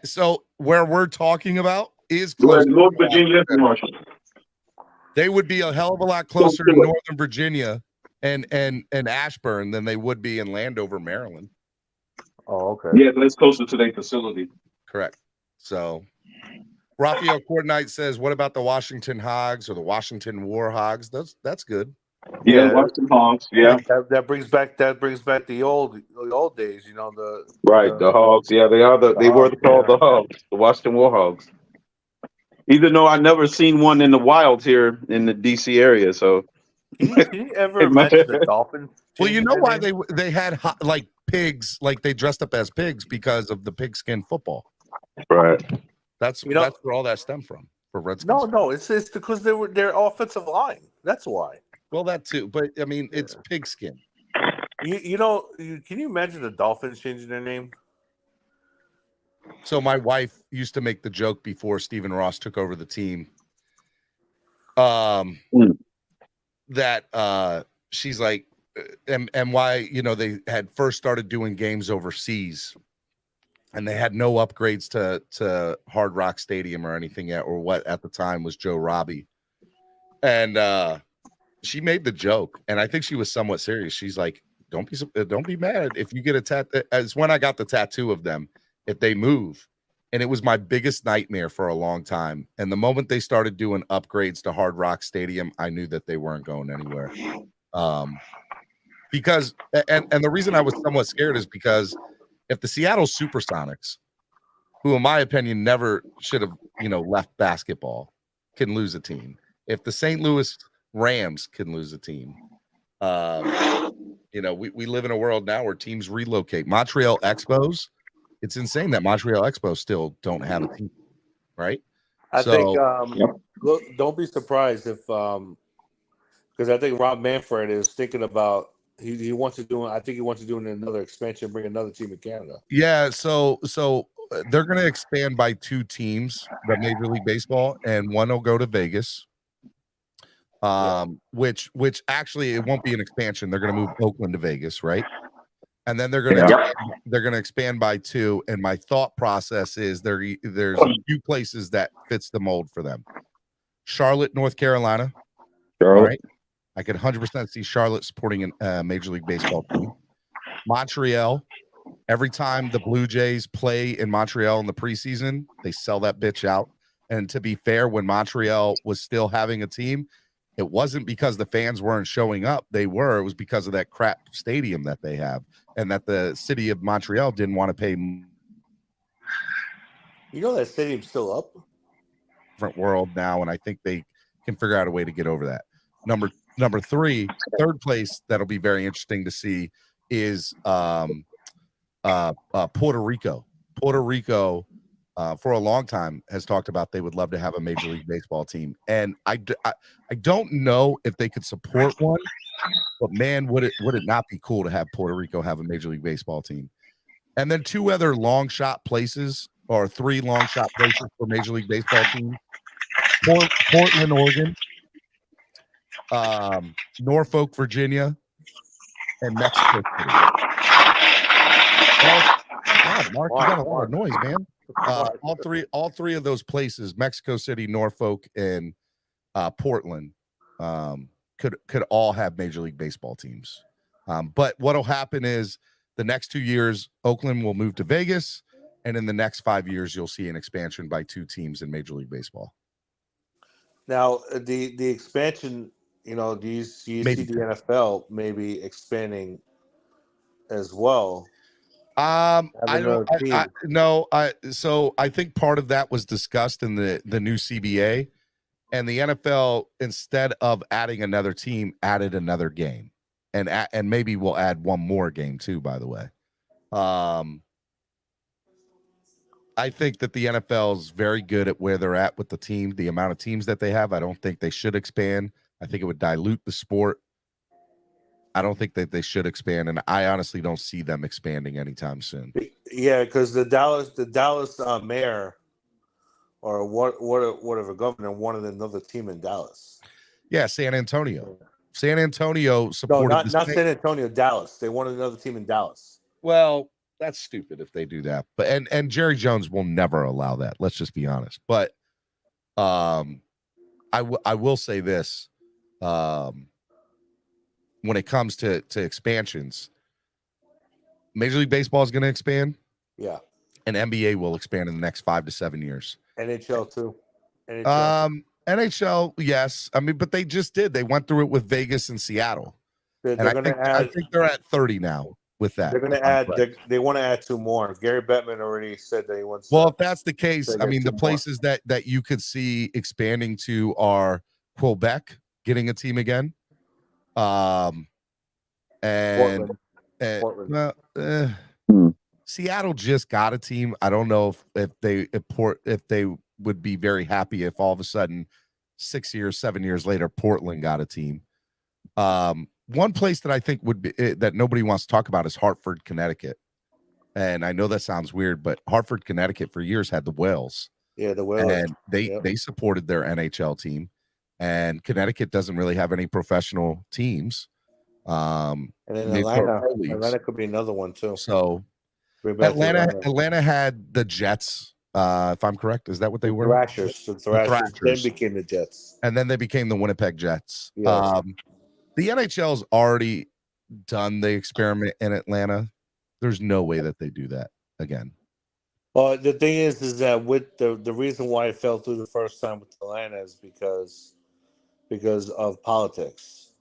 So where we're talking about is close to North Virginia and Washington. They would be a hell of a lot closer to Northern Virginia and Ashburn than they would be in Landover, Maryland. Oh, okay. Yeah, that's closer to their facility. Correct. So, Raphael Coordinate says, "What about the Washington Hogs or the Washington War Hogs?" That's good. Yeah, Washington Hogs. Yeah, that brings back the old days. The Hogs. Yeah, they were called the Hogs, the Washington War Hogs. Even though I never seen one in the wild here in the DC area, so. Can you ever imagine the Dolphins? Well, you know why they had pigs, like they dressed up as pigs because of the pigskin football. Right. That's where all that stemmed from for Redskins. No, it's because they were their offensive line. That's why. Well, that too, but I mean, it's pigskin. Can you imagine the Dolphins changing their name? So my wife used to make the joke before Stephen Ross took over the team. That she's like, and why they had first started doing games overseas, and they had no upgrades to Hard Rock Stadium or anything yet, or what at the time was Joe Robbie. And she made the joke, and I think she was somewhat serious. She's like, don't be mad if you get a tattoo. As when I got the tattoo of them, if they move. And it was my biggest nightmare for a long time. And the moment they started doing upgrades to Hard Rock Stadium, I knew that they weren't going anywhere. Because the reason I was somewhat scared is because if the Seattle Supersonics, who in my opinion never should have, left basketball, can lose a team. If the St. Louis Rams can lose a team, we live in a world now where teams relocate. Montreal Expos, it's insane that Montreal Expos still don't have a team, right? I think look, don't be surprised if because I think Rob Manfred is thinking about he wants to do. I think he wants to do another expansion, bring another team in Canada. Yeah, so they're going to expand by 2 teams, the Major League Baseball, and one will go to Vegas. Which actually it won't be an expansion. They're going to move Oakland to Vegas, right? And then they're going to expand by 2. And my thought process is there's a few places that fits the mold for them. Charlotte, North Carolina. All right. I could 100% see Charlotte supporting a Major League Baseball team. Montreal. Every time the Blue Jays play in Montreal in the preseason, they sell that bitch out. And to be fair, when Montreal was still having a team, it wasn't because the fans weren't showing up. It was because of that crap stadium that they have, and that the city of Montreal didn't want to pay. That stadium's still up. Different world now, and I think they can figure out a way to get over that. Number 3, third place that'll be very interesting to see is Puerto Rico. Puerto Rico. For a long time has talked about they would love to have a Major League Baseball team. And I don't know if they could support one, but man, would it not be cool to have Puerto Rico have a Major League Baseball team? And then 2 other long shot places, or 3 long shot places for Major League Baseball teams. Portland, Oregon, Norfolk, Virginia, and Mexico City. God, Mark, you got a lot of noise, man. All three of those places, Mexico City, Norfolk, and Portland, could all have Major League Baseball teams. But what'll happen is the next 2 years, Oakland will move to Vegas, and in the next 5 years, you'll see an expansion by 2 teams in Major League Baseball. Now, the expansion, do you see the NFL maybe expanding as well? So I think part of that was discussed in the new CBA, and the NFL, instead of adding another team, added another game, and maybe we'll add one more game too, by the way. I think that the NFL is very good at where they're at with the team, the amount of teams that they have. I don't think they should expand. I think it would dilute the sport. I don't think that they should expand, and I honestly don't see them expanding anytime soon. Yeah, because the Dallas mayor or whatever governor wanted another team in Dallas. Yeah, San Antonio. San Antonio supported. No, not San Antonio, Dallas. They wanted another team in Dallas. Well, that's stupid if they do that. But and Jerry Jones will never allow that. Let's just be honest. But I will say this. When it comes to expansions, Major League Baseball is going to expand. Yeah. And NBA will expand in the next 5 to 7 years. NHL too. NHL, yes. I mean, but they just did. They went through it with Vegas and Seattle. I think they're at 30 now with that. They're going to add. They want to add 2 more. Gary Bettman already said that he wants. Well, if that's the case, I mean, the places that you could see expanding to are Quebec getting a team again. Portland. Seattle just got a team. I don't know if they would be very happy if all of a sudden 6 years, 7 years later, Portland got a team. One place that I think would be that nobody wants to talk about is Hartford, Connecticut. And I know that sounds weird, but Hartford, Connecticut for years had the Whales. Yeah, the Whales. And they supported their NHL team. And Connecticut doesn't really have any professional teams. And then Atlanta could be another one too. So Atlanta had the Jets. If I'm correct, is that what they were? Thrashers. The Thrashers then became the Jets, and then they became the Winnipeg Jets. Yes. The NHL's already done the experiment in Atlanta. There's no way that they do that again. Well, the thing is that with the reason why it fell through the first time with Atlanta is because of politics.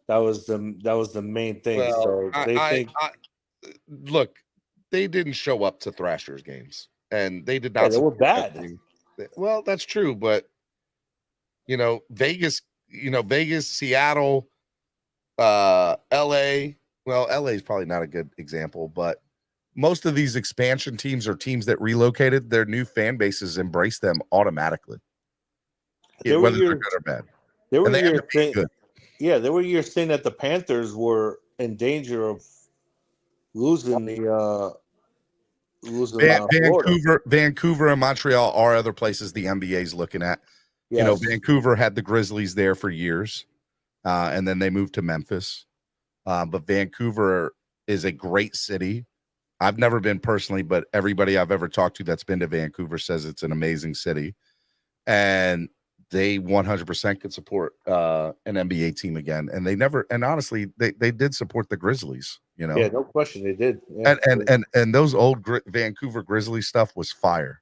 That was the main thing. Well, So they look, they didn't show up to Thrashers games, and they did not. Yeah, they were support bad. that team. Well, that's true, but Vegas, Seattle, LA. Well, LA is probably not a good example, but most of these expansion teams are teams that relocated. Their new fan bases embrace them automatically, whether they're good or bad. There were And they years end up being good. Yeah, there were years saying that the Panthers were in danger of losing Florida. Vancouver and Montreal are other places the NBA is looking at. Yes. Vancouver had the Grizzlies there for years, and then they moved to Memphis. But Vancouver is a great city. I've never been personally, but everybody I've ever talked to that's been to Vancouver says it's an amazing city. And they 100% could support an NBA team again. And honestly, they did support the Grizzlies, Yeah, no question they did. Yeah. And those old Vancouver Grizzlies stuff was fire.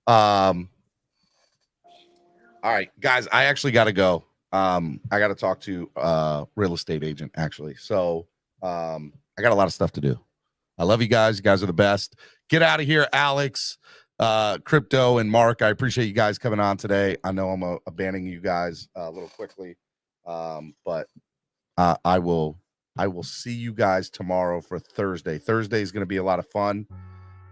All right, guys, I actually got to go. I got to talk to a real estate agent, actually. So I got a lot of stuff to do. I love you guys. You guys are the best. Get out of here, Alex, Crypto, and Mark. I appreciate you guys coming on today. I know I'm abandoning you guys a little quickly, but I will see you guys tomorrow for Thursday. Thursday is going to be a lot of fun.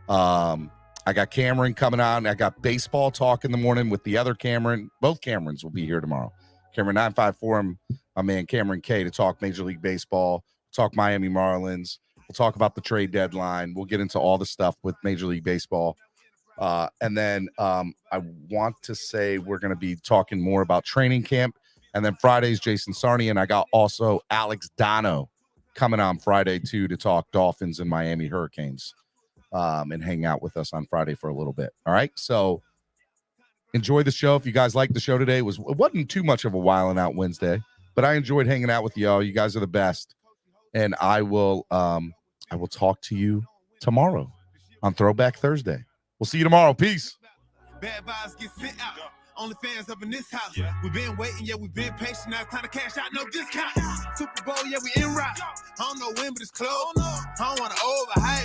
I got Cameron coming on. I got baseball talk in the morning with the other Cameron. Both Camerons will be here tomorrow. Cameron 954, my man Cameron K, to talk Major League Baseball, talk Miami Marlins. We'll talk about the trade deadline. We'll get into all the stuff with Major League Baseball. And then I want to say we're going to be talking more about training camp. And then Friday's Jason Sarney. And I got also Alex Dono coming on Friday, too, to talk Dolphins and Miami Hurricanes and hang out with us on Friday for a little bit. All right. So enjoy the show. If you guys liked the show today, it wasn't too much of a Wildin' Out Wednesday, but I enjoyed hanging out with y'all. You guys are the best. And I will talk to you tomorrow on Throwback Thursday. We'll see you tomorrow. Peace. Bad vibes get sent out. Only fans up in this house. We've been waiting, yeah, we've been patient. Now it's time to cash out, no discount. Super Bowl, yeah, we in route. I don't know when, but it's close. I don't want to overhype.